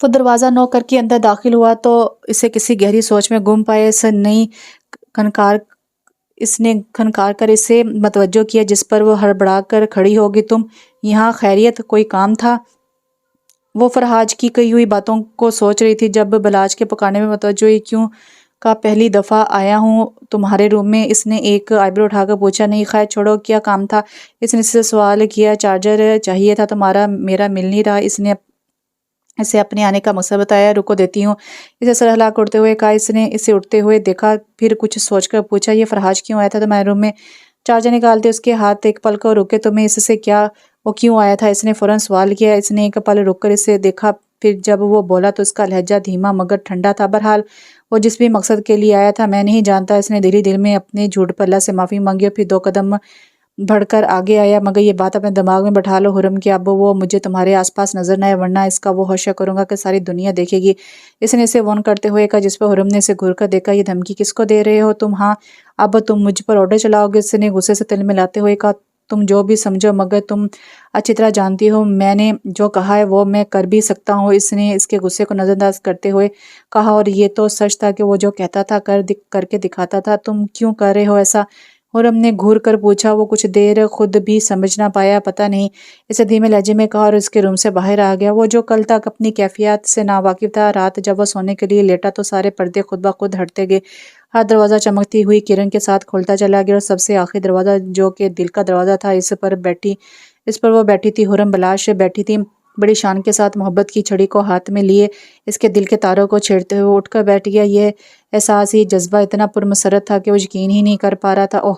وہ دروازہ نوک کر کے اندر داخل ہوا تو اسے کسی گہری سوچ میں گم پائے کھنکار اس نے کھنکار کر اسے متوجہ کیا، جس پر وہ ہڑبڑا کر کھڑی ہوگی۔ تم یہاں خیریت؟ کوئی کام تھا؟ وہ فرحاج کی کہی ہوئی باتوں کو سوچ رہی تھی جب بلاج کے پکارنے میں متوجہ ہوئی۔ کیوں کا پہلی دفعہ آیا ہوں تمہارے روم میں؟ اس نے ایک آئیبرو اٹھا کر پوچھا۔ نہیں خیر چھوڑو، کیا کام تھا؟ اس نے اس سے سوال کیا۔ چارجر چاہیے تھا تمہارا، میرا مل نہیں رہا۔ اس نے اسے اپنے آنے کا مقصد بتایا۔ رکو دیتی ہوں۔ اسے سر ہلا کر اٹھتے ہوئے کہا۔ اس نے اسے اٹھتے ہوئے دیکھا، پھر کچھ سوچ کر پوچھا، یہ فرحاج کیوں آیا تھا تمہارے روم میں؟ چارجر نکالتے اس کے ہاتھ ایک پل کو رکے۔ تمہیں اس سے کیا؟ وہ کیوں آیا تھا؟ اس نے فوراً سوال کیا۔ اس نے ایک پل رک کر اسے دیکھا، پھر جب وہ بولا تو اس کا لہجہ دھیما مگر ٹھنڈا تھا۔ بہرحال وہ جس بھی مقصد کے لیے آیا تھا میں نہیں جانتا۔ اس نے دل میں اپنے جھوٹ پر اللہ سے معافی مانگی اور پھر 2 قدم بڑھ کر آگے آیا۔ مگر یہ بات اپنے دماغ میں بٹھا لو حرم کہ اب وہ مجھے تمہارے آس پاس نظر نہ آئے، ورنہ اس کا وہ حشر کروں گا کہ ساری دنیا دیکھے گی۔ اس نے اسے وارن کرتے ہوئے کہا، جس پر حرم نے اسے گھور کر دیکھا۔ یہ دھمکی کس کو دے رہے ہو تم؟ ہاں اب تم مجھ پر آرڈر چلاؤ گے؟ اس نے غصے سے تل ملاتے ہوئے کہا۔ تم جو بھی سمجھو، مگر تم اچھی طرح جانتی ہو میں نے جو کہا ہے وہ میں کر بھی سکتا ہوں۔ اس نے اس کے غصے کو نظر انداز کرتے ہوئے کہا، اور یہ تو سچ تھا کہ وہ جو کہتا تھا کر کے دکھاتا تھا۔ تم کیوں کر رہے ہو ایسا؟ حرم نے گھور کر پوچھا۔ وہ کچھ دیر خود بھی سمجھ نہ پایا۔ پتہ نہیں، اسے دھیمے لہجے میں کہا اور اس کے روم سے باہر آ گیا۔ وہ جو کل تک اپنی کیفیات سے ناواقف تھا، رات جب وہ سونے کے لیے لیٹا تو سارے پردے خود بخود ہٹتے گئے۔ ہر دروازہ چمکتی ہوئی کرن کے ساتھ کھلتا چلا گیا، اور سب سے آخری دروازہ جو کہ دل کا دروازہ تھا، اس پر وہ بیٹھی تھی، حرم بلاش بیٹھی تھی، بڑی شان کے ساتھ محبت کی چھڑی کو ہاتھ میں لیے اس کے دل کے تاروں کو چھیڑتے ہوئے اٹھ کر بیٹھ گیا۔ یہ احساس، یہ جذبہ اتنا پرمسرت تھا کہ وہ یقین ہی نہیں کر پا رہا تھا۔ اوہ،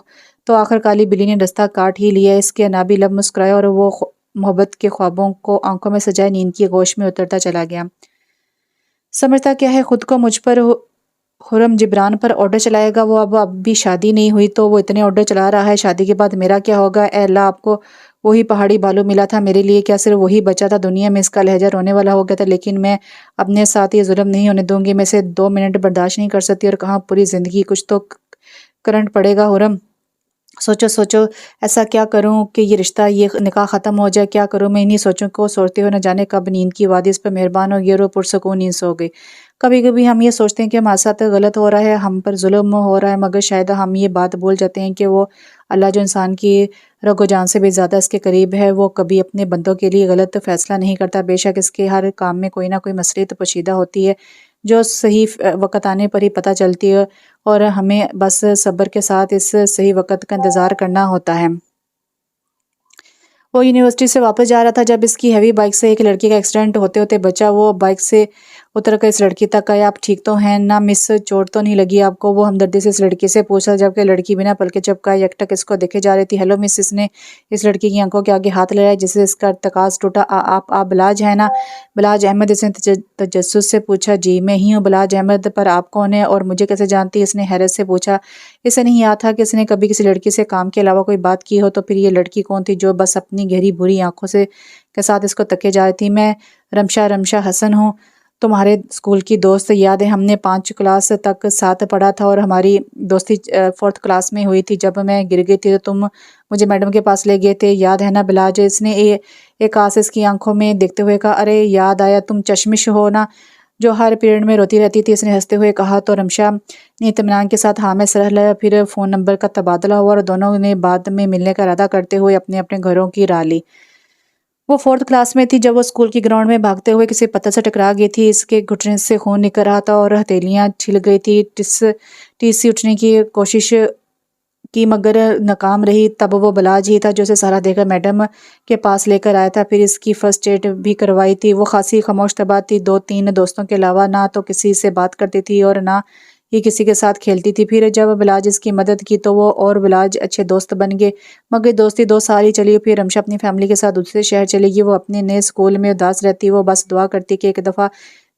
تو آخر کالی بلی نے رستہ کاٹ ہی لیا۔ اس کے نابی لب مسکرائے اور وہ محبت کے خوابوں کو آنکھوں میں سجائے نیند کی گوش میں اترتا چلا گیا۔ سمجھتا کیا ہے خود کو مجھ پر؟ حرم جبران پر آرڈر چلائے گا؟ وہ اب بھی شادی نہیں ہوئی تو وہ اتنے آرڈر چلا رہا ہے، شادی کے بعد میرا کیا ہوگا؟ اے اللہ، آپ کو وہی پہاڑی بالو ملا تھا، میرے لیے کیا صرف وہی بچا تھا دنیا میں؟ اس کا لہجہ رونے والا ہو گیا تھا۔ لیکن میں اپنے ساتھ یہ ظلم نہیں ہونے دوں گی، میں اسے 2 منٹ برداشت نہیں کر سکتی، اور کہاں پوری زندگی؟ کچھ تو کرنٹ پڑے گا حرم۔ سوچو ایسا کیا کروں کہ یہ رشتہ، یہ نکاح ختم ہو جائے؟ کیا کروں میں؟ انہی سوچوں کو سوچتے ہوئے نہ جانے کب نیند کی وادی اس پر مہربان ہو گئی اور وہ پرسکون نیند سو گئی۔ کبھی کبھی ہم یہ سوچتے ہیں کہ ہمارے ساتھ غلط ہو رہا ہے، ہم پر ظلم ہو رہا ہے، مگر شاید ہم یہ بات بھول جاتے ہیں کہ وہ اللہ جو انسان کی رگ و جان سے بھی زیادہ اس کے قریب ہے، وہ کبھی اپنے بندوں کے لیے غلط فیصلہ نہیں کرتا۔ بے شک اس کے ہر کام میں کوئی نہ کوئی مصلحت پوشیدہ ہوتی ہے جو صحیح وقت آنے پر ہی پتہ چلتی ہے، اور ہمیں بس صبر کے ساتھ اس صحیح وقت کا انتظار کرنا ہوتا ہے۔ وہ یونیورسٹی سے واپس جا رہا تھا جب اس کی ہیوی بائک سے ایک لڑکی کا ایکسیڈنٹ ہوتے ہوتے بچا۔ وہ بائک سے اتر کر اس لڑکی تک آیا۔ آپ ٹھیک تو ہیں نا مس؟ چوٹ تو نہیں لگی آپ کو؟ وہ ہمدردی سے اس لڑکی سے پوچھا، جبکہ لڑکی بنا پلکے جھپکائے یکٹک اس کو دیکھے جا رہی تھی۔ ہیلو مس، اس نے اس لڑکی کی آنکھوں کے آگے ہاتھ لگایا جس سے اس کا ارتکاز ٹوٹا۔ آپ بلاج ہیں نا؟ بلاج احمد، اس نے تجسس سے پوچھا۔ جی میں ہی ہوں بلاج احمد، پر آپ کون ہیں اور مجھے کیسے جانتی؟ اس نے حیرت سے پوچھا۔ اسے نہیں یاد تھا کہ اس نے کبھی کسی لڑکی سے کام کے علاوہ کوئی بات کی ہو، تو پھر یہ لڑکی کون تھی جو بس اپنی گہری بری آنکھوں کے ساتھ اس کو تکے جا رہی تھی؟ میں رمشا حسن ہوں، تمہارے اسکول کی دوست۔ یاد ہے ہم نے 5 کلاس تک ساتھ پڑھا تھا اور ہماری دوستی 4th کلاس میں ہوئی تھی۔ جب میں گر گئی تھی تو تم مجھے میڈم کے پاس لے گئے تھے، یاد ہے نا بلاج؟ اس نے ایک آس اس کی آنکھوں میں دیکھتے ہوئے کہا۔ ارے یاد آیا، تم چشمش ہو نا جو ہر پیریڈ میں روتی رہتی تھی؟ اس نے ہنستے ہوئے کہا۔ تو رمشا نے اطمینان کے ساتھ ہاں میں سر ہلایا، پھر فون نمبر کا تبادلہ ہوا اور دونوں نے بعد میں ملنے کا ارادہ کرتے ہوئے اپنے اپنے گھروں کی راہ لی۔ وہ 4th کلاس میں تھی جب وہ اسکول کی گراؤنڈ میں بھاگتے ہوئے کسی پتھر سے ٹکرا گئی تھی۔ اس کے گھٹنے سے خون نکل رہا تھا اور ہتھیلیاں چھل گئی تھی۔ ٹیس سے اٹھنے کی کوشش کی مگر ناکام رہی۔ تب وہ بلاج ہی تھا جو اسے سہارا دے کر میڈم کے پاس لے کر آیا تھا، پھر اس کی فرسٹ ایڈ بھی کروائی تھی۔ وہ خاصی خاموش طبع تھی، 2-3 دوستوں کے علاوہ نہ تو کسی سے بات کرتی تھی اور نہ ہی کسی کے ساتھ کھیلتی تھی۔ پھر جب بلاج اس کی مدد کی تو وہ اور بلاج اچھے دوست بن گئے، مگر دوستی 2 سال ہی چلی۔ پھر رمشا اپنی فیملی کے ساتھ دوسرے شہر چلی گئی۔ وہ اپنے نئے اسکول میں اداس رہتی، وہ بس دعا کرتی کہ ایک دفعہ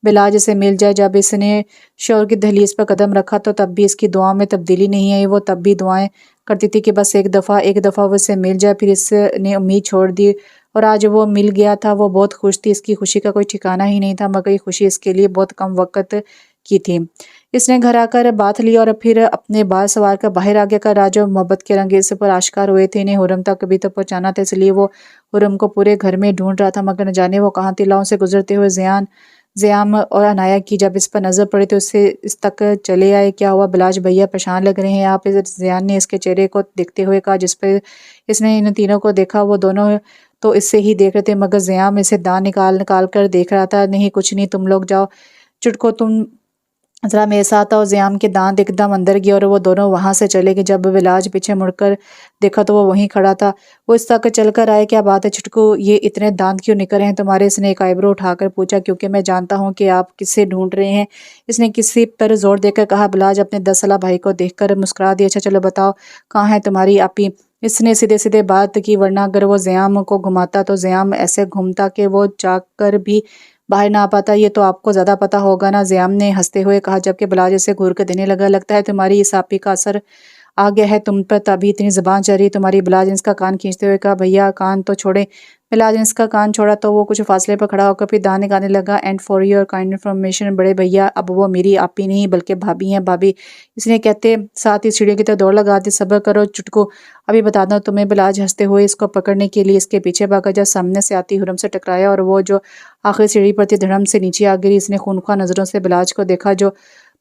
بلاج سے مل جائے۔ جب اس نے شعور کی دہلیز پر قدم رکھا تو تب بھی اس کی دعاؤں میں تبدیلی نہیں آئی۔ وہ تب بھی دعائیں کرتی تھی کہ بس ایک دفعہ وہ اس سے مل جائے۔ پھر اس نے امید چھوڑ دی اور آج وہ مل گیا تھا۔ وہ بہت خوش تھی، اس کی خوشی کا کوئی ٹھکانہ ہی نہیں تھا، مگر یہ خوشی اس کے لیے بہت کم وقت کی تھی۔ اس نے گھر آ کر باتھ لی اور پھر اپنے بال سنوار کر باہر آ گیا۔ کا راج و محبت کے رنگ اس پر آشکار ہوئے تھے، انہیں حرم تک بھی تو پہنچانا تھا، اس لیے وہ حرم کو پورے گھر میں ڈھونڈ رہا تھا، مگر نہ جانے وہ کہاں تھی۔ لاؤں سے گزرتے ہوئے زیان ضیام اور عنایا کی جب اس پر نظر پڑی تو اس تک چلے آئے۔ کیا ہوا بلاج بھیا، پریشان لگ رہے ہیں آپ؟ ضیان نے اس کے چہرے کو دیکھتے ہوئے کہا۔ جس پہ اس نے ان تینوں کو دیکھا وہ دونوں تو اس سے ہی دیکھ رہے تھے، مگر ضیام اسے دان نکال نکال کر دیکھ رہا تھا۔ نہیں کچھ نہیں، تم لوگ جاؤ، چٹکو تم ذرا میرے ساتھ آؤ۔ ضیام کے دانت ایک دم اندر گئے اور وہ دونوں وہاں سے چلے گئے۔ جب بلاج پیچھے مڑ کر دیکھا تو وہ وہیں کھڑا تھا۔ وہ اس تک چل کر آئے۔ کیا بات ہے چٹکو، یہ اتنے دانت کیوں نکل رہے ہیں تمہارے؟ اس نے ایک آئی برو اٹھا کر پوچھا۔ کیونکہ میں جانتا ہوں کہ آپ کسے ڈھونڈ رہے ہیں، اس نے کسی پر زور دے کر کہا۔ بلاج اپنے 10 سالہ بھائی کو دیکھ کر مسکرا دیا۔ اچھا چلو بتاؤ، کہاں ہے تمہاری آپی؟ اس نے سیدھے سیدھے بات کی، ورنہ اگر وہ ضیام کو گھماتا تو ضیام ایسے گھومتا کہ وہ چاہ کر بھی باہر نہ آ پاتا۔ یہ تو آپ کو زیادہ پتا ہوگا نا، ضیام نے ہنستے ہوئے کہا، جبکہ بلاج اسے گھور کر دینے لگا۔ لگتا ہے تمہاری اس آپی کا اثر آ گیا ہے تم پر، تبھی اتنی زبان چل رہی تمہاری۔ بلاج نے اس کا کان کھینچتے ہوئے کہا۔ بھیا کان تو چھوڑیں۔ بلاج نے اس کا کان چھوڑا تو وہ کچھ فاصلے پر کھڑا ہو کر پھر دان نکالنے لگا۔ And for your kind information بڑے بھیا، اب وہ میری آپی نہیں بلکہ بھابھی ہیں۔ بھابھی، اس نے کہتے ساتھ ہی سیڑھیوں کی طرف دوڑ لگا دی۔ صبر کرو چٹکو، ابھی بتاتا ہوں تمہیں۔ بلاج ہنستے ہوئے اس کو پکڑنے کے لیے اس کے پیچھے بھاگا۔ جب سامنے سے آتی حرم سے ٹکرایا اور وہ جو آخری سیڑھی پر تھی دھڑم سے نیچے آ گری۔ اس نے خونخوار نظروں سے بلاج کو دیکھا جو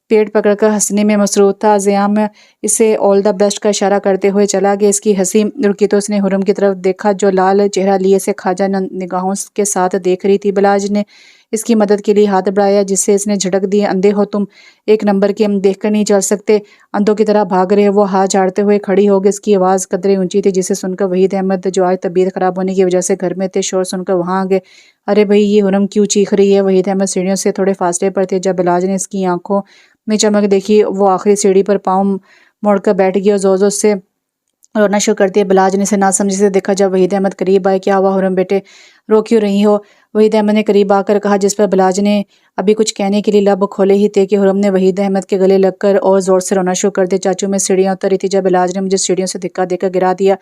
پیٹ پکڑ کر ہنسنے میں مصروف تھا۔ ضیام اسے آل دا بیسٹ کا اشارہ کرتے ہوئے چلا گیا۔ اس کی ہنسی رکی تو اس نے حرم کی طرف دیکھا جو لال چہرہ لیے اسے کھاجا نگاہوں کے ساتھ دیکھ رہی تھی۔ بلاج نے اس کی مدد کے لیے ہاتھ بڑھایا جس سے اس نے جھٹک دی۔ اندھے ہو تم، ایک نمبر کے ہم دیکھ کر نہیں چل سکتے، اندھوں کی طرح بھاگ رہے ہو۔ وہ ہاتھ جھاڑتے ہوئے کھڑی ہو گئی۔ اس کی آواز قدرے اونچی تھی جسے سن کر وحید احمد جو آج طبیعت خراب ہونے کی وجہ سے گھر میں تھے شور سن کر وہاں آ گئے۔ ارے بھئی یہ حرم کیوں چیخ رہی ہے؟ وحید احمد سیڑھیوں سے تھوڑے فاصلے پر تھے۔ جب بلاج نے اس کی آنکھوں میں چمک دیکھی وہ آخری سیڑھی پر پاؤں موڑ کر بیٹھ گئی اور زور زور سے رونا شروع کر دیا۔ بلاج نے اسے ناسمجھی سے دیکھا۔ جب وحید احمد قریب آئے، کیا ہوا حرم بیٹے، رو کیوں رہی ہو؟ وحید احمد نے قریب آ کر کہا، جس پر بلاج نے ابھی کچھ کہنے کے لیے لب کھولے ہی تھے کہ حرم نے وحید احمد کے گلے لگ کر اور زور سے رونا شروع کر دیا۔ چاچو میں سیڑھیاں اتر رہی تھی جب بلاج نے مجھے سیڑھیوں سے دھکا دے کر گرا دیا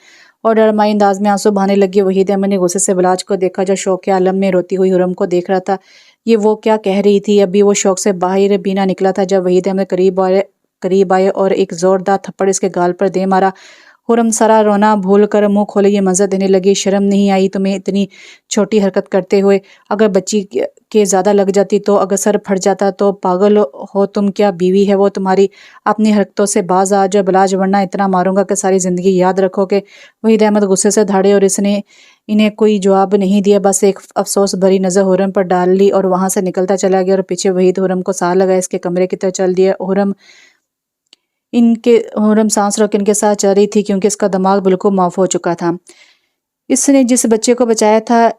اور ڈرمائی انداز میں آنسو بہانے لگی۔ وحید احمد نے غصے سے بلاج کو دیکھا جو شوق کے عالم میں روتی ہوئی حرم کو دیکھ رہا تھا۔ یہ وہ کیا کہہ رہی تھی؟ ابھی وہ شوق سے باہر بھی نہ نکلا تھا جب وحید احمد قریب آئے اور ایک زوردار تھپڑ اس کے گال پر دے مارا۔ حرم سارا رونا بھول کر منہ کھولے یہ منظر دینے لگی۔ شرم نہیں آئی تمہیں اتنی چھوٹی حرکت کرتے ہوئے؟ اگر بچی کے زیادہ لگ جاتی تو، اگر سر پھٹ جاتا تو؟ پاگل ہو تم کیا؟ بیوی ہے وہ تمہاری، اپنی حرکتوں سے باز آ جاؤ بلاج ورنہ اتنا ماروں گا کہ ساری زندگی یاد رکھو گے۔ وحید احمد غصے سے دھاڑے اور اس نے انہیں کوئی جواب نہیں دیا، بس ایک افسوس بھری نظر حرم پر ڈال لی اور وہاں سے نکلتا چلا گیا اور پیچھے وحید حرم کو ساتھ لگا اس کے کمرے کی طرف چل دیا۔ حرم سانس روک ان کے ساتھ چل رہی تھی کیونکہ اس کا دماغ بالکل معاف ہو چکا تھا۔ اس نے جس بچے کو بچایا تھا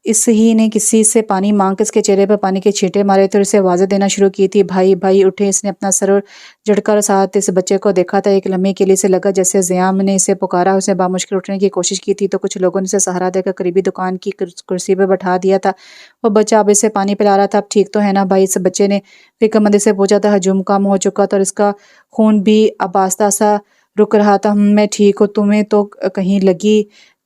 اس ہی نے کسی سے پانی مانگ کے اس کے چہرے پر پانی کے چھینٹے مارے تھے اور اسے آوازیں دینا شروع کی تھی، بھائی بھائی اٹھے۔ اس نے اپنا سر جھٹکا اور ساتھ اس بچے کو دیکھا تھا۔ ایک لمحے کے لیے اسے لگا جیسے ضیام نے اسے پکارا، اسے بامشکل اٹھنے کی کوشش کی تھی تو کچھ لوگوں نے اسے سہارا دے کر قریبی دکان کی کرسی پر بٹھا دیا تھا۔ وہ بچہ اب اسے پانی پلا رہا تھا۔ اب ٹھیک تو ہے نا بھائی؟ اس بچے نے فکر مندی سے پوچھا تھا۔ ہجوم کم ہو چکا تھا اور اس کا خون بھی اب آہستہ آہستہ رک رہا تھا۔ میں ٹھیک ہوں، تمہیں تو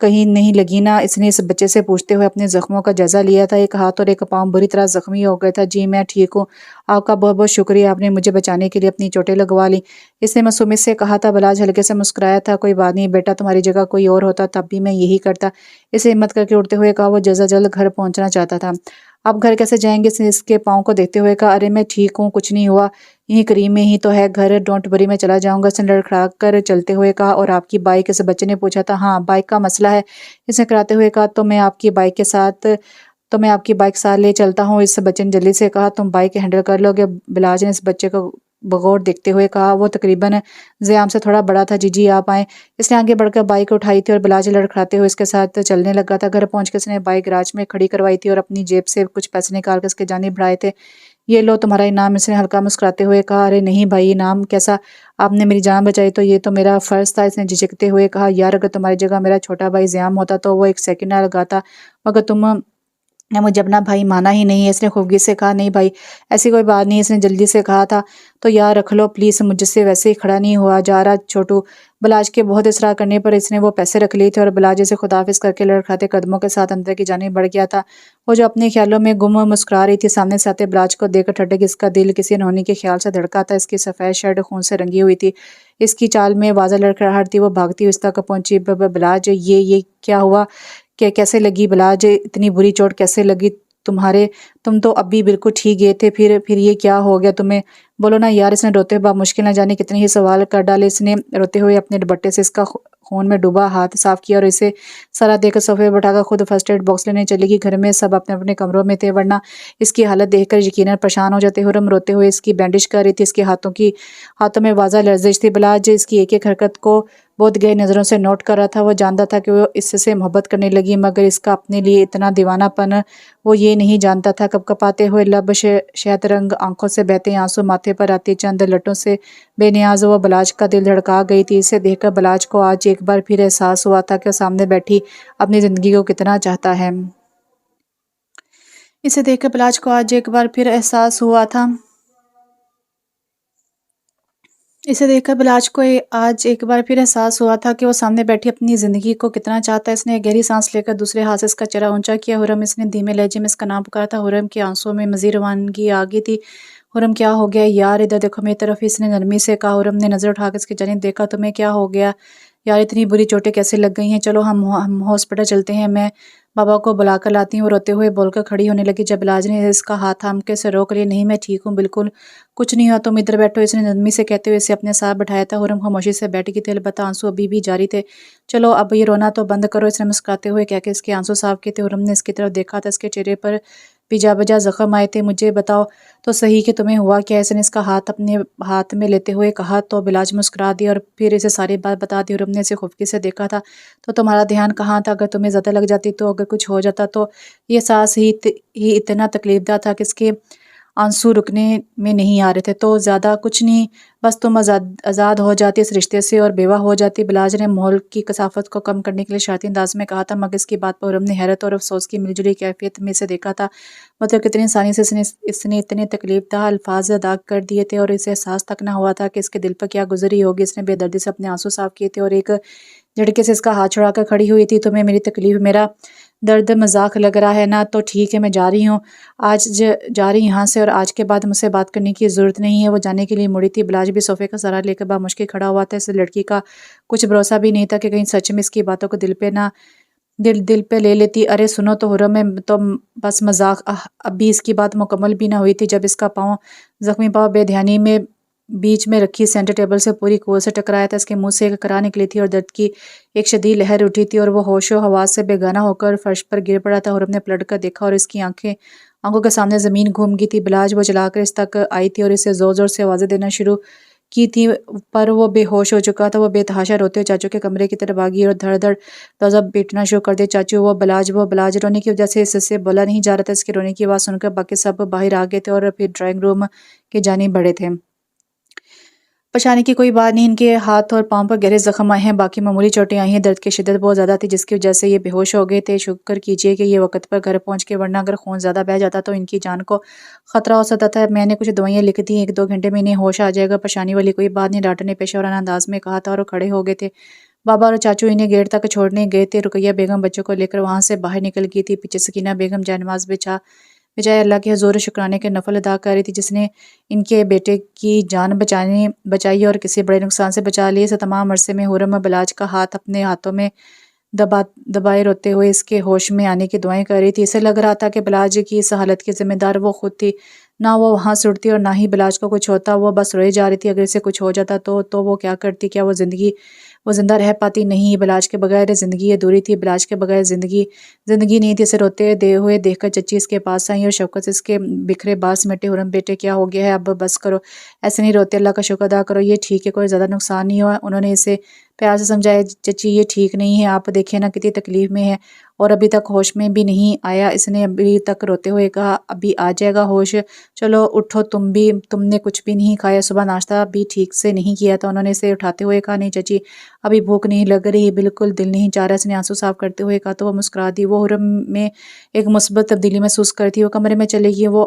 کہیں نہیں لگی نا؟ اس نے اس بچے سے پوچھتے ہوئے اپنے زخموں کا جائزہ لیا تھا۔ ایک ہاتھ اور ایک پاؤں بری طرح زخمی ہو گیا تھا۔ جی میں ٹھیک ہوں، آپ کا بہت بہت شکریہ، آپ نے مجھے بچانے کے لیے اپنی چوٹیں لگوا لی، اس نے معصومیت سے کہا تھا۔ بلاج ہلکے سے مسکرایا تھا۔ کوئی بات نہیں بیٹا، تمہاری جگہ کوئی اور ہوتا تب بھی میں یہی کرتا، اسے ہمت کر کے اٹھتے ہوئے کہا۔ وہ جلد گھر پہنچنا چاہتا تھا۔ اب گھر کیسے جائیں گے؟ اس نے اس کے پاؤں کو دیکھتے ہوئے کہا۔ ارے میں ٹھیک ہوں، کچھ نہیں ہوا، یہیں قریب میں ہی تو ہے گھر، ڈونٹ وری میں چلا جاؤں گا، اس نے لڑکھڑا کر چلتے ہوئے کہا۔ اور آپ کی بائک؟ اس بچے نے پوچھا تھا۔ ہاں بائک کا مسئلہ ہے، اس نے کراتے ہوئے کہا، تو میں آپ کی بائک ساتھ لے چلتا ہوں، اس بچے نے جلدی سے کہا۔ تم بائک ہینڈل کر لو گے؟ بلاج نے اس بچے کو بغور دیکھتے ہوئے کہا۔ وہ تقریباً ضیام سے تھوڑا بڑا تھا۔ جی آپ آئیں۔ اس نے آگے بڑھ کر بائک اٹھائی تھی اور بلاج لڑکھڑاتے ہوئے اس کے ساتھ چلنے لگا تھا۔ گھر پہنچ کے اس نے بائک گراج میں کھڑی کروائی تھی اور اپنی جیب سے کچھ پیسے نکال کر اس کے جانب بڑھائے تھے۔ یہ لو تمہارا انعام، اس نے ہلکا مسکراتے ہوئے کہا۔ ارے نہیں بھائی، انعام کیسا؟ آپ نے میری جان بچائی تو یہ تو میرا فرض تھا، اس نے جھجکتے ہوئے کہا۔ یار اگر تمہاری جگہ میرا چھوٹا بھائی ضیام ہوتا تو وہ ایک سیکنڈ نہ لگاتا، مگر تم نے مجھے اپنا بھائی مانا ہی نہیں ہے، اس نے خفگی سے کہا۔ نہیں بھائی ایسی کوئی بات نہیں، اس نے جلدی سے کہا تھا تو یار رکھ لو پلیز، مجھ سے ویسے ہی کھڑا نہیں ہوا جا رہا چھوٹو۔ بلاج کے بہت اصرار کرنے پر اس نے وہ پیسے رکھ لیے تھے اور بلاج اسے خداحافظ کر کے لڑکھڑاتے قدموں کے ساتھ اندر کی جانب بڑھ گیا تھا۔ وہ جو اپنے خیالوں میں گم مسکرا رہی تھی، سامنے سے آتے بلاج کو دیکھ کر ٹھٹک اس کا دل کسی انہونی کے خیال سے دھڑکا تھا۔ اس کی سفید شرٹ خون سے رنگی ہوئی تھی، اس کی چال میں واضح لڑکھڑاہٹ تھی۔ وہ بھاگتی ہوئی اس تک پہنچی۔ بلاج یہ کیا ہوا؟ کہ کیسے لگی بلاج؟ اتنی بری چوٹ کیسے لگی تم تو اب بھی بالکل ٹھیک گئے تھے، پھر یہ کیا ہو گیا تمہیں؟ بولو نا یار۔ اس نے روتے ہوئے مشکل نہ جانے کتنے ہی سوال کر ڈالے۔ اس نے روتے ہوئے اپنے دوپٹے سے اس کا خون میں ڈوبا ہاتھ صاف کیا اور اسے سارا دے کر صوفے پر بٹھا کر خود فرسٹ ایڈ باکس لینے چلے گی۔ گھر میں سب اپنے اپنے کمروں میں تھے، ورنہ اس کی حالت دیکھ کر یقیناً پریشان ہو جاتے۔ حرم روتے ہوئے اس کی بینڈیج کر رہی تھی، اس کے ہاتھوں میں واضح لرزش تھی۔ بلاج اس کی ایک ایک حرکت کو بہت گہری نظروں سے نوٹ کر رہا تھا۔ وہ جانتا تھا کہ وہ اس سے محبت کرنے لگی، مگر اس کا اپنے لیے اتنا دیوانہ پن وہ یہ نہیں جانتا تھا۔ کپکپاتے ہوئے لب، شہد رنگ آنکھوں سے بہتے آنسو ماتھے پر آتے چند لٹوں سے بے نیاز وہ بلاج کا دل دھڑکا گئی تھی۔ اسے دیکھ کر بلاج کو آج ایک بار پھر احساس ہوا تھا کہ وہ سامنے بیٹھی اپنی زندگی کو کتنا چاہتا ہے۔ اسے دیکھ کر بلاج کو آج ایک بار پھر احساس ہوا تھا کہ وہ سامنے بیٹھی اپنی زندگی کو کتنا چاہتا ہے۔ اس نے گہری سانس لے کر دوسرے ہاتھ سے اس کا چہرہ اونچا کیا۔ حرم۔ اس نے دھیمے لہجے میں اس کا نام پکارا تھا۔ حرم کے آنسوؤں میں مزید روانگی آ گئی تھی۔ حرم کیا ہو گیا یار؟ ادھر دیکھو میری طرف، اس نے نرمی سے کہا۔ حرم نے نظر اٹھا کر اس کی جانب دیکھا۔ تمہیں کیا ہو گیا یار؟ اتنی بری چوٹیں کیسے لگ گئی ہیں؟ چلو ہم ہاسپٹل چلتے ہیں، میں بابا کو بلا کر لاتی ہوں۔ وہ روتے ہوئے بول کر کھڑی ہونے لگی جب بلاج نے اس کا ہاتھ تھام کے اسے روک لیا۔ نہیں میں ٹھیک ہوں، بالکل کچھ نہیں ہوا، تم ادھر بیٹھو، اس نے نرمی سے کہتے ہوئے اسے اپنے ساتھ بٹھایا تھا۔ حرم خاموشی سے بیٹھ گئی تھی، البتہ آنسو ابھی بھی جاری تھے۔ چلو اب یہ رونا تو بند کرو، اس نے مسکراتے ہوئے کہہ کے اس کے آنسو صاف کیے تھے۔ حرم نے اس کی طرف دیکھا تھا، اس کے چہرے پر بھی جا بجا زخم آئے تھے۔ مجھے بتاؤ تو صحیح کہ تمہیں ہوا کیا ہے؟ اس نے اس کا ہاتھ اپنے ہاتھ میں لیتے ہوئے کہا تو بلاج مسکرا دی اور پھر اسے ساری بات بتا دی۔ حرم نے اسے خفکی سے دیکھا تھا۔ تو تمہارا دھیان کہاں تھا؟ اگر تمہیں زیادہ لگ جاتی تو اگر کچھ ہو جاتا تو؟ یہ احساس ہی اتنا تکلیف دہ تھا کہ اس کے آنسو رکنے میں نہیں آ رہے تھے۔ تو زیادہ کچھ نہیں، بس تم آزاد ہو جاتی اس رشتے سے اور بیوہ ہو جاتی، بلاج نے ماحول کی کثافت کو کم کرنے کے لیے شرارتی انداز میں کہا تھا۔ مگر اس کی بات پر حرم نے حیرت اور افسوس کی ملی جلی کیفیت میں اسے دیکھا تھا۔ مطلب کتنی آسانی سے اس نے اتنے تکلیف دہ الفاظ ادا کر دیے تھے اور اسے احساس تک نہ ہوا تھا کہ اس کے دل پر کیا گزری ہوگی۔ اس نے بے دردی سے اپنے آنسو صاف کیے تھے اور ایک جھٹکے سے اس کا ہاتھ چھڑا کر کھڑی ہوئی تھی۔ تمہیں میری تکلیف، میرا درد مذاق لگ رہا ہے نا؟ تو ٹھیک ہے، میں جا رہی ہوں، جا رہی یہاں سے، اور آج کے بعد مجھ سے بات کرنے کی ضرورت نہیں ہے۔ وہ جانے کے لیے مڑی تھی۔ بلاج بھی صوفے کا سہارا لے کر بمشکل کھڑا ہوا تھا۔ اس لڑکی کا کچھ بھروسہ بھی نہیں تھا کہ کہیں سچ میں اس کی باتوں کو دل پہ لے لیتی۔ ارے سنو تو حرم، میں تو بس مذاق۔ اب بھی اس کی بات مکمل بھی نہ ہوئی تھی جب اس کا زخمی پاؤں بے دھیانی میں بیچ میں رکھی سینٹر ٹیبل سے پوری قوت سے ٹکرایا تھا۔ اس کے منہ سے ایک کرا نکلی تھی اور درد کی ایک شدید لہر اٹھی تھی اور وہ ہوش و حواس سے بیگانہ ہو کر فرش پر گر پڑا تھا۔ حرم نے پلٹ کر دیکھا اور اس کی آنکھوں کے سامنے زمین گھوم گئی تھی۔ بلاج وہ چلا کر اس تک آئی تھی اور اسے زور زور سے آوازیں دینا شروع کی تھی، پر وہ بے ہوش ہو چکا تھا۔ وہ بے تحاشا روتے ہوئے چاچو کے کمرے کی طرف بھاگی اور دھڑ دھڑ دروازہ پیٹنا شروع کر دیا۔ چاچو، وہ بلاج رونے کی وجہ سے اس سے بولا نہیں جا رہا تھا۔ اس کے رونے کی آواز سن کر باقی سب باہر آ گئے تھے اور پھر ڈرائنگ روم کی جانب بڑھے تھے۔ پریشانی کی کوئی بات نہیں، ان کے ہاتھ اور پاؤں پر گہرے زخم آئے ہیں، باقی معمولی چوٹیں آئی ہیں۔ درد کی شدت بہت زیادہ تھی جس کی وجہ سے یہ بے ہوش ہو گئے تھے۔ شکر کیجئے کہ یہ وقت پر گھر پہنچ گئے، ورنہ اگر خون زیادہ بہہ جاتا تو ان کی جان کو خطرہ ہو سکتا تھا۔ میں نے کچھ دوائیاں لکھ دیں، 1-2 گھنٹے میں انہیں ہوش آ جائے گا۔ پریشانی والی کوئی بات نہیں، ڈاکٹر نے پیشہ ورانہ انداز میں کہا تھا اور وہ کھڑے ہو گئے تھے۔ بابا اور چاچو انہیں گیٹ تک چھوڑنے گئے تھے۔ رقیہ بیگم بچوں کو لے کر وہاں سے باہر نکل گئی تھی۔ پیچھے سکینہ بیگم جائے نماز بجائے اللہ کے حضور شکرانے کے نفل ادا کر رہی تھی جس نے ان کے بیٹے کی جان بچائی اور کسی بڑے نقصان سے بچا لی۔ اس تمام عرصے میں حرم بلاج کا ہاتھ اپنے ہاتھوں میں دبائے روتے ہوئے اس کے ہوش میں آنے کی دعائیں کر رہی تھی۔ اسے لگ رہا تھا کہ بلاج کی اس حالت کی ذمہ دار وہ خود تھی، نہ وہ وہاں سے اٹھتی اور نہ ہی بلاج کو کچھ ہوتا، وہ بس روئے جا رہی تھی۔ اگر اسے کچھ ہو جاتا تو وہ کیا کرتی؟ کیا وہ زندہ رہ پاتی؟ نہیں، بلاج کے بغیر زندگی ادھوری تھی، بلاج کے بغیر زندگی نہیں تھی۔ اسے روتے ہوئے دیکھ کر چچی اس کے پاس آئی اور شفقت سے اس کے بکھرے بال سمیٹے۔ حرم بیٹے کیا ہو گیا ہے؟ اب بس کرو، ایسے نہیں روتے، اللہ کا شکر ادا کرو، یہ ٹھیک ہے، کوئی زیادہ نقصان نہیں ہوا۔ انہوں نے اسے پیار سے سمجھایا، چچی یہ ٹھیک نہیں ہے، آپ دیکھیں نا کتنی تکلیف میں ہے اور ابھی تک ہوش میں بھی نہیں آیا۔ اس نے ابھی تک روتے ہوئے کہا، ابھی آ جائے گا ہوش، چلو اٹھو، تم نے کچھ بھی نہیں کھایا، صبح ناشتہ بھی ٹھیک سے نہیں کیا تھا۔ انہوں نے اسے اٹھاتے ہوئے کہا، نہیں چچی ابھی بھوک نہیں لگ رہی، بالکل دل نہیں چاہ رہا۔ اس نے آنسو صاف کرتے ہوئے کہا تو وہ مسکرا دی۔ وہ حرم میں ایک مثبت تبدیلی محسوس کرتی، وہ کمرے میں چلے گئی۔ وہ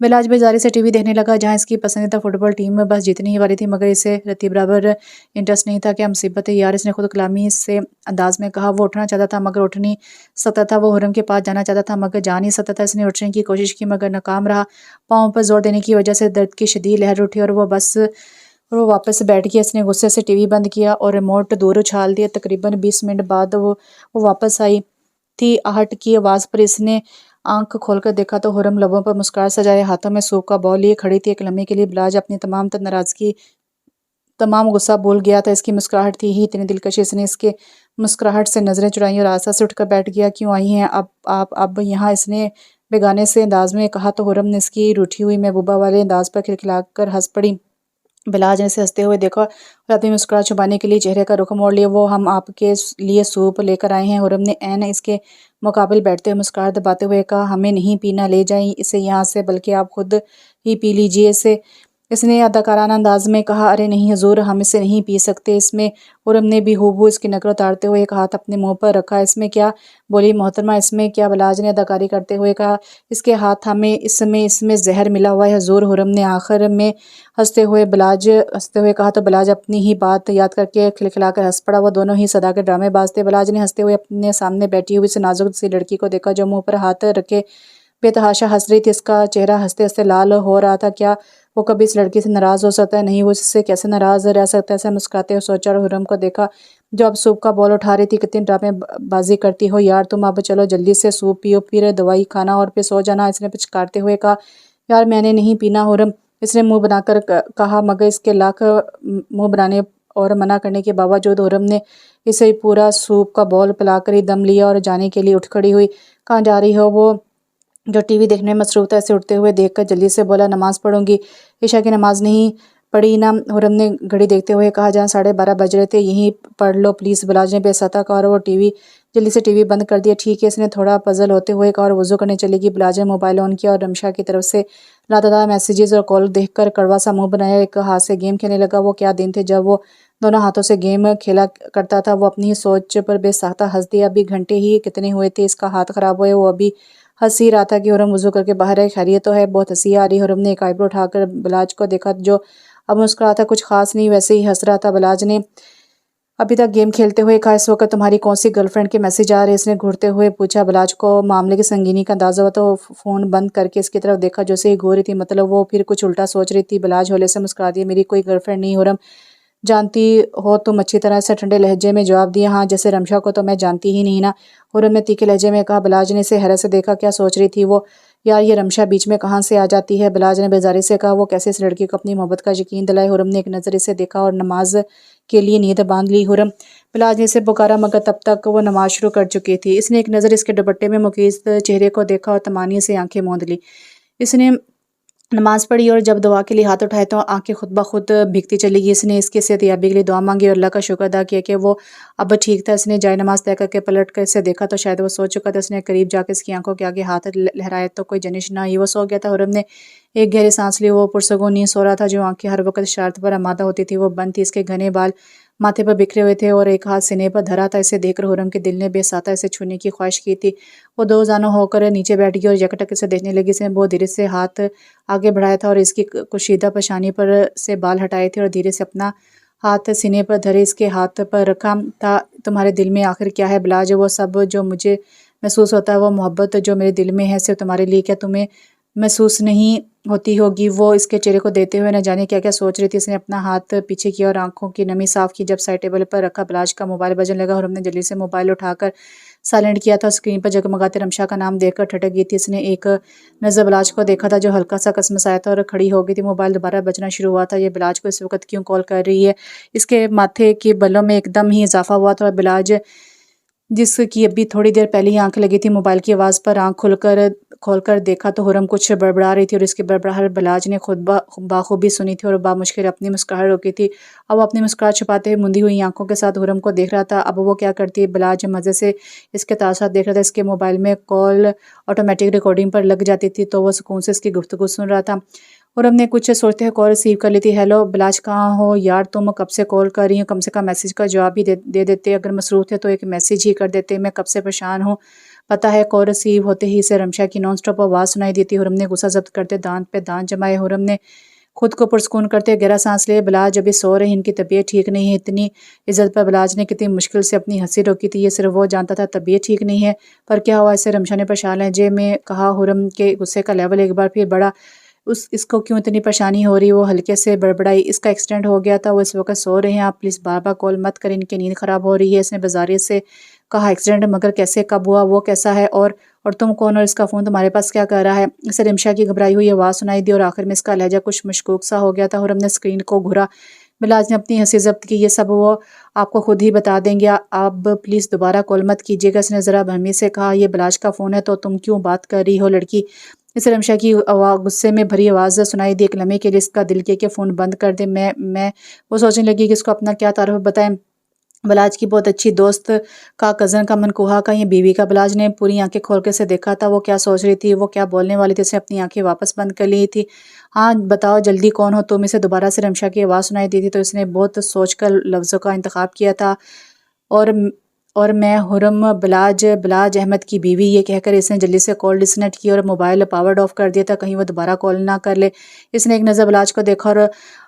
بلاج بیزاری سے ٹی وی دیکھنے لگا جہاں اس کی پسندیدہ فٹ بال ٹیم میں بس جیتنی ہی والی تھی، مگر اسے رتی برابر انٹرسٹ نہیں تھا۔ کیا مصیبت ہے یار، اس نے خود کلامی سے انداز میں کہا۔ وہ اٹھنا چاہتا تھا مگر اٹھ نہیں سکتا تھا، وہ حرم کے پاس جانا چاہتا تھا مگر جا نہیں سکتا تھا۔ اس نے اٹھنے کی کوشش کی مگر ناکام رہا۔ پاؤں پر زور دینے کی وجہ سے درد کی شدید لہر اٹھی اور وہ واپس بیٹھ گیا۔ اس نے غصے سے ٹی وی بند کیا اور ریموٹ دور اچھال دیا۔ تقریباً 20 منٹ بعد وہ واپس آئی تھی۔ آہٹ کی آواز پر اس نے آنکھ کھول کر دیکھا تو حرم لبوں پر مسکراہٹ سجائے ہاتھوں میں سوپ کا باؤل لیے کھڑی تھی۔ ایک لمحے کے لیے بلاج اپنی تمام تر ناراضگی، تمام غصہ بھول گیا تھا۔ اس کی مسکراہٹ تھی ہی اتنی دلکش۔ اس نے اس کے مسکراہٹ سے نظریں چرائیں اور آہستہ سے اٹھ کر بیٹھ گیا۔ کیوں آئی ہیں آپ اب یہاں، اس نے بیگانے سے انداز میں کہا تو حرم نے اس کی روٹھی ہوئی محبوبہ والے انداز پر کھلکھلا کر ہنس پڑی۔ بلاج نے اسے ہنستے ہوئے دیکھا اور اپنی مسکراہٹ چھپانے کے لیے چہرے کا رخ موڑ لیا۔ وہ ہم آپ کے لیے سوپ لے کر آئے ہیں، حرم نے عین اس کے مقابل بیٹھتے ہوئے مسکراہٹ دباتے ہوئے کہا۔ ہمیں نہیں پینا، لے جائیں اسے یہاں سے، بلکہ آپ خود ہی پی لیجئے اسے، اس نے اداکارانہ انداز میں کہا۔ ارے نہیں حضور، ہم اسے نہیں پی سکتے اس میں، حرم نے بھی ہو اس کی نقل اتارتے ہوئے ایک ہاتھ اپنے منہ پر رکھا۔ اس میں کیا بولی محترمہ، اس میں کیا، بلاج نے اداکاری کرتے ہوئے کہا۔ اس کے ہاتھ تھامے، اس میں زہر ملا ہوا ہے حضور، حرم نے آخر میں ہنستے ہوئے کہا تو بلاج اپنی ہی بات یاد کر کے کھلکھلا کر ہنس پڑا۔ وہ دونوں ہی صدا کے ڈرامے باز تھے۔ بلاج نے ہنستے ہوئے اپنے سامنے بیٹھی ہوئی اس نازک سی لڑکی کو دیکھا جو منہ پر ہاتھ رکھے بے تحاشا ہنس رہی تھی۔ اس کا چہرہ ہنستے ہنستے لال ہو رہا تھا۔ کیا وہ کبھی اس لڑکی سے ناراض ہو سکتا ہے؟ نہیں، وہ اس سے کیسے ناراض رہ سکتا ہے، اسے مسکراتے ہوئے سوچا اور حرم کو دیکھا جو اب سوپ کا باؤل اٹھا رہی تھی۔ کتنی ڈرامے بازی کرتی ہو یار تم، اب چلو جلدی سے سوپ پیو، پھر دوائی کھانا اور پھر سو جانا، اس نے پچکارتے ہوئے کہا۔ یار میں نے نہیں پینا حرم، اس نے منہ بنا کر کہا، مگر اس کے لاکھ منہ بنانے اور منع کرنے کے باوجود حرم نے اسے پورا سوپ کا باؤل پلا کر ہی دم لیا اور جانے کے لیے اٹھ کھڑی ہوئی۔ کہاں جا رہی ہو؟ وہ جو ٹی وی دیکھنے میں مصروف تھا اسے اٹھتے ہوئے دیکھ کر جلدی سے بولا۔ نماز پڑھوں گی۔ عشاء کی نماز نہیں پڑھی نا؟ حرم نے گھڑی دیکھتے ہوئے کہا۔ جہاں 12:30 بج رہے تھے، یہیں پڑھ لو پلیز، بلاج نے بے ساتھ کہا اور وہ جلدی سے ٹی وی بند کر دیا۔ ٹھیک ہے، اس نے تھوڑا پزل ہوتے ہوئے کہا اور وضو کرنے چلے گی۔ بلاج نے موبائل آن کیا اور رمشا کی طرف سے لاتعداد میسیجز اور کال دیکھ کر کڑوا سا منہ بنایا، ایک ہاتھ سے گیم کھیلنے لگا۔ وہ کیا دن تھے جب وہ دونوں ہاتھوں سے گیم کھیلا کرتا تھا۔ وہ اپنی ہی سوچ پر بے ساختہ ہنس دیا۔ ابھی گھنٹے ہی کتنے ہوئے تھے اس کا ہاتھ خراب ہوئے، وہ ابھی ہنس ہی رہا تھا کہ حرم وضو کر کے باہر ہے۔ خیریت تو ہے؟ بہت ہنسی آ رہی۔ حرم نے ایک آئیبرو اٹھا کر بلاج کو دیکھا جو اب مسکرا تھا، کچھ خاص نہیں، ویسے ہی ہنس رہا تھا۔ بلاج نے ابھی تک گیم کھیلتے ہوئے کہا۔ اس وقت تمہاری کون سی گرل فرینڈ کے میسج آ رہے؟ اس نے گھورتے ہوئے پوچھا۔ بلاج کو معاملے کی سنگینی کا اندازہ ہوا تو وہ فون بند کر کے اس کی طرف دیکھا جو اسے ہی گھور رہی تھی، مطلب وہ پھر کچھ الٹا سوچ رہی تھی۔ بلاج ہولے سے مسکرا دیا۔ میری کوئی گرل فرینڈ نہیں حرم، جانتی ہو تم اچھی طرح سے، ٹھنڈے لہجے میں جواب دیا۔ ہاں جیسے رمشا کو تو میں جانتی ہی نہیں نا، حرم نے تیکھے لہجے میں کہا۔ بلاج نے اسے حیرت سے دیکھا۔ کیا سوچ رہی تھی وہ؟ یار یہ رمشا بیچ میں کہاں سے آ جاتی ہے، بلاج نے بیزاری سے کہا۔ وہ کیسے اس لڑکی کو اپنی محبت کا یقین دلائے؟ حرم نے ایک نظر اسے دیکھا اور نماز کے لیے نیت باندھ لی۔ حرم، بلاج نے اسے پکارا مگر تب تک وہ نماز شروع کر چکی تھی۔ اس نے ایک نظر اس کے دوپٹے میں مقیس چہرے کو دیکھا اور طمانینے سے آنکھیں موند لی۔ اس نے نماز پڑھی اور جب دعا کے لیے ہاتھ اٹھائے تو آنکھیں خود بخود بھیگتی چلی گئی۔ اس نے اس کی صحت یابی کے لیے دعا مانگی اور اللہ کا شکر ادا کیا کہ وہ اب ٹھیک تھا۔ اس نے جائے نماز طے کر کے پلٹ کر اسے دیکھا تو شاید وہ سو چکا تھا۔ اس نے قریب جا کے اس کی آنکھوں کے آگے ہاتھ لہرائے تو کوئی جنش نہ آئی، وہ سو گیا تھا۔ حرم نے ایک گہری سانس لی۔ وہ پرسکون نیند سو رہا تھا، جو آنکھیں ہر وقت شرارت پر آمادہ ہوتی تھی وہ بند تھی۔ اس کے گھنے بال ماتھے پر بکھرے ہوئے تھے اور ایک ہاتھ سینے پر دھرا تھا۔ اسے دیکھ کر حرم کے دل نے بے ساختہ اسے چھونے کی خواہش کی تھی۔ وہ دو زانوں ہو کر نیچے بیٹھ گئی اور یکٹک اسے دیکھنے لگی۔ اس نے بہت دھیرے سے ہاتھ آگے بڑھایا تھا اور اس کی کشیدہ پیشانی پر سے بال ہٹائے تھے اور دھیرے سے اپنا ہاتھ سینے پر دھرے اس کے ہاتھ پر رکھا تھا۔ تمہارے دل میں آخر کیا ہے بلاج؟ وہ سب جو مجھے محسوس ہوتا ہے، وہ محبت جو میرے دل میں ہے صرف تمہارے لیے، کیا تمہیں محسوس نہیں ہوتی ہوگی؟ وہ اس کے چہرے کو دیتے ہوئے نہ جانے کیا کیا سوچ رہی تھی۔ اس نے اپنا ہاتھ پیچھے کیا اور آنکھوں کی نمی صاف کی۔ جب سائڈ ٹیبل پر رکھا بلاج کا موبائل بجنے لگا، حرم نے جلدی سے موبائل اٹھا کر سائلنٹ کیا تھا۔ اسکرین پر جگمگاتے رمشا کا نام دیکھ کر ٹھٹک گئی تھی۔ اس نے ایک نظر بلاج کو دیکھا تھا جو ہلکا سا کسمسایا تھا اور کھڑی ہو گئی تھی۔ موبائل دوبارہ بجنا شروع ہوا تھا۔ یہ بلاج کو اس وقت کیوں کال کر رہی ہے؟ اس کے ماتھے کے بلوں میں ایک دم ہی اضافہ ہوا تھا اور بلاج جس کی ابھی تھوڑی دیر پہلے ہی آنکھ لگی تھی، موبائل کی آواز پر آنکھ کھول کر دیکھا تو حرم کچھ بڑبڑا رہی تھی اور اس کی بڑبڑاہٹ بلاج نے خود بخوبی سنی تھی اور بامشکل اپنی مسکراہٹ روکی تھی۔ اب وہ اپنی مسکراہٹ چھپاتے ہوئے مندی ہوئی آنکھوں کے ساتھ حرم کو دیکھ رہا تھا۔ اب وہ کیا کرتی؟ بلاج مزے سے اس کے تاثرات دیکھ رہا تھا۔ اس کے موبائل میں کال آٹومیٹک ریکارڈنگ پر لگ جاتی تھی تو وہ سکون سے اس کی گفتگو سن رہا تھا۔ حرم نے کچھ سوچتے ہوئے کال ریسیو کر لی تھی۔ ہیلو بلاج، کہاں ہو یار تم؟ کب سے کال کر رہی ہوں، کم سے کم میسج کا جواب بھی دے دیتے، اگر مصروف تھے تو ایک میسج ہی کر دیتے، میں کب سے پریشان ہوں پتہ ہے کال ریسیو ہوتے ہی اسے رمشا کی نان سٹاپ آواز سنائی دی تھی۔ حرم نے غصہ ضبط کرتے دانت پہ دانت جمائے۔ حرم نے خود کو پرسکون کرتے گہرا سانس لے۔ بلاج ابھی سو رہے، ان کی طبیعت ٹھیک نہیں ہے۔ اتنی عزت پر بلاج نے کتنی مشکل سے اپنی ہنسی روکی تھی، یہ صرف وہ جانتا تھا طبیعت ٹھیک نہیں ہے۔ پر کیا ہوا؟ اسے رمشا نے پرشال لہجے میں کہا۔ حرم کے غصے کا لیول ایک بار پھر بڑھا۔ اس کو کیوں اتنی پریشانی ہو رہی؟ وہ ہلکے سے بڑبڑائی۔ اس کا ایکسیڈنٹ ہو گیا تھا، وہ اس وقت سو رہے ہیں، آپ پلیز بار بار کال مت کریں، ان کی نیند خراب ہو رہی ہے۔ اس نے بزاریت سے کہا۔ ایکسیڈنٹ؟ مگر کیسے، کب ہوا، وہ کیسا ہے، اور تم کون، اور اس کا فون تمہارے پاس کیا کر رہا ہے؟ اسے رمشا کی گھبرائی ہوئی آواز سنائی دی اور آخر میں اس کا لہجہ کچھ مشکوک سا ہو گیا تھا۔ حرم نے اسکرین کو گھورا۔ بلاج نے اپنی ہنسی ضبط کی۔ یہ سب وہ آپ کو خود ہی بتا دیں گے، اب پلیز دوبارہ کال مت کیجیے گا۔ اس نے ذرا برہمی سے کہا۔ یہ بلاج کا فون ہے تو تم کیوں بات کر رہی ہو لڑکی؟ اسے رمشا کی غصے میں بھری آواز سنائی دی۔ ایک لمحے کے لیے اس کا دل کیا کہ فون بند کر دے۔ میں وہ سوچنے لگی کہ اس کو اپنا کیا تعارف بتائیں۔ بلاج کی بہت اچھی دوست کا، کزن کا، منکوہا کا، یہ بیوی کا؟ بلاج نے پوری آنکھیں کھول کے اسے دیکھا تھا۔ وہ کیا سوچ رہی تھی، وہ کیا بولنے والی تھی؟ اس نے اپنی آنکھیں واپس بند کر لی تھی۔ ہاں بتاؤ جلدی، کون ہو تم؟ اسے دوبارہ سے رمشا کی آواز سنائی دی تھی تو اس نے بہت سوچ کر لفظوں کا انتخاب کیا تھا۔ اور میں حرم بلاج احمد کی بیوی، یہ کہہ کر اس نے جلدی سے کال ڈسکنیکٹ کی اور موبائل پاورڈ آف کر دیا تھا، کہیں وہ دوبارہ کال نہ کر لے۔ اس نے ایک نظر بلاج کو دیکھا اور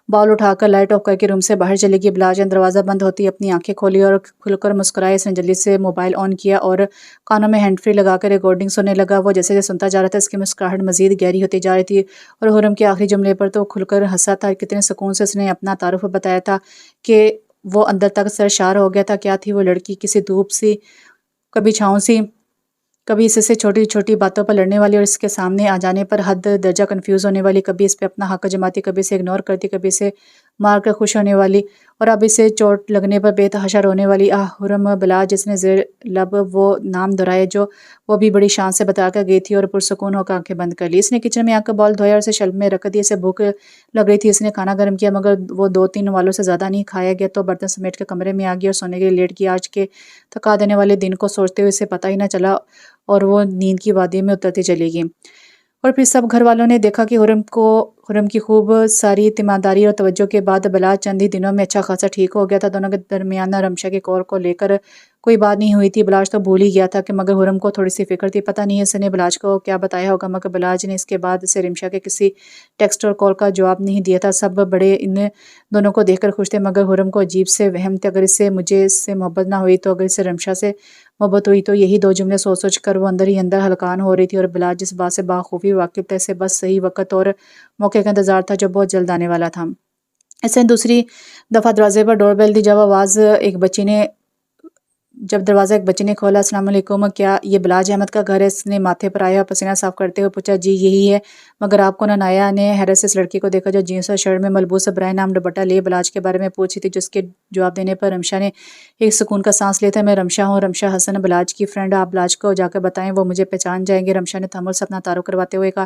باؤل اٹھا کر لائٹ آف کر کے روم سے باہر چلی گئی۔ بلاج نے دروازہ بند ہوتی اپنی آنکھیں کھولی اور کھل کر مسکرائے۔ اس نے جلدی سے موبائل آن کیا اور کانوں میں ہینڈ فری لگا کر ریکارڈنگ سننے لگا۔ وہ جیسے جیسے سنتا جا رہا تھا اس کی مسکراہٹ مزید گہری ہوتی جا رہی تھی اور حرم کے آخری جملے پر تو وہ کھل کر ہنسا تھا۔ کتنے سکون سے اس نے اپنا تعارف بتایا تھا کہ وہ اندر تک سرشار ہو گیا تھا۔ کیا تھی وہ لڑکی؟ کسی دھوپ سی، کبھی چھاؤں سی، کبھی اس سے چھوٹی چھوٹی باتوں پر لڑنے والی اور اس کے سامنے آ جانے پر حد درجہ کنفیوز ہونے والی، کبھی اس پہ اپنا حق جماتی، کبھی اسے اگنور کرتی، کبھی اسے مار کر خوش ہونے والی اور اب اسے چوٹ لگنے پر بے تحاشا رونے والی۔ حرم بلاج، جس نے زیر لب وہ نام دہرائے جو وہ بھی بڑی شان سے بتا کر گئی تھی اور پرسکون ہو کر آنکھیں بند کر لی۔ اس نے کچن میں آ کر بال دھویا اور اسے شلب میں رکھ دیا۔ اسے بھوک لگ رہی تھی، اس نے کھانا گرم کیا مگر وہ 2-3 والوں سے زیادہ نہیں کھایا گیا تو برتن سمیٹ کے کمرے میں آ گئی اور سونے کے لیے لیٹ گئی۔ آج کے تھکا دینے والے دن کو سوچتے ہوئے اسے پتہ ہی نہ چلا اور وہ نیند کی وادی میں اترتی چلی گئی۔ اور پھر سب گھر والوں نے دیکھا کہ حرم کی خوب ساری تیمارداری اور توجہ کے بعد بلاج چند ہی دنوں میں اچھا خاصا ٹھیک ہو گیا تھا۔ دونوں کے درمیان رمشا کے کال کو لے کر کوئی بات نہیں ہوئی تھی۔ بلاج تو بھول ہی گیا تھا کہ مگر حرم کو تھوڑی سی فکر تھی۔ پتہ نہیں اس نے بلاج کو کیا بتایا ہوگا مگر بلاج نے اس کے بعد سے رمشا کے کسی ٹیکسٹ اور کال کا جواب نہیں دیا تھا۔ سب بڑے ان دونوں کو دیکھ کر خوش تھے مگر حرم کو عجیب سے وہم تھے، اگر مجھے اس سے محبت نہ ہوئی تو، اگر اسے رمشا سے محبت ہوئی تو۔ یہی 2 جملے سوچ سوچ کر وہ اندر ہی اندر ہلکان ہو رہی تھی اور بلاج جس بات سے بخوبی واقف تھا، اسے بس صحیح وقت اور موقع کا انتظار تھا جو بہت جلد آنے والا تھا۔ اس نے دوسری دفعہ دروازے پر ڈور بیل دی۔ جب دروازہ ایک بچی نے کھولا۔ السلام علیکم، کیا یہ بلاج احمد کا گھر ہے؟ اس نے ماتھے پر آیا اور پسینہ صاف کرتے ہوئے پوچھا۔ جی یہی ہے، مگر آپ کو نایا نے حیرت سے اس لڑکی کو دیکھا جو جینس اور شرٹ میں ملبوس برائے نام دوپٹہ لیے بلاج کے بارے میں پوچھ رہی تھی، جس کے جواب دینے پر رمشا نے ایک سکون کا سانس لیا تھا۔ میں رمشا ہوں، رمشا حسن، بلاج کی فرینڈ۔ آپ بلاج کو جا کر بتائیں، وہ مجھے پہچان جائیں گے۔ رمشا نے تحمل سے اپنا تعارف کرواتے ہوئے کہا۔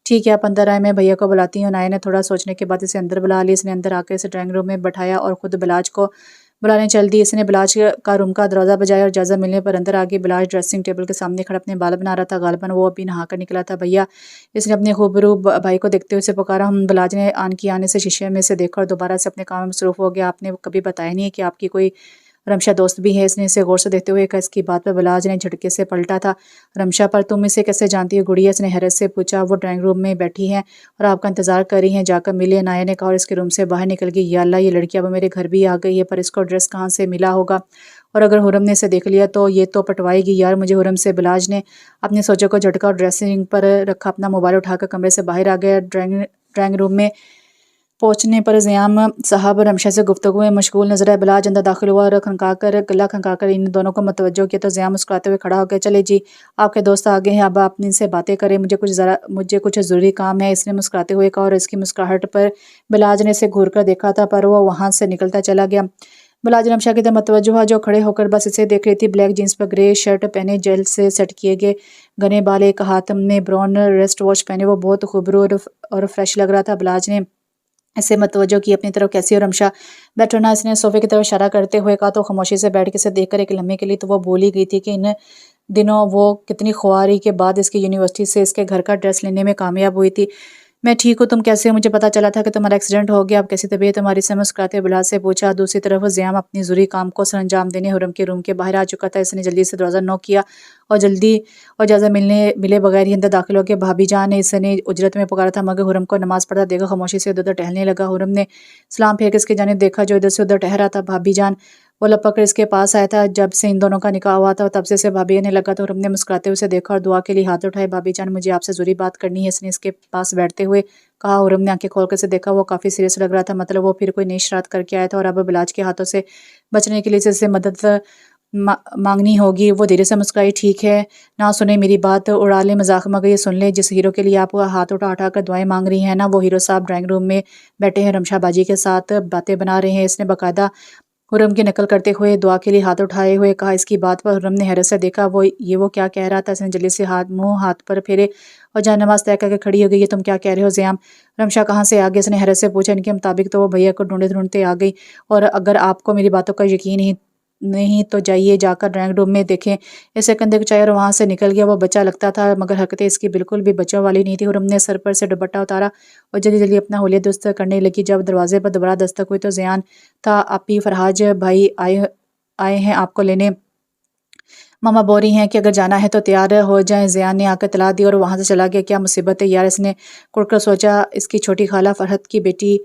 ٹھیک ہے آپ اندر آئے، میں بھیا کو بلاتی ہوں۔ نایا نے تھوڑا سوچنے کے بعد اسے اندر بلا لی۔ اس نے اندر آ کر اسے ڈرائنگ روم میں بٹھایا اور خود بلاج کو بلانے چل دی۔ اس نے بلاج کا روم کا دروازہ بجایا اور اجازت ملنے پر اندر آ گئی۔ بلاج ڈریسنگ ٹیبل کے سامنے کھڑا اپنے بال بنا رہا تھا، غالباً وہ ابھی نہا کر نکلا تھا۔ بھیا، اس نے اپنے خوبرو بھائی کو دیکھتے ہوئے اسے پکارا۔ بلاج نے آن کی آنے سے شیشے میں سے دیکھا اور دوبارہ سے اپنے کام میں مصروف ہو گیا۔ آپ نے کبھی بتایا نہیں کہ آپ کی کوئی رمشا دوست بھی ہے؟ اس نے اسے غور سے دیکھتے ہوئے کہا۔ اس کی بات پر بلاج نے جھٹکے سے پلٹا تھا۔ رمشا پر تم اسے کیسے جانتی ہو گڑیا؟ اس نے حیرت سے پوچھا۔ وہ ڈرائنگ روم میں بیٹھی ہیں اور آپ کا انتظار کر رہی ہیں، جا کر ملے، نایا نے کہا اور اس کے روم سے باہر نکل گئی۔ یا اللہ، یہ لڑکی اب میرے گھر بھی آ گئی ہے، پر اس کو ایڈریس کہاں سے ملا ہوگا؟ اور اگر حرم نے اسے دیکھ لیا تو یہ تو پٹوائے گی یار مجھے حرم سے۔ بلاج نے اپنی سوچوں کو جھٹکا اور ڈریسنگ پر رکھا اپنا موبائل اٹھا کر کمرے سے باہر آ گیا۔ ڈرائنگ روم میں پہنچنے پر زیام صاحب رمشا سے گفتگو میں مشغول نظر آئے۔ بلاج اندر داخل ہوا اور گلا کھنکا کر ان دونوں کو متوجہ کیا تو زیام مسکراتے ہوئے کھڑا ہو گیا۔ چلے جی، آپ کے دوست آ گئے ہیں، اب آپ ان سے باتیں کریں، مجھے کچھ ضروری کام ہے، اس نے مسکراتے ہوئے کہا اور اس کی مسکراہٹ پر بلاج نے اسے گھور کر دیکھا تھا پر وہ وہاں سے نکلتا چلا گیا۔ بلاج رمشا کی طرف متوجہ ہوا جو کھڑے ہو کر بس اسے دیکھ رہی تھی۔ بلیک جینس پر گرے شرٹ پہنے، جیل سے سیٹ کیے گئے گھنے بال، ایک ہاتھ میں براؤن ریسٹ واچ پہنے، وہ بہت خوبرو اور فریش لگ رہا تھا۔ بلاج نے اسے متوجہ کی اپنی طرف۔ کیسی ہو رمشا؟ بیٹھو نا، اس نے صوفے کی طرف اشارہ کرتے ہوئے کہا تو خاموشی سے بیٹھ کے اسے دیکھ کر ایک لمحے کے لیے تو وہ بھول ہی گئی تھی کہ ان دنوں وہ کتنی خواری کے بعد اس کی یونیورسٹی سے اس کے گھر کا ایڈریس لینے میں کامیاب ہوئی تھی۔ میں ٹھیک ہوں، تم کیسے ہو؟ مجھے پتا چلا تھا کہ تمہارا ایکسیڈنٹ ہو گیا، اب کیسی طبیعت تمہاری؟ سے مسکراتے بلال سے پوچھا۔ دوسری طرف زیام اپنی ضروری کام کو سر انجام دینے حرم کے روم کے باہر آ چکا تھا۔ اس نے جلدی سے دروازہ نوک کیا اور جلدی اور اجازت ملے بغیر ہی اندر داخل ہو گیا۔ بھابی جان نے اس نے اجرت میں پکارا تھا، مگر حرم کو نماز پڑھتا دیکھا خاموشی سے ادھر ادھر ٹہلنے لگا۔ حرم نے سلام پھیر کے اس کی جانب دیکھا جو ادھر سے ادھر ٹہل رہا تھا۔ بھابی جان وہ لپک کر اس کے پاس آیا تھا۔ جب سے ان دونوں کا نکاح ہوا تھا تب سے اسے بھابی کہنے لگا تھا۔ حرم نے مسکراتے ہوئے اسے دیکھا اور دعا کے لیے ہاتھ اٹھائے۔ بھابی جان مجھے آپ سے ضروری بات کرنی ہے، اس نے اس کے پاس بیٹھتے ہوئے کہا۔ حرم نے آنکھیں کھول کر اسے دیکھا، وہ کافی سیریس لگ رہا تھا، مطلب وہ پھر کوئی نئی شرارت کر کے آیا تھا اور اب بلاج کے ہاتھوں سے بچنے کے لیے اسے مدد مانگنی ہوگی۔ وہ دھیرے سے مسکرائی۔ ٹھیک ہے، نہ سنیں میری بات، اڑا لیں مذاق، مگر یہ سن لیں جس ہیرو کے لیے آپ ہاتھ اٹھا کر دعائیں مانگ رہی ہیں نا، وہ ہیرو صاحب ڈرائنگ روم میں بیٹھے ہیں، رمشا باجی کے ساتھ باتیں بنا رہے ہیں۔ اس نے باقاعدہ حرم کی نقل کرتے ہوئے دعا کے لیے ہاتھ اٹھائے ہوئے کہا۔ اس کی بات پر حرم نے حیرت سے دیکھا، وہ کیا کہہ رہا تھا؟ اس نے جلدی سے ہاتھ پر پھیرے اور جان نماز طے کر کے کھڑی ہو گئی۔ یہ تم کیا کہہ رہے ہو زیام؟ رمشا کہاں سے آ گئی؟ اس نے حیرت سے پوچھا۔ ان کے مطابق تو وہ بھیا کو ڈھونڈتے آ گئی، اور اگر آپ کو میری باتوں کا یقین نہیں تو جائیے جا کر ڈرائنگ روم میں دیکھیں۔ اسے کندھے کچایا اور وہاں سے نکل گیا۔ وہ بچہ لگتا تھا مگر حرکتیں اس کی بالکل بھی بچوں والی نہیں تھی۔ حرم نے سر پر سے دوپٹہ اتارا اور جلدی جلدی اپنا حلیہ درست کرنے لگی۔ جب دروازے پر دوبارہ دستک ہوئی تو زیان تھا۔ آپی فرحاج بھائی آئے ہیں آپ کو لینے، ماما بول رہی ہیں کہ اگر جانا ہے تو تیار ہو جائیں۔ زیان نے آ کر اطلاع دی اور وہاں سے چلا گیا۔ کیا مصیبت ہے یار، اس نے کڑ کر سوچا۔ اس کی چھوٹی خالہ فرحت کی بیٹی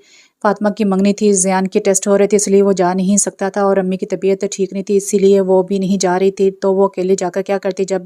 فاطمہ کی منگنی تھی، زیان کے ٹیسٹ ہو رہے تھے اس لیے وہ جا نہیں سکتا تھا، اور امی کی طبیعت ٹھیک نہیں تھی اسی لیے وہ بھی نہیں جا رہی تھی۔ تو وہ اکیلے جا کر کیا کرتی؟ جب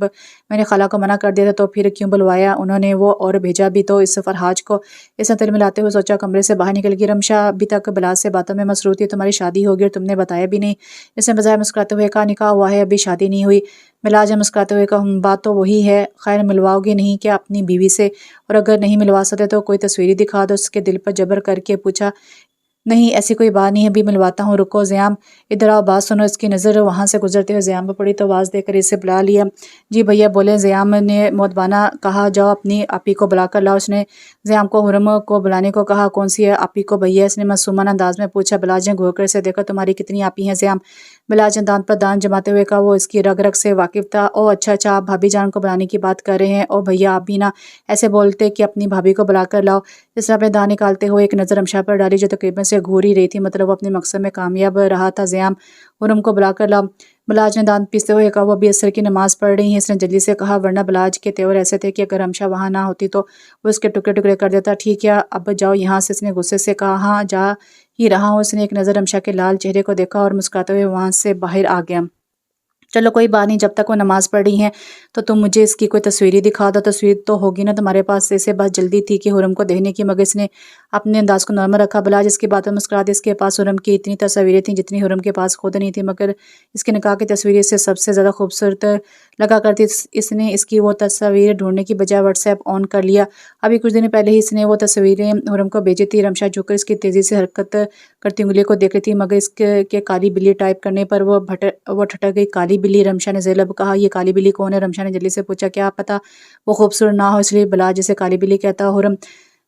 میں نے خالہ کو منع کر دیا تھا تو پھر کیوں بلوایا انہوں نے؟ وہ اور بھیجا بھی تو اس فرحاج کو۔ اس نے تل ملاتے ہوئے سوچا، کمرے سے باہر نکل گئی۔ رمشا ابھی تک بلاج سے باتوں میں مصروف تھی۔ تمہاری شادی ہوگی اور تم نے بتایا بھی نہیں، اس نے بظاہر مسکراتے ہوئے کہا۔ نکاح ہوا ہے، ابھی شادی نہیں ہوئی۔ بلاج نے مسکراتے ہوئے کہا، بات تو وہی ہے، خیر ملواؤ گے نہیں کیا اپنی بیوی سے؟ اور اگر نہیں ملوا سکتے تو کوئی تصویری دکھا دو۔ اس کے دل پر جبر کر کے پوچھا۔ نہیں ایسی کوئی بات نہیں، ابھی ملواتا ہوں، رکو زیام ادھر آؤ بات سنو۔ اس کی نظر وہاں سے گزرتے ہوئے زیام پر پڑی تو آواز دے کر اسے بلا لیا۔ جی بھیا بولیں، زیام نے مؤدبانہ کہا۔ جاؤ اپنی آپی کو بلا کر لاؤ۔ اس نے زیام کو حرم کو بلانے کو کہا۔ کون سی ہے آپی کو بھیا؟ اس نے معصومانہ انداز میں پوچھا۔ بلاج نے گھور کر اسے دیکھا۔ تمہاری کتنی آپی ہیں زیام؟ بلاج نے دانت پر دانت جماتے ہوئے کہا۔ وہ اس کی رگ رگ سے واقف تھا۔ او اچھا آپ بھابی جان کو بلانے کی بات کر رہے ہیں۔ او بھیا آپ بھی نہ ایسے بولتے کہ اپنی بھابھی کو بلا کر لاؤ۔ اس نے اپنے دانت نکالتے ہوئے ایک نظر رمشا پر ڈالی جو تقریباً سے گھور ہی رہی تھی، مطلب وہ اپنے مقصد میں کامیاب رہا تھا۔ زیام حرم کو بلا کر لاؤ، بلاج نے دانت پیستے ہوئے کہا۔ وہ ابھی عصر کی نماز پڑھ رہی ہیں، اس نے جلدی سے کہا، ورنہ بلاج کے تیور ایسے تھے کہ اگر رمشا وہاں نہ ہوتی تو وہ اس کے ٹکڑے ٹکڑے کر دیتا۔ ٹھیک ہے اب جاؤ یہاں سے، اس نے غصے سے کہا۔ ہاں جا ہی رہا ہوں۔ اس نے ایک نظر رمشا کے لال چہرے کو دیکھا اور مسکراتے ہوئے وہاں سے باہر آ گیا۔ چلو کوئی بات نہیں، جب تک وہ نماز پڑھ رہی ہیں تو تم مجھے اس کی کوئی تصویری دکھا دو۔ تصویر تو ہوگی نا تمہارے پاس؟ اسے بس جلدی تھی کہ حرم کو دیکھنے کی، مگر اس نے اپنے انداز کو نارمل رکھا۔ بلاج اس کی باتوں میں مسکرا دی۔ اس کے پاس حرم کی اتنی تصویریں تھیں جتنی حرم کے پاس خود نہیں تھی، مگر اس کے نکاح کی تصویریں اسے سب سے زیادہ خوبصورت لگا کرتی۔ اس نے اس کی وہ تصویر ڈھونڈنے کی بجائے واٹس ایپ آن کر لیا۔ ابھی کچھ دن پہلے ہی اس نے وہ تصویریں حرم کو بھیجی تھی۔ رمشا جھک کر اس کی تیزی سے حرکت کرتی انگلی کو دیکھ رہی تھی، مگر اس کے کالی بلی ٹائپ کرنے پر وہ ٹھٹک گئی۔ کالی بلی؟ رمشا نے ذیل کہا۔ یہ کالی بلی کون ہے؟ رمشا نے جلدی سے پوچھا۔ کیا پتا وہ خوبصورت نہ ہو اس لیے بلاج جسے کالی بلی کہتا حرم؟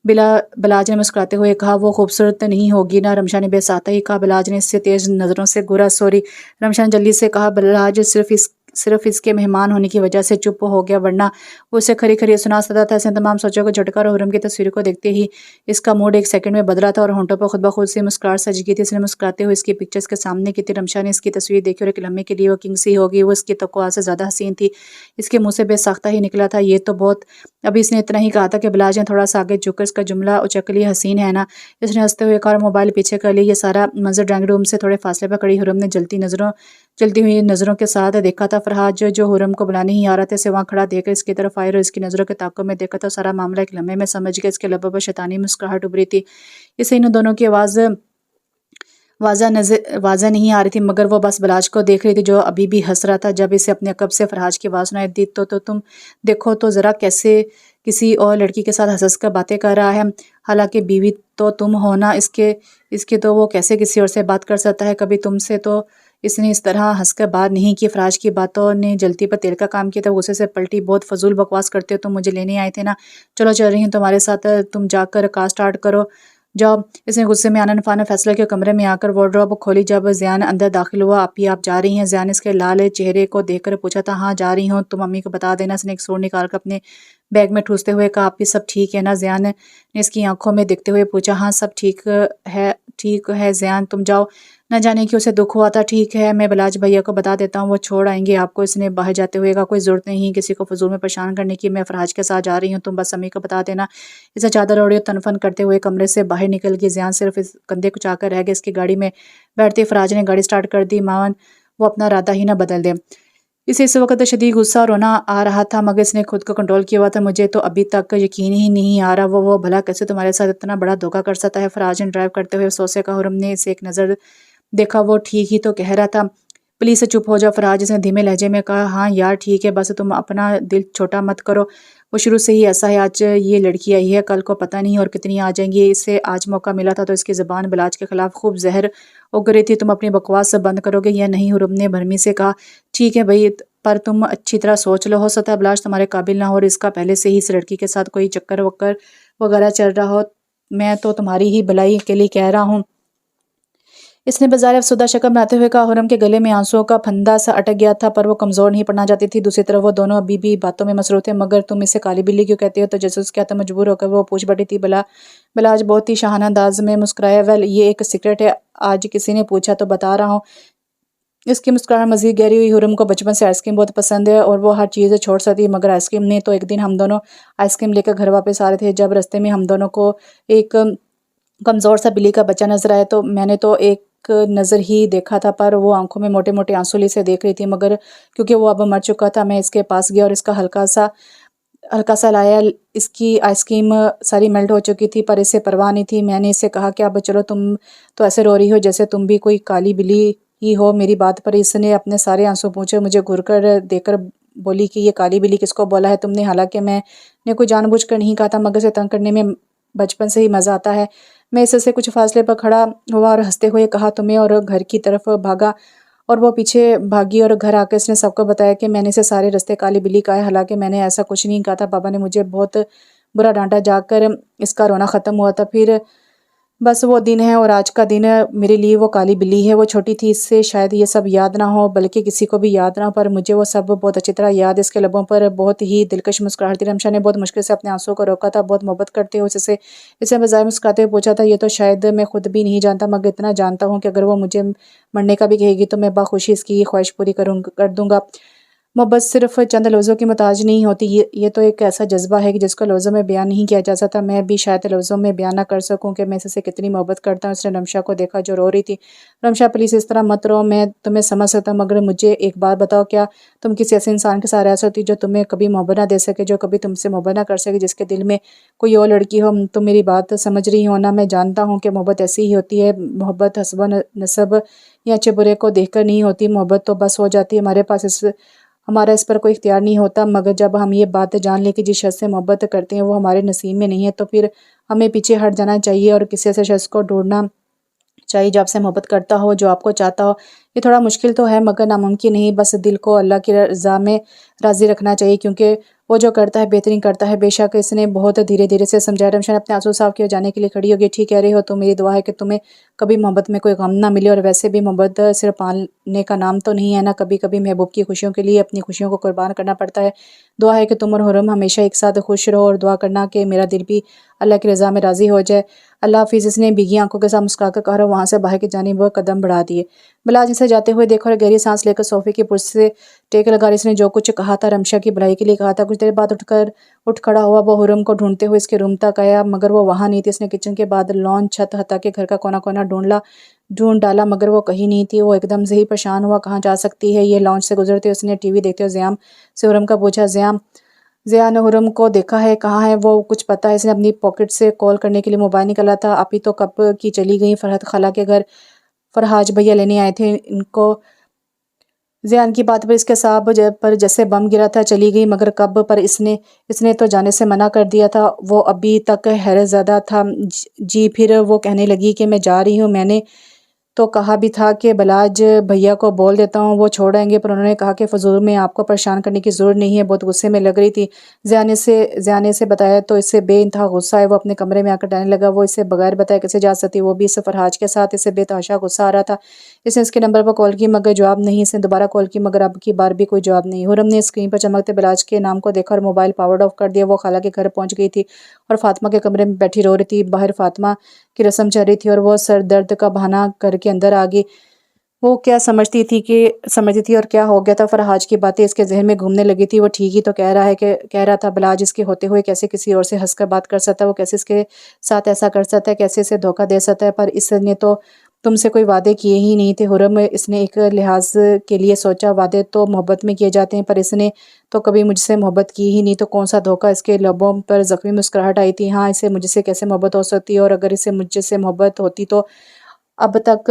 بلاج نے مسکراتے ہوئے کہا۔ وہ خوبصورت نہیں ہوگی نا؟ رمشا نے بے ساختہ ہی کہا۔ بلاج نے اس سے تیز نظروں سے گھورا۔ سوری، رمشا نے جلدی سے کہا۔ بلاج صرف اس کے مہمان ہونے کی وجہ سے چپ ہو گیا، ورنہ وہ اسے کھری کھری سنا سکتا تھا۔ اس نے تمام سوچوں کو جھٹکا اور حرم کی تصویر کو دیکھتے ہی اس کا موڈ ایک سیکنڈ میں بدلا تھا اور ہونٹوں پر خود بخود سے مسکراہٹ سج گئی تھی۔ اس نے مسکراتے ہوئے اس کی پکچرز کے سامنے کی تھی۔ رمشا نے اس کی تصویر دیکھی اور ایک لمحے کے لیے وہ کنگ سی ہو گئی۔ وہ اس کی توقع سے زیادہ حسین تھی۔ اس کے منہ سے بے ساختہ ہی نکلا تھا، یہ تو بہت۔ ابھی اس نے اتنا ہی کہا تھا کہ بلاج نے تھوڑا سا آگے جھک کر اس کا جملہ اچک لیا، حسین ہے نا؟ اس نے ہنستے ہوئے کہا اور موبائل پیچھے کر لیا۔ یہ سارا منظر ڈرائنگ روم سے تھوڑے فاصلے پر کھڑی حرم نے جلتی ہوئی نظروں کے ساتھ دیکھا تھا۔ فرحاج جو حرم کو بلانے ہی آ رہا تھا اسے وہاں کھڑا دیکھ کر اس کی طرف آئے اور اس کی نظروں کے تعاقب میں دیکھا تھا۔ سارا معاملہ ایک لمحے میں سمجھ گیا۔ اس کے لبوں پر شیطانی مسکراہٹ ابھری تھی۔ اسے ان دونوں کی آواز واضح نہیں آ رہی تھی، مگر وہ بس بلاج کو دیکھ رہی تھی جو ابھی بھی ہنس رہا تھا۔ جب اسے اپنے عقب سے فرحاج کی آواز سنائی دی تو تم دیکھو تو ذرا کیسے کسی اور لڑکی کے ساتھ ہنس کر باتیں کر رہا ہے، حالانکہ بیوی تو تم ہو نا اس کے تو وہ کیسے کسی اور سے بات کر سکتا ہے؟ کبھی تم سے تو اس نے اس طرح ہنس کر بات نہیں کی۔ فرحاج کی باتوں نے جلتی پر تیل کا کام کیا تھا۔ غصے سے پلٹی۔ بہت فضول بکواس کرتے ہو تم، مجھے لینے آئے تھے نا؟ چلو چل رہی ہوں تمہارے ساتھ، تم جا کر کار سٹارٹ کرو۔ جاؤ۔ اس نے غصے میں آنا فانا فیصلہ کیا، کمرے میں آ کر وارڈروب کھولی۔ جب زیان اندر داخل ہوا، اپی آپ جا رہی ہیں؟ زیان نے اس کے لال چہرے کو دیکھ کر پوچھا تھا۔ ہاں جا رہی ہوں، تم امی کو بتا دینا۔ اس نے ایک سوٹ نکال کر اپنے بیگ میں ٹھوستے ہوئے کہا، اپی سب ٹھیک ہے نا؟ زیان نے اس کی آنکھوں میں دیکھتے ہوئے پوچھا۔ ہاں سب ٹھیک ہے زیان، تم جاؤ۔ نہ جانے کہ اسے دکھ ہوا تھا۔ ٹھیک ہے میں بلاج بھیا کو بتا دیتا ہوں، وہ چھوڑ آئیں گے آپ کو۔ اس نے باہر جاتے ہوئے کہا، کوئی ضرورت نہیں کسی کو فضول میں پریشان کرنے کی، میں فرحاج کے ساتھ جا رہی ہوں، تم بس امی کو بتا دینا۔ اسے چادر اوڑھی اور تن فن کرتے ہوئے کمرے سے باہر نکل گئی۔ زیان صرف اس کندھے کچا کر رہ گئے۔ اس کی گاڑی میں بیٹھتے فرحاج نے گاڑی سٹارٹ کر دی، ماون وہ اپنا ارادہ ہی نہ بدل دے۔ اسے اس وقت شدید غصہ اور رونا آ رہا تھا، مگر اس نے خود کو کنٹرول کیا ہوا تھا۔ مجھے تو ابھی تک یقین ہی نہیں آ رہا وہ بھلا کیسے تمہارے ساتھ اتنا بڑا دھوکہ کر سکتا ہے۔ فرحاج نے ڈرائیو کرتے ہوئے افسوس سے کہا۔ حرم نے اسے ایک نظر دیکھا، وہ ٹھیک ہی تو کہہ رہا تھا۔ پلیز سے چپ ہو جاؤ فرحاج، اس نے دھیمے لہجے میں کہا۔ ہاں یار ٹھیک ہے، بس تم اپنا دل چھوٹا مت کرو، وہ شروع سے ہی ایسا ہے۔ آج یہ لڑکی آئی ہے، کل کو پتہ نہیں اور کتنی آ جائیں گی۔ اسے آج موقع ملا تھا تو اس کی زبان بلاج کے خلاف خوب زہر اگ رہی تھی۔ تم اپنی بکواس بند کرو گے یا نہیں؟ حرم نے بھرمی سے کہا۔ ٹھیک ہے بھائی، پر تم اچھی طرح سوچ لو، ہو سکتا ہے بلاج تمہارے قابل نہ ہو اور اس کا پہلے سے ہی اس لڑکی کے ساتھ کوئی چکر وکر وغیرہ چل رہا ہو۔ میں تو تمہاری ہی بھلائی کے لیے کہہ رہا ہوں۔ اس نے بظاہر افسردہ شکل بناتے ہوئے کہا۔ حرم کے گلے میں آنسوؤں کا پھندا سا اٹک گیا تھا، پر وہ کمزور نہیں پڑنا چاہتی تھی۔ دوسری طرف وہ دونوں ابھی بھی باتوں میں مصروف تھے۔ مگر تم اسے کالی بلی کیوں کہتے ہو؟ تجسس کیا تھا؟ مجبور ہو کر وہ پوچھ بیٹھی تھی۔ بلاج بہت ہی شاہانہ انداز میں مسکرایا۔ ویل یہ ایک سیکرٹ ہے، آج کسی نے پوچھا تو بتا رہا ہوں۔ اس کی مسکراہٹ مزید گہری ہوئی۔ حرم کو بچپن سے آئس کریم بہت پسند ہے اور وہ ہر چیز چھوڑ سکتی ہے مگر آئس کریم نہیں۔ تو ایک دن ہم دونوں آئس کریم لے کر گھر واپس آ رہے تھے، جب رستے میں ہم دونوں کو ایک کمزور سا بلی کا بچہ نظر آیا تو میں نے تو ایک نظر ہی دیکھا تھا، پر وہ آنکھوں میں موٹے موٹے آنسو لی سے دیکھ رہی تھی، مگر کیونکہ وہ اب مر چکا تھا میں اس کے پاس گیا اور اس کا ہلکا سا لایا۔ اس کی آئس کریم ساری میلٹ ہو چکی تھی پر اسے پرواہ نہیں تھی۔ میں نے اسے کہا کہ اب چلو، تم تو ایسے رو رہی ہو جیسے تم بھی کوئی کالی بلی ہی ہو۔ میری بات پر اس نے اپنے سارے آنسو پوچھے، مجھے گھور کر دیکھ کر بولی کہ یہ کالی بلی کس کو بولا ہے تم نے؟ حالانکہ میں نے کوئی جان بوجھ کر نہیں کہا تھا، مگر اسے تنگ کرنے میں بچپن سے ہی مزہ آتا ہے۔ میں اس سے کچھ فاصلے پر کھڑا ہوا اور ہنستے ہوئے کہا تمہیں، اور گھر کی طرف بھاگا اور وہ پیچھے بھاگی اور گھر آ کے اس نے سب کو بتایا کہ میں نے اسے سارے رستے کالی بلی کہا ہے، حالانکہ میں نے ایسا کچھ نہیں کہا تھا۔ پاپا نے مجھے بہت برا ڈانٹا۔ جا کر اس کا رونا ختم ہوا تھا۔ پھر بس وہ دن ہے اور آج کا دن میرے لیے وہ کالی بلی ہے۔ وہ چھوٹی تھی، اس سے شاید یہ سب یاد نہ ہو، بلکہ کسی کو بھی یاد نہ ہو، پر مجھے وہ سب بہت اچھی طرح یاد ہے۔ اس کے لبوں پر بہت ہی دلکش مسکراہٹ تھی۔ رمشا نے بہت مشکل سے اپنے آنسوؤں کو روکا تھا۔ بہت محبت کرتے ہو اسے بظاہر مسکراتے ہوئے پوچھا تھا۔ یہ تو شاید میں خود بھی نہیں جانتا، مگر اتنا جانتا ہوں کہ اگر وہ مجھے مرنے کا بھی کہے گی تو میں بخوشی اس کی یہ خواہش پوری کر دوں گا۔ محبت صرف چند لفظوں کی محتاج نہیں ہوتی، یہ تو ایک ایسا جذبہ ہے کہ جس کو لفظوں میں بیان نہیں کیا جا سکتا۔ میں بھی شاید لفظوں میں بیان نہ کر سکوں کہ میں اس سے کتنی محبت کرتا ہوں۔ اس نے رمشا کو دیکھا جو رو رہی تھی۔ رمشا پلیز اس طرح مت رو، میں تمہیں سمجھ سکتا ہوں، مگر مجھے ایک بات بتاؤ، کیا تم کسی ایسے انسان کے ساتھ رہ سکتی جو تمہیں کبھی محبت نہ دے سکے، جو کبھی تم سے محبت نہ کر سکے، جس کے دل میں کوئی اور لڑکی ہو؟ تم میری بات سمجھ رہی ہو نا؟ میں جانتا ہوں کہ محبت ایسی ہی ہوتی ہے، محبت حسب نسب یا اچھے برے کو دیکھ کر نہیں ہوتی، محبت تو بس ہو جاتی ہے، ہمارا اس پر کوئی اختیار نہیں ہوتا۔ مگر جب ہم یہ بات جان لیں کہ جس شخص سے محبت کرتے ہیں وہ ہمارے نصیب میں نہیں ہے تو پھر ہمیں پیچھے ہٹ جانا چاہیے اور کسی ایسے شخص کو ڈھونڈنا چاہیے جو آپ سے محبت کرتا ہو، جو آپ کو چاہتا ہو۔ یہ تھوڑا مشکل تو ہے مگر ناممکن نہیں، بس دل کو اللہ کی رضا میں راضی رکھنا چاہیے، کیونکہ وہ جو کرتا ہے بہترین کرتا ہے۔ بے شک، اس نے بہت دھیرے دھیرے سے سمجھایا۔ رمشا نے اپنے آنسو صاف کیے اور جانے کے لیے کھڑی ہو گئی۔ ٹھیک کہہ رہی ہو، تو میری دعا ہے کہ تمہیں کبھی محبت میں کوئی غم نہ ملے، اور ویسے بھی محبت صرف پالنے کا نام تو نہیں ہے نا، کبھی کبھی محبوب کی خوشیوں کے لیے اپنی خوشیوں کو قربان کرنا پڑتا ہے۔ دعا ہے کہ تم اور حرم ہمیشہ ایک ساتھ خوش رہو، اور دعا کرنا کہ میرا دل بھی اللہ کی رضا میں راضی ہو جائے۔ اللہ حافظ، اس نے بھیگی آنکھوں کے ساتھ مسکرا کر کہا اور وہاں سے باہر کی جانب وہ قدم بڑھا دیے۔ بلاج اسے جاتے ہوئے دیکھا اور گہری سانس لے کر صوفے کی پشت سے ٹیک لگا۔ اس نے جو کچھ کہا تھا رمشا کی بھلائی کے لیے کہا تھا۔ کچھ دیر بعد اٹھ کھڑا ہوا، وہ حرم کو ڈھونڈتے ہوئے اس کے روم تک آیا، مگر وہ وہاں نہیں تھی۔ اس نے کچن کے بعد لان، چھت، حتیٰ کہ گھر کا کونا کونا ڈھونڈ ڈالا مگر وہ کہیں نہیں تھی۔ وہ ایک دم سے ہی پریشان ہوا، کہاں جا سکتی ہے یہ؟ لانچ سے گزرتے اس نے ٹی وی دیکھتے ہوئے زیام سے حرم کا پوچھا۔ زیا نے حرم کو دیکھا ہے، کہاں ہے وہ؟ کچھ پتہ ہے؟ اس نے اپنی پاکٹ سے کال کرنے کے لیے موبائل نکالا تھا۔ آپی تو کب کی چلی گئی، فرحت خالہ کے گھر فرحاج بھیا لینے آئے تھے ان کو۔ زیان کی بات پر اس کے اعصاب پر جیسے بم گرا تھا۔ چلی گئی مگر کب؟ پر اس نے تو جانے سے منع کر دیا تھا۔ وہ ابھی تک حیرت زدہ تھا۔ جی، پھر وہ کہنے لگی کہ میں جا رہی ہوں، میں نے تو کہا بھی تھا کہ بلاج بھیا کو بول دیتا ہوں وہ چھوڑ آئیں گے، پر انہوں نے کہا کہ فضول میں آپ کو پریشان کرنے کی ضرورت نہیں ہے، بہت غصے میں لگ رہی تھی۔ زیانے سے بتایا تو اس سے بے انتہا غصہ ہے، وہ اپنے کمرے میں آ کر ڈالنے لگا۔ وہ اسے بغیر بتائے کیسے جا سکتی، وہ بھی اس فرحاج کے ساتھ۔ اسے بے تحاشا غصہ آ رہا تھا۔ اس نے اس کے نمبر پر کال کی مگر جواب نہیں، اس نے دوبارہ کال کی مگر اب کی بار بھی کوئی جواب نہیں۔ حرم نے اسکرین پر چمکتے بلاج کے نام کو دیکھا اور موبائل پاور آف کر دیا۔ وہ خالہ کے گھر پہنچ گئی تھی اور فاطمہ کے کمرے میں بیٹھی رو رہی تھی۔ باہر فاطمہ کی رسم چل رہی تھی اور وہ سر درد کا بہانہ کر کے اندر آ گئی۔ وہ کیا سمجھتی تھی اور کیا ہو گیا تھا؟ فرحاج کی باتیں اس کے ذہن میں گھومنے لگی تھی۔ وہ ٹھیک ہی تو کہہ رہا تھا، بلاج اس کے ہوتے ہوئے کیسے کسی اور سے ہنس کر بات کر سکتا ہے، وہ کیسے اس کے ساتھ ایسا کر سکتا ہے، کیسے اسے دھوکہ دے سکتا ہے، پر اس نے تو تم سے کوئی وعدے کیے ہی نہیں تھے حرم۔ اس نے ایک لحاظ کے لیے سوچا، وعدے تو محبت میں کیے جاتے ہیں، پر اس نے تو کبھی مجھ سے محبت کی ہی نہیں، تو کون سا دھوکہ؟ اس کے لبوں پر زخمی مسکراہٹ آئی تھی۔ ہاں، اسے مجھ سے کیسے محبت ہو سکتی ہے، اور اگر اسے مجھ سے محبت ہوتی تو اب تک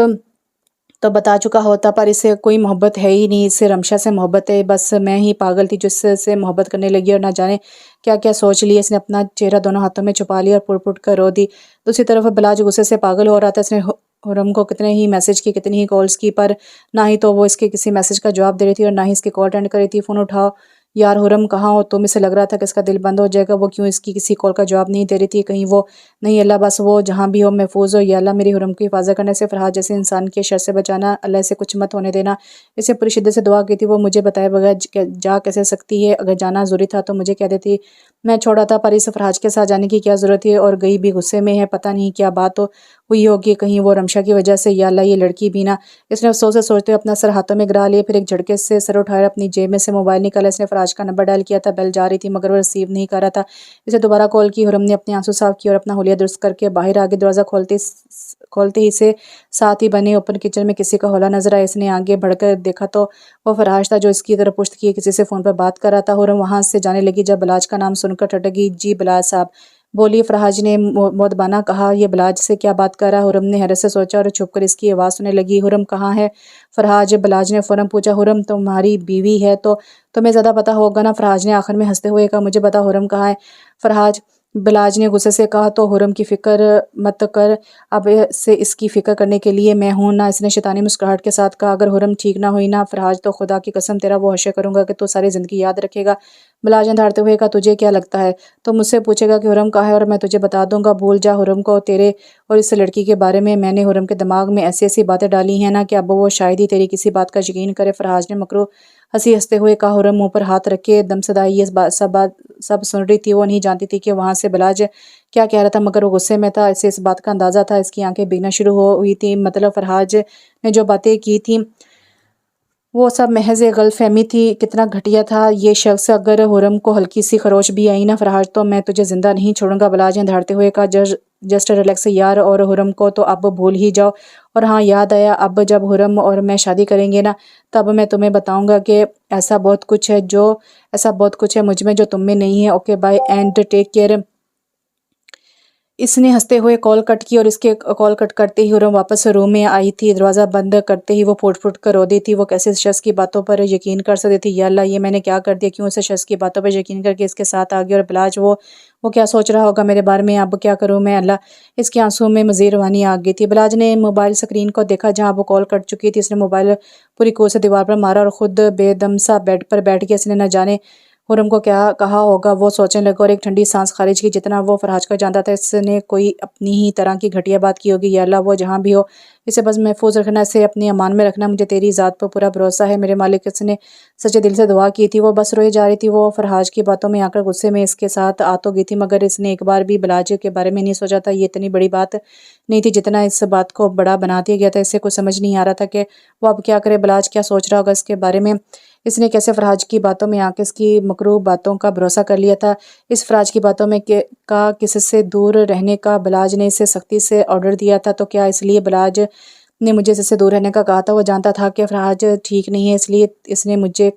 تو بتا چکا ہوتا، پر اسے کوئی محبت ہے ہی نہیں، اس سے رمشا سے محبت ہے۔ بس میں ہی پاگل تھی جو اس سے محبت کرنے لگی اور نہ جانے کیا کیا سوچ لیا۔ اس نے اپنا چہرہ دونوں ہاتھوں میں چھپا لیا اور پٹ کر رو دی۔ دوسری طرف بلاج غصے سے پاگل ہو رہا تھا۔ اس نے حرم کو کتنے ہی میسج کی، کتنی ہی کالز کی، پر نہ ہی تو وہ اس کے کسی میسج کا جواب دے رہی تھی اور نہ ہی اس کی کال اٹینڈ کر رہی تھی۔ فون اٹھاؤ یار حرم، کہاں ہو تم؟ اسے لگ رہا تھا کہ اس کا دل بند ہو جائے گا۔ وہ کیوں اس کی کسی کال کا جواب نہیں دے رہی تھی؟ کہیں وہ نہیں، اللہ بس وہ جہاں بھی ہو محفوظ ہو، یا اللہ میری حرم کی حفاظت کرنے سے فرحات جیسے انسان کے شر سے بچانا، اللہ سے کچھ مت ہونے دینا۔ اسے پوری شدت سے دعا کی تھی۔ وہ مجھے بتائے بغیر جا کیسے سکتی ہے؟ اگر جانا ضروری تھا تو مجھے کہہ دیتی، میں چھوڑا تھا، پر اس فرحاج کے ساتھ جانے کی کیا ضرورت ہے؟ اور گئی بھی غصے میں ہے، پتہ نہیں کیا بات ہوئی ہوگی، کہیں وہ رمشا کی وجہ سے، یا اللہ یہ لڑکی بھی نہ۔ اس نے افسوس سے سوچتے ہوئے اپنا سر ہاتھوں میں گرا لیا، پھر ایک جھٹکے سے سر اٹھایا، اپنی جیب میں سے موبائل نکالا۔ اس نے فرحاج کا نمبر ڈائل کیا تھا، بیل جا رہی تھی مگر وہ ریسیو نہیں کر رہا تھا۔ اسے دوبارہ کال کی۔ حرم نے اپنے آنسو صاف کیے اور اپنا حلیہ درست کر کے باہر آگے دروازہ کھولتے ہی اسے ساتھ ہی بنے اوپن کچن میں کسی کا ہولا نظر آیا۔ اس نے آگے بڑھ کر دیکھا تو وہ فرحاج تھا جو اس کی طرف پشت کیے کسی سے فون پر بات کر رہا تھا۔ حرم وہاں سے جانے لگی جب بلاج کا نام سن کر ٹھٹک گئی۔ جی بلاج صاحب بولیے، فرحاج نے مؤدبانہ کہا۔ یہ بلاج سے کیا بات کر رہا ہے؟ حرم نے حیرت سے سوچا اور چھپ کر اس کی آواز سننے لگی۔ حرم کہاں ہے فرحاج؟ بلاج نے فوراً پوچھا۔ حرم تمہاری بیوی ہے تو تمہیں زیادہ پتہ ہوگا نا، فرحاج نے آخر میں ہنستے ہوئے کہا۔ مجھے بتا حرم کہاں ہے فرحاج؟ بلاج نے غصے سے کہا۔ تو حرم کی فکر مت کر، اب سے اس کی فکر کرنے کے لیے میں ہوں نا، اس نے شیطانی مسکراہٹ کے ساتھ کہا۔ اگر حرم ٹھیک نہ ہوئی نا فرحاج تو خدا کی قسم تیرا وہ حشر کروں گا کہ تو ساری زندگی یاد رکھے گا۔ بلاج نے دھاڑتے ہوئے کہا، تجھے کیا لگتا ہے تو مجھ سے پوچھے گا کہ حرم کہاں ہے اور میں تجھے بتا دوں گا؟ بھول جا حرم کو، تیرے اور اس لڑکی کے بارے میں نے حرم کے دماغ میں ایسی ایسی باتیں ڈالی ہیں نا کہ اب وہ شاید ہی تیری کسی بات کا یقین کرے۔ فرحاج نے مکرو ہنسی ہنستے ہوئے کہا۔ حرم منہ پر ہاتھ رکھ کے دم صدائی یہ سب سن رہی تھی۔ وہ نہیں جانتی تھی کہ وہاں سے بلاج کیا کہہ رہا تھا، مگر وہ غصے میں تھا، اسے اس بات کا اندازہ تھا۔ اس کی آنکھیں بھیگنا شروع ہوئی تھیں۔ مطلب فرحاج نے جو باتیں کی تھیں وہ سب محض غلط فہمی تھی۔ کتنا گھٹیا تھا یہ شخص! اگر حرم کو ہلکی سی خروش بھی آئی نا فرحاج تو میں تجھے زندہ نہیں چھوڑوں گا، بلاج نے دھاڑتے ہوئے کہا۔ جسٹ ریلیکس یار، اور حرم کو تو اب بھول ہی جاؤ۔ اور ہاں یاد آیا، اب جب حرم اور میں شادی کریں گے نا تب میں تمہیں بتاؤں گا کہ ایسا بہت کچھ ہے مجھ میں جو تم میں نہیں ہے۔ Okay bye and take care. اس نے ہنستے ہوئے کال کٹ کی اور اس کے کال کٹ کرتے ہی حرم واپس روم میں آئی تھی۔ دروازہ بند کرتے ہی وہ پھٹ کر رو دی تھی۔ وہ کیسے اس شخص کی باتوں پر یقین کر سکتی تھی؟ یا اللہ یہ میں نے کیا کر دیا؟ کیوں اس شخص کی باتوں پر یقین کر کے اس کے ساتھ آ گئی؟ اور بلاج وہ کیا سوچ رہا ہوگا میرے بارے میں؟ اب کیا کروں میں اللہ؟ اس کے آنسوں میں مزید روانی آ گئی تھی۔ بلاج نے موبائل سکرین کو دیکھا جہاں وہ کال کٹ چکی تھی۔ اس نے موبائل پوری قوت سے دیوار پر مارا اور خود بے دم سا بیڈ پر بیٹھ گیا۔ اس نے نہ جانے حرم کو کیا کہا ہوگا، وہ سوچنے لگا اور ایک ٹھنڈی سانس خارج کی۔ جتنا وہ فرحاج کو جانتا تھا اس نے کوئی اپنی ہی طرح کی گھٹیا بات کی ہوگی۔ یا اللہ وہ جہاں بھی ہو اسے بس محفوظ رکھنا، اسے اپنی امان میں رکھنا، مجھے تیری ذات پر پورا بھروسہ ہے میرے مالک۔ اس نے سچے دل سے دعا کی تھی۔ وہ بس روئے جا رہی تھی۔ وہ فرحاج کی باتوں میں آ کر غصے میں اس کے ساتھ آ تو گئی تھی مگر اس نے ایک بار بھی بلاج کے بارے میں نہیں سوچا تھا۔ یہ اتنی بڑی بات نہیں تھی جتنا اس بات کو بڑا بنا دیا گیا تھا۔ اسے کچھ سمجھ نہیں آ رہا تھا کہ وہ اب کیا کرے۔ بلاج کیا سوچ رہا ہوگا اس کے بارے میں؟ اس نے کیسے فرحاج کی باتوں میں آ کے اس کی مکروہ باتوں کا بھروسہ کر لیا تھا؟ اس فرحاج کی باتوں میں کا کس سے دور رہنے کا بلاج نے اسے سختی سے آرڈر دیا تھا؟ تو کیا اس لیے بلاج نے مجھے اس سے دور رہنے کا کہا تھا؟ وہ جانتا تھا کہ فرحاج ٹھیک نہیں ہے اس لیے اس نے مجھے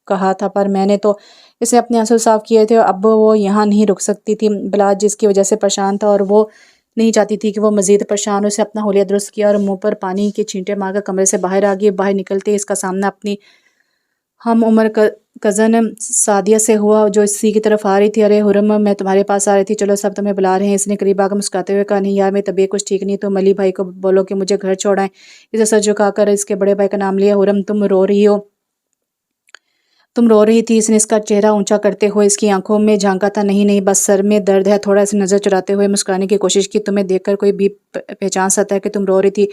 کہا تھا، پر میں نے تو اسے اپنے آنسو صاف کیے تھے۔ اب وہ یہاں نہیں رک سکتی تھی۔ بلاج جس کی وجہ سے پریشان تھا اور وہ نہیں چاہتی تھی کہ وہ مزید پریشان ہو۔ اسے اپنا حلیہ درست کیا اور منہ پر پانی کے چھینٹے مار کر کمرے سے باہر آ گئی۔ باہر نکلتے ہی اس کا سامنا اپنی ہم عمر کزن سعدیہ سے ہوا جو اسی کی طرف آ رہی تھی۔ ارے حرم، میں تمہارے پاس آ رہی تھی، چلو سب تمہیں بلا رہے ہیں۔ اس نے قریب آ کر مسکراتے ہوئے کہا، نہیں یار میری طبیعت کچھ ٹھیک نہیں، تم علی بھائی کو بولو کہ مجھے گھر چھوڑائیں۔ اسے سر جھکا کر اس کے بڑے بھائی کا نام لیا۔ حرم تم رو رہی ہو؟ تم رو رہی تھی؟ اس نے اس کا چہرہ اونچا کرتے ہوئے اس کی آنکھوں میں جھانکا تھا۔ نہیں نہیں، بس سر میں درد ہے تھوڑا۔ اس نے نظر چراتے ہوئے مسکرانے کی کوشش کی۔ تمہیں دیکھ کر کوئی بھی پہچان سکتا ہے کہ تم رو رہی تھی؟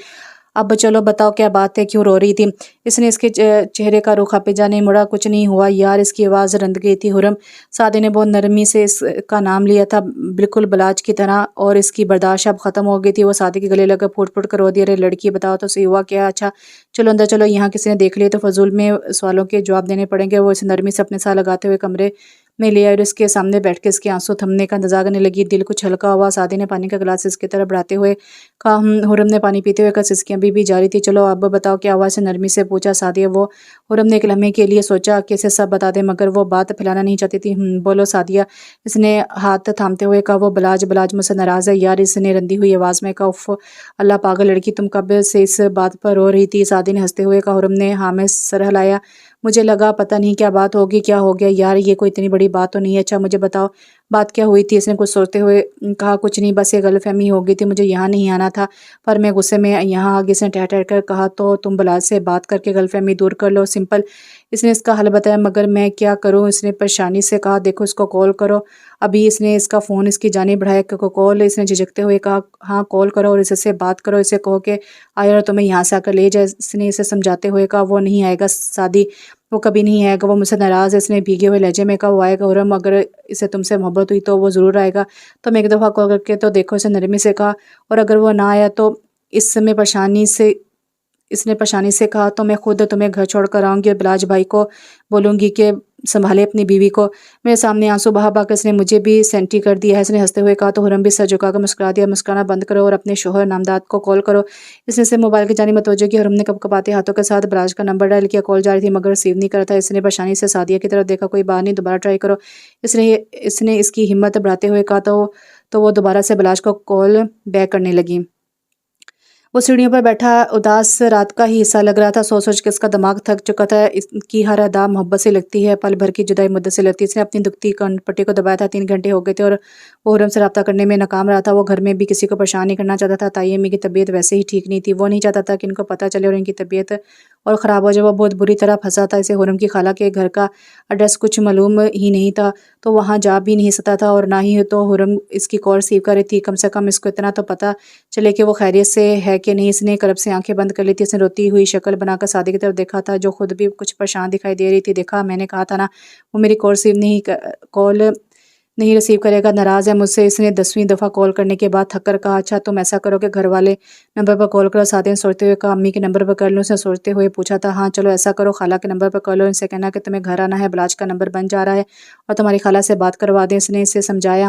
اب چلو بتاؤ کیا بات ہے، کیوں رو رہی تھی؟ اس نے اس کے چہرے کا رخ اپنے جانے مڑا۔ کچھ نہیں ہوا یار، اس کی آواز رند گئی تھی۔ حرم، سعدیہ نے بہت نرمی سے اس کا نام لیا تھا، بالکل بلاج کی طرح، اور اس کی برداشت اب ختم ہو گئی تھی۔ وہ سعدیہ کے گلے لگ کر پھوٹ پھوٹ کر رو دی۔ ارے لڑکی، بتاؤ تو صحیح ہوا کیا؟ اچھا چلو اندر چلو، یہاں کسی نے دیکھ لیا تو فضول میں سوالوں کے جواب دینے پڑیں گے۔ وہ اسے نرمی سے اپنے ساتھ لگاتے ہوئے کمرے میں لے آئی اور اس کے سامنے بیٹھ کے اس کے آنسو تھمنے کا انتظار کرنے لگی۔ دل کچھ ہلکا ہوا۔ سعدیہ نے پانی کا گلاس اس کی طرف بڑھاتے ہوئے کہا۔ حرم نے پانی پیتے ہوئے کہا، سسکیاں بھی جاری تھی۔ چلو اب بتاؤ کیا ہوا؟ سے نرمی سے پوچھا سعدیہ۔ وہ حرم نے ایک لمحے کے لیے سوچا کہ اسے سب بتا دے، مگر وہ بات پھیلانا نہیں چاہتی تھی۔ بولو سعدیہ، اس نے ہاتھ تھامتے ہوئے کہا۔ وہ بلاج مجھ سے ناراض ہے یار، اس نے رندی ہوئی آواز میں کہا۔ اف اللہ پاگل لڑکی، تم کب سے اس بات پر رو رہی تھی؟ سعدیہ نے ہنستے ہوئے کہا۔ حرم نے ہاں میں سر ہلایا۔ مجھے لگا پتہ نہیں کیا بات ہوگی۔ کیا ہو گیا یار، یہ کوئی اتنی بڑی بات تو نہیں ہے۔ اچھا مجھے بتاؤ بات کیا ہوئی تھی؟ اس نے کچھ سوچتے ہوئے کہا، کچھ نہیں، بس یہ غلط فہمی ہو گئی تھی، مجھے یہاں نہیں آنا تھا پر میں غصے میں یہاں آگے۔ اس نے ٹھہر ٹھہر کر کہا، تو تم بلاج سے بات کر کے غلط فہمی دور کر لو، سمپل۔ اس نے اس کا حل بتایا۔ مگر میں کیا کروں؟ اس نے پریشانی سے کہا۔ دیکھو اس کو کال کرو ابھی۔ اس نے اس کا فون اس کی جانب بڑھایا۔ کال؟ اس نے جھجکتے ہوئے کہا۔ ہاں کال کرو اور اس سے بات کرو، اسے کہو کہ آئے اور تمہیں یہاں سے آ کر لے جائے۔ اس نے اسے سمجھاتے ہوئے کہا۔ وہ نہیں آئے گا سعدی، وہ کبھی نہیں آئے گا، وہ مجھ سے ناراض ہے۔ اس نے بھیگے ہوئے لہجے میں کہا۔ وہ آئے گا حرم، اگر اسے تم سے محبت ہوئی تو وہ ضرور آئے گا، تم ایک دفعہ کال کر کے تو دیکھو، اسے نرمی سے کہا۔ اور اگر وہ نہ آیا تو اس نے پریشانی سے کہا، تو میں خود تمہیں گھر چھوڑ کر آؤں گی اور بلاج بھائی کو بولوں گی کہ سنبھالے اپنی بیوی کو۔ میرے سامنے آنسو بہا بہا کر اس نے مجھے بھی سینٹی کر دیا ہے۔ اس نے ہنستے ہوئے کہا۔ تو حرم بھی سر جھکا کر مسکرا دیا۔ مسکرانا بند کرو اور اپنے شوہر نامزد کو کال کرو۔ اس نے موبائل کی جانب متوجہ کی۔ حرم نے کپکپاتے ہاتھوں کے ساتھ بلاج کا نمبر ڈائل کیا۔ کال جاری تھی مگر ریسیو نہیں کرتا۔ اس نے پریشانی سے سعدیہ کی طرف دیکھا۔ کوئی بات نہیں، دوبارہ ٹرائی کرو۔ اس نے اس کی ہمت بڑھاتے ہوئے کہا۔ تو وہ دوبارہ سے بلاج کو کال بیک کرنے لگی۔ وہ سیڑھیوں پر بیٹھا اداس رات کا ہی حصہ لگ رہا تھا۔ سوچ کہ اس کا دماغ تھک چکا تھا۔ اس کی ہر ادا محبت سے لگتی ہے، پل بھر کی جدائی مدت سے لگتی ہے۔ اس نے اپنی دکھتی پٹی کو دبایا تھا۔ 3 گھنٹے ہو گئے تھے اور وہ حرم سے رابطہ کرنے میں ناکام رہا تھا۔ وہ گھر میں بھی کسی کو پریشان نہیں کرنا چاہتا تھا۔ تائی امی کی طبیعت ویسے ہی ٹھیک نہیں تھی، وہ نہیں چاہتا تھا کہ ان کو پتہ چلے اور ان کی طبیعت اور خراب ہو جائے۔ وہ بہت بری طرح پھنسا تھا۔ اسے حرم کی خالہ کے گھر کا ایڈریس کچھ معلوم ہی نہیں تھا، تو وہاں جا بھی نہیں سکتا تھا، اور نہ ہی تو حرم اس کی کال ریسیو کر رہی تھی۔ کم سے کم اس کو اتنا تو پتہ چلے کہ وہ خیریت سے ہے کہ نہیں۔ اس نے کرب سے آنکھیں بند کر لی تھی۔ اس نے روتی ہوئی شکل بنا کر سعدیہ کی طرف دیکھا تھا، جو خود بھی کچھ پریشان دکھائی دے رہی تھی۔ دیکھا، میں نے کہا تھا نا وہ میری کال نہیں ریسیو کرے گا، ناراض ہے مجھ سے۔ اس نے 10ویں دفعہ کال کرنے کے بعد تھک کر کہا۔ اچھا تم ایسا کرو کہ گھر والے نمبر پر کال کرو۔ سعدیہ نے سوچتے ہوئے کہا۔ امی کے نمبر پر کر لوں؟ اس نے سوچتے ہوئے پوچھا تھا۔ ہاں چلو ایسا کرو، خالہ کے نمبر پر کر لو، ان سے کہنا کہ تمہیں گھر آنا ہے، بلاج کا نمبر بن جا رہا ہے اور تمہاری خالہ سے بات کروا دیں۔ اس نے اسے سمجھایا۔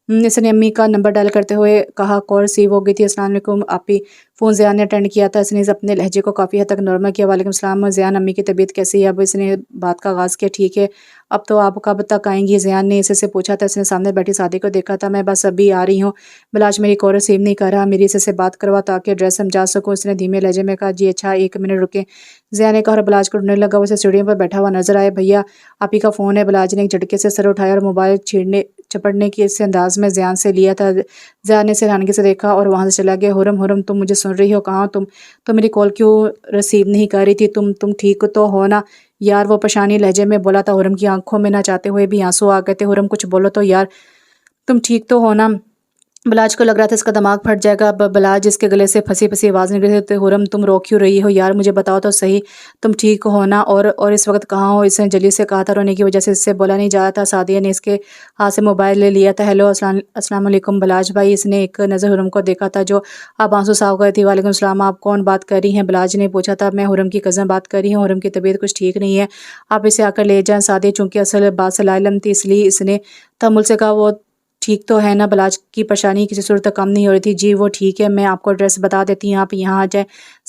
اس نے امی کا نمبر ڈائل کرتے ہوئے کہا۔ کال ریسیو ہو گئی تھی۔ السلام علیکم آپی، فون زیان نے اٹینڈ کیا تھا۔ اس نے اپنے لہجے کو کافی حد تک نارمل کیا۔ وعلیکم السلام زیان، امی کی طبیعت کیسی ہے اب؟ اس نے بات کا آغاز کیا۔ ٹھیک ہے، اب تو آپ کب تک آئیں گی؟ زیان نے اسے پوچھا تھا۔ اس نے سامنے بیٹھی سعدیہ کو دیکھا تھا۔ میں بس ابھی آ رہی ہوں، بلاج میری کال ریسیو نہیں کر رہا، میری اسے بات کروا تاکہ ایڈریس سمجھا سکوں۔ اس نے دھیمے لہجے میں کہا۔ جی اچھا، 1 منٹ رکیں، زیان نے کہا اور بلاج کو ڈھونڈنے لگا۔ وہ اسے سیڑھیوں پر بیٹھا ہوا نظر آیا۔ بھیا آپی کا فون ہے۔ بلاج نے ایک جھٹکے سے سر اٹھایا اور موبائل چپڑنے کی اس انداز میں زیان سے لیا تھا۔ زیان نے اسے حیرانگی سے دیکھا اور وہاں سے چلا گیا۔ حرم تم مجھے سن رہی ہو؟ کہاں تم میری کال کیوں ریسیو نہیں کر رہی تھی؟ تم ٹھیک تو ہو نا یار؟ وہ پریشانی لہجے میں بولا تھا۔ حرم کی آنکھوں میں نہ چاہتے ہوئے بھی آنسو آ گئے تھے۔ حرم کچھ بولو تو یار، تم ٹھیک تو ہو نا؟ بلاج کو لگ رہا تھا اس کا دماغ پھٹ جائے گا۔ اب بلاج اس کے گلے سے پھنسی آواز نکل رہی تھی۔ حرم تم رو کیوں رہی ہو یار؟ مجھے بتاؤ تو صحیح، تم ٹھیک ہو نا؟ اور اس وقت کہاں ہو؟ اس نے جلی سے کہا تھا۔ رونے کی وجہ سے اس سے بولا نہیں جا رہا تھا۔ سعدیہ نے اس کے ہاتھ سے موبائل لے لیا تھا۔ ہیلو، السلام علیکم بلاج بھائی۔ اس نے ایک نظر حرم کو دیکھا تھا جو اب آنسو صاف ہو گئی تھی۔ وعلیکم السلام، آپ کون بات کر رہی ہیں؟ بلاج نے پوچھا تھا۔ میں حرم کی کزن بات کر رہی ہوں، حرم کی طبیعت کچھ ٹھیک نہیں ہے، آپ اسے آ کر لے جائیں۔ سعدیہ چونکہ اصل بات سے لا علم تھی، اس لیے اس نے تحمل سے کہا۔ وہ ٹھیک تو ہے نا؟ بلاج کی پریشانی کسی صورت کم نہیں ہو رہی تھی۔ جی وہ ٹھیک ہے، میں آپ کو ایڈریس بتا دیتی ہوں، آپ یہاں آ جائیں۔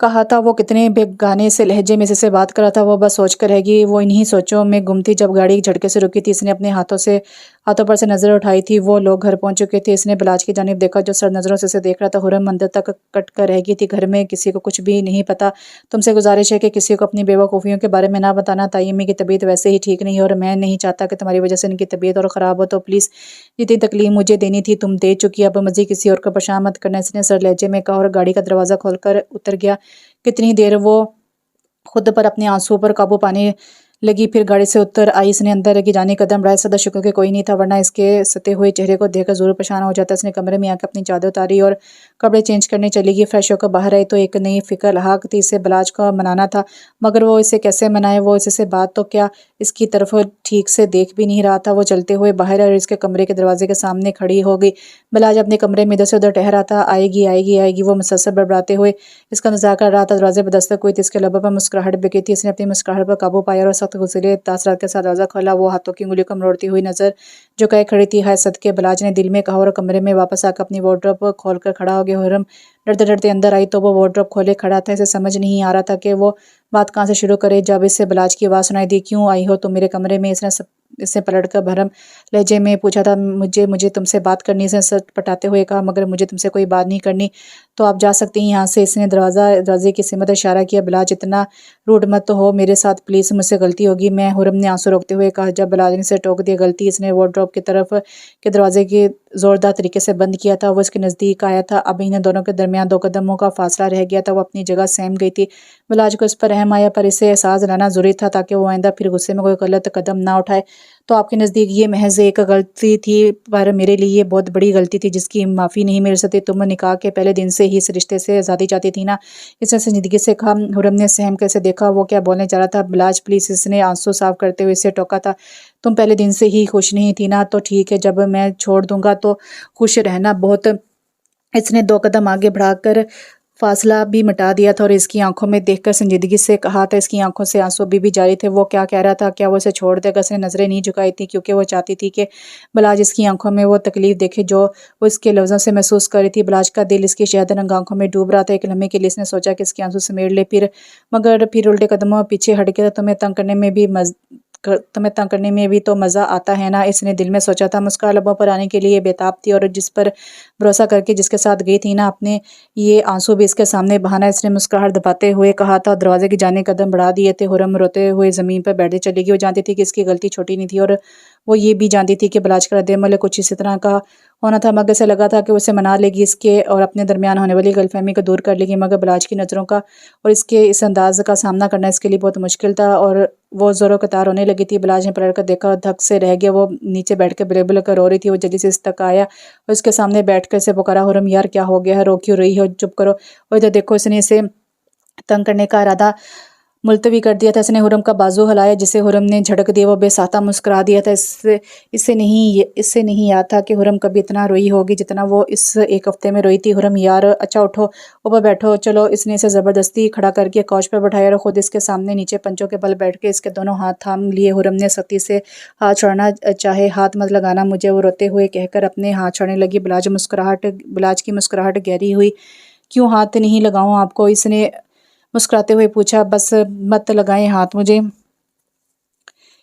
کہا تھا وہ کتنے بیگانے سے لہجے میں سے بات کر رہا تھا، وہ بس سوچ کر رہ گئی۔ وہ انہی سوچوں میں گم تھی جب گاڑی جھٹکے سے رکی تھی۔ اس نے اپنے ہاتھوں پر سے نظر اٹھائی تھی۔ وہ لوگ گھر پہنچ چکے تھے۔ اس نے بلاج کی جانب دیکھا جو سر نظروں سے اسے دیکھ رہا تھا۔ حرم اندر تک کٹ کر رہ گئی تھی۔ گھر میں کسی کو کچھ بھی نہیں پتا۔ تم سے گزارش ہے کہ کسی کو اپنی بے وقوفیوں کے بارے میں نہ بتانا۔ تائی امی کی طبیعت ویسے ہی ٹھیک نہیں ہے اور میں نہیں چاہتا کہ تمہاری وجہ سے ان کی طبیعت اور خراب ہو، تو پلیز جتنی تکلیف مجھے دینی تھی تم دے چکی، اب مزید کسی اور کو پریشان مت کرنا، اس نے سر لہجے میں کہا اور گاڑی کا دروازہ کھول کر اتر گیا۔ کتنی دیر وہ خود پر اپنے آنسوؤں پر قابو پانے لگی، پھر گاڑی سے اتر آئی۔ اس نے اندر کی جانب قدم بڑھائے، صدا شکر کہ کوئی نہیں تھا، ورنہ اس کے ستے ہوئے چہرے کو دیکھ کر ضرور پریشان ہو جاتا۔ اس نے کمرے میں آ کے اپنی چادر اتاری اور کپڑے چینج کرنے چلی گئی۔ فریش ہو کر باہر آئی تو ایک نئی فکر لاحق تھی، اسے بلاج کو منانا تھا، مگر وہ اسے کیسے منائے؟ وہ اس سے بات تو کیا اس کی طرف ٹھیک سے دیکھ بھی نہیں رہا تھا۔ وہ چلتے ہوئے باہر اور اس کے کمرے کے دروازے کے سامنے کھڑی ہو گئی۔ بلاج اپنے کمرے میں ادھر سے ادھر ٹہل رہا تھا، آئے گی آئے گی آئے گی، وہ مسلسل بڑبڑاتے ہوئے اس کا انتظار کر رہا تھا۔ دروازے پر دستک ہوئی تھی، اس کے لبوں پر مسکراہٹ بکھی تھی۔ اس نے اپنی مسکراہٹ پر قابو پایا اور سخت غصیلے تاثرات کے ساتھ دروازہ کھولا۔ وہ ہاتھوں کی انگلیوں کو مروڑتی ہوئی نظر جھکائے کھڑی تھی۔ ہائے صدقے، بلاج نے دل میں کہا اور کمرے میں واپس آ کر اپنی وارڈروب کھول کر کھڑا ہو گیا۔ حرم ڈرتے ڈرتے اندر آئی تو وہ وارڈروب کھولے کھڑا تھا۔ اسے سمجھ نہیں آ رہا تھا کہ وہ بات کہاں سے شروع کرے۔ جب اسے بلاج کی آواز سنائی دی، کیوں آئی ہو تم میرے کمرے میں؟ اس نے پلٹ کر بھرم لہجے میں پوچھا تھا، مجھے تم سے بات کرنی۔ اس نے سر پٹاتے ہوئے کہا، مگر مجھے تم سے کوئی بات نہیں کرنی، تو آپ جا سکتی ہیں یہاں سے۔ اس نے دروازے کی سمت اشارہ کیا۔ بلاج اتنا روڈ مت ہو میرے ساتھ پلیز، مجھ سے غلطی ہوگی میں۔ حرم نے آنسو روکتے ہوئے کہا۔ جب بلاج نے اسے ٹوک دیا غلطی، اس نے وارڈروب کی طرف کے دروازے کی زوردار طریقے سے بند کیا تھا۔ وہ اس کے نزدیک آیا تھا، اب ان دونوں کے درمیان 2 قدموں کا فاصلہ رہ گیا تھا۔ وہ اپنی جگہ سہم گئی تھی۔ بلاج کو اس پر رحم آیا، پر اسے احساس دلانا ضروری تھا تاکہ وہ آئندہ پھر غصے میں کوئی غلط قدم نہ اٹھائے۔ تو آپ کے نزدیک یہ محض ایک غلطی تھی، پر میرے لیے یہ بہت بڑی غلطی تھی جس کی معافی نہیں مل سکتی۔ تم نکاح کے پہلے دن سے ہی اس رشتے سے آزادی چاہتی تھی نا؟ اس نے سنجیدگی سے کہا۔ حرم نے سہم کر اسے دیکھا، وہ کیا بولنے جا رہا تھا۔ بلاج پلیز، اس نے آنسو صاف کرتے ہوئے اسے ٹوکا تھا۔ تم پہلے دن سے ہی خوش نہیں تھی نا؟ تو ٹھیک ہے، جب میں چھوڑ دوں گا تو خوش رہنا۔ بہت اس نے 2 قدم آگے بڑھا کر فاصلہ بھی مٹا دیا تھا اور اس کی آنکھوں میں دیکھ کر سنجیدگی سے کہا تھا۔ اس کی آنکھوں سے آنسو بھی جاری تھے۔ وہ کیا کہہ رہا تھا؟ کیا وہ اسے چھوڑ دے گا؟ اس نے نظریں نہیں جھکائی تھی کیونکہ وہ چاہتی تھی کہ بلاج اس کی آنکھوں میں وہ تکلیف دیکھے جو وہ اس کے لفظوں سے محسوس کر رہی تھی۔ بلاج کا دل اس کی شہد رنگ آنکھوں میں ڈوب رہا تھا۔ ایک لمحے کے لیے اس نے سوچا کہ اس کے آنسو سمیٹ لے، مگر پھر الٹے قدموں پیچھے ہٹ گیا۔ تمہیں تنگ کرنے میں بھی تو مزہ آتا ہے نا؟ اس نے دل میں سوچا تھا۔ مسکراہٹ لبوں پر آنے کے لیے بے تاب تھی اور جس پر بھروسہ کر کے جس کے ساتھ گئی تھی نا، اپنے یہ آنسو بھی اس کے سامنے بہانا۔ اس نے مسکراہٹ دباتے ہوئے کہا تھا، دروازے کی جانب قدم بڑھا دیے تھے۔ حرم روتے ہوئے زمین پر بیٹھے چلی گئی۔ وہ جانتی تھی کہ اس کی غلطی چھوٹی نہیں تھی اور وہ یہ بھی جانتی تھی کہ بلاج کا رد عمل کچھ اسی طرح کا ہونا تھا، مگر اسے لگا تھا کہ وہ اسے منا لے گی، اس کے اور اپنے درمیان ہونے والی غلط فہمی کو دور کر لے گی، مگر بلاج کی نظروں کا اور اس کے اس انداز کا سامنا کرنا اس کے لیے بہت مشکل تھا اور وہ زور و قطار ہونے لگی تھی۔ بلاج نے پلٹ کر دیکھا اور دھک سے رہ گیا۔ وہ نیچے بیٹھ کے بلے بلے کر رو رہی تھی۔ وہ جلدی سے اس تک آیا اور اس کے سامنے بیٹھ کر اسے پکارا، حرم یار کیا ہو گیا ہے؟ رو کیوں رہی ہو؟ چپ کرو اور ادھر دیکھو۔ اس نے اسے تنگ کرنے کا ارادہ ملتوی کر دیا تھا۔ اس نے حرم کا بازو ہلایا جسے حرم نے جھٹک دیا۔ وہ بے ساختہ مسکرا دیا تھا۔ اس سے نہیں یاد تھا کہ حرم کبھی اتنا روئی ہوگی جتنا وہ اس 1 ہفتے میں روئی تھی۔ حرم یار اچھا اٹھو، اوپر بیٹھو، چلو۔ اس نے اسے زبردستی کھڑا کر کے کوچ پر بٹھایا اور خود اس کے سامنے نیچے پنجوں کے بل بیٹھ کے اس کے دونوں ہاتھ تھام لیے۔ حرم نے سختی سے ہاتھ چھوڑنا چاہے، ہاتھ مت لگانا مجھے، وہ روتے ہوئے کہہ کر اپنے ہاتھ چھوڑنے لگی۔ بلاج کی مسکراہٹ گہری ہوئی۔ کیوں ہاتھ نہیں لگاؤں آپ کو؟ اس نے مسکراتے ہوئے پوچھا۔ بس مت لگائیں ہاتھ مجھے،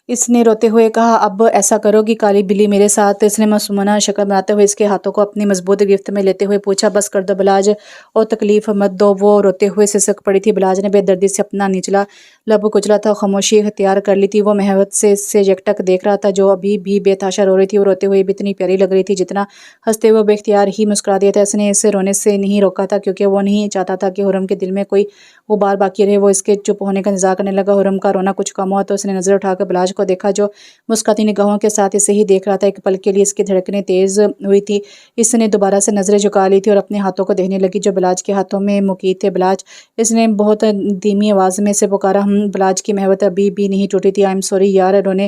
اس نے روتے ہوئے کہا۔ اب ایسا کرو گی کالی بلی میرے ساتھ؟ اس نے معصومانہ شکل بناتے ہوئے اس کے ہاتھوں کو اپنی مضبوط گرفت میں لیتے ہوئے پوچھا۔ بس کر دو بلاج، اور تکلیف مت دو۔ وہ روتے ہوئے سسک پڑی تھی۔ بلاج نے بے دردی سے اپنا نچلا لب کچلا تھا، خاموشی اختیار کر لی تھی۔ وہ محبت سے اسے یکٹک دیکھ رہا تھا جو ابھی بھی بے تحاشا رو رہی تھی۔ وہ روتے ہوئے بھی اتنی پیاری لگ رہی تھی جتنا ہنستے ہوئے بے اختیار ہی مسکرا دیا تھا۔ اس نے اسے رونے سے نہیں روکا تھا کیونکہ وہ نہیں چاہتا تھا کہ حرم کے دل میں کوئی غبار باقی رہے۔ وہ اس کے چپ ہونے کا انتظار کرنے لگا، حرم کا رونا کچھ کم ہوا تو اس نے نظر اٹھا کر بلاج کو دیکھا جو مسکراتی نگاہوں کے ساتھ اسے ہی دیکھ رہا تھا۔ ایک پل کے لیے اس کی دھڑکنیں تیز ہوئی تھی۔ اس نے دوبارہ سے نظریں جھکا لی تھی اور اپنے ہاتھوں کو دیکھنے لگی جو بلاج کے ہاتھوں میں مقید تھے۔ بلاج، اس نے بہت دھیمی آواز میں سے پکارا۔ بلاج کی محبت ابھی بھی نہیں ٹوٹی تھی۔ آئی ایم سوری یار، رونے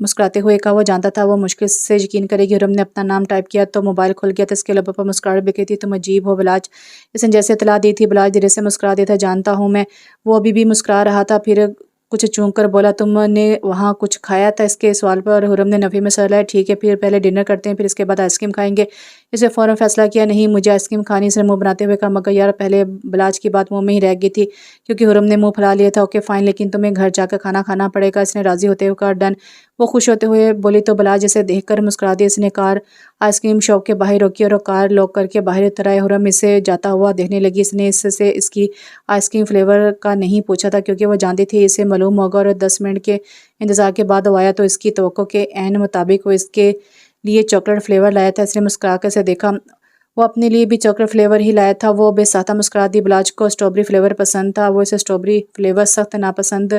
مسکراتے ہوئے کہا وہ جانتا تھا وہ مشکل سے یقین کرے گی۔ حرم نے اپنا نام ٹائپ کیا تو موبائل کھل گیا تو اس کے لبوں پر مسکراہٹ بکھی تھی۔ تم عجیب ہو بلاج، اس نے جیسے اطلاع دی تھی۔ بلاج دھیرے سے مسکرا دیا تھا۔ جانتا ہوں میں، وہ ابھی بھی مسکرا رہا تھا، پھر کچھ چونک کر بولا تم نے وہاں کچھ کھایا تھا؟ اس کے سوال پر حرم نے نفی میں سر ہلایا۔ ٹھیک ہے، پھر پہلے ڈنر کرتے ہیں، پھر اس کے بعد آئس کریم کھائیں گے۔ اس نے فوراً فیصلہ کیا۔ نہیں، مجھے آئس کریم کھانی، اس نے منہ بناتے ہوئے کہا۔ مگر یار، پہلے بلاج کی بات منہ میں ہی رہ گئی تھی کیونکہ حرم نے منہ پھیلا لیا تھا۔ اوکے فائن، لیکن تمہیں گھر جا کر کھانا کھانا پڑے گا، اس نے راضی ہوتے ہوئے کہا۔ ڈن، وہ خوش ہوتے ہوئے بولی تو بلاج اسے دیکھ کر مسکرا دیا۔ اس نے کار آئس کریم شاپ کے باہر روکی اور کار لاک کر کے باہر اتر آئے۔ حرم اسے جاتا ہوا دیکھنے لگی۔ اس نے اس سے اس کی آئس کریم فلیور کا نہیں پوچھا تھا کیونکہ وہ جانتی تھی اسے معلوم ہوگا، اور 10 منٹ کے انتظار کے بعد وہ آیا تو اس کی توقع کے عین مطابق وہ اس کے لیے چاکلیٹ فلیور لایا تھا۔ اس نے مسکرا کر اسے دیکھا، وہ اپنے لیے بھی چاکلیٹ فلیور ہی لایا تھا۔ وہ بے ساختہ مسکرا دی۔ بلاج کو اسٹرابری فلیور پسند تھا، وہ اسے اسٹرابری فلیور سخت ناپسند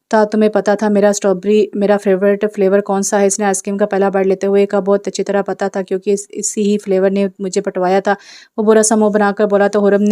تھا۔ تمہیں پتہ تھا میرا فیورٹ فلیور کون سا ہے؟ اس نے آئس کریم کا پہلا بائٹ لیتے ہوئے کہا۔ بہت اچھی طرح پتہ تھا کیونکہ اسی ہی فلیور نے مجھے پٹوایا تھا، وہ برا سا منہ بنا کر بولا تو حرم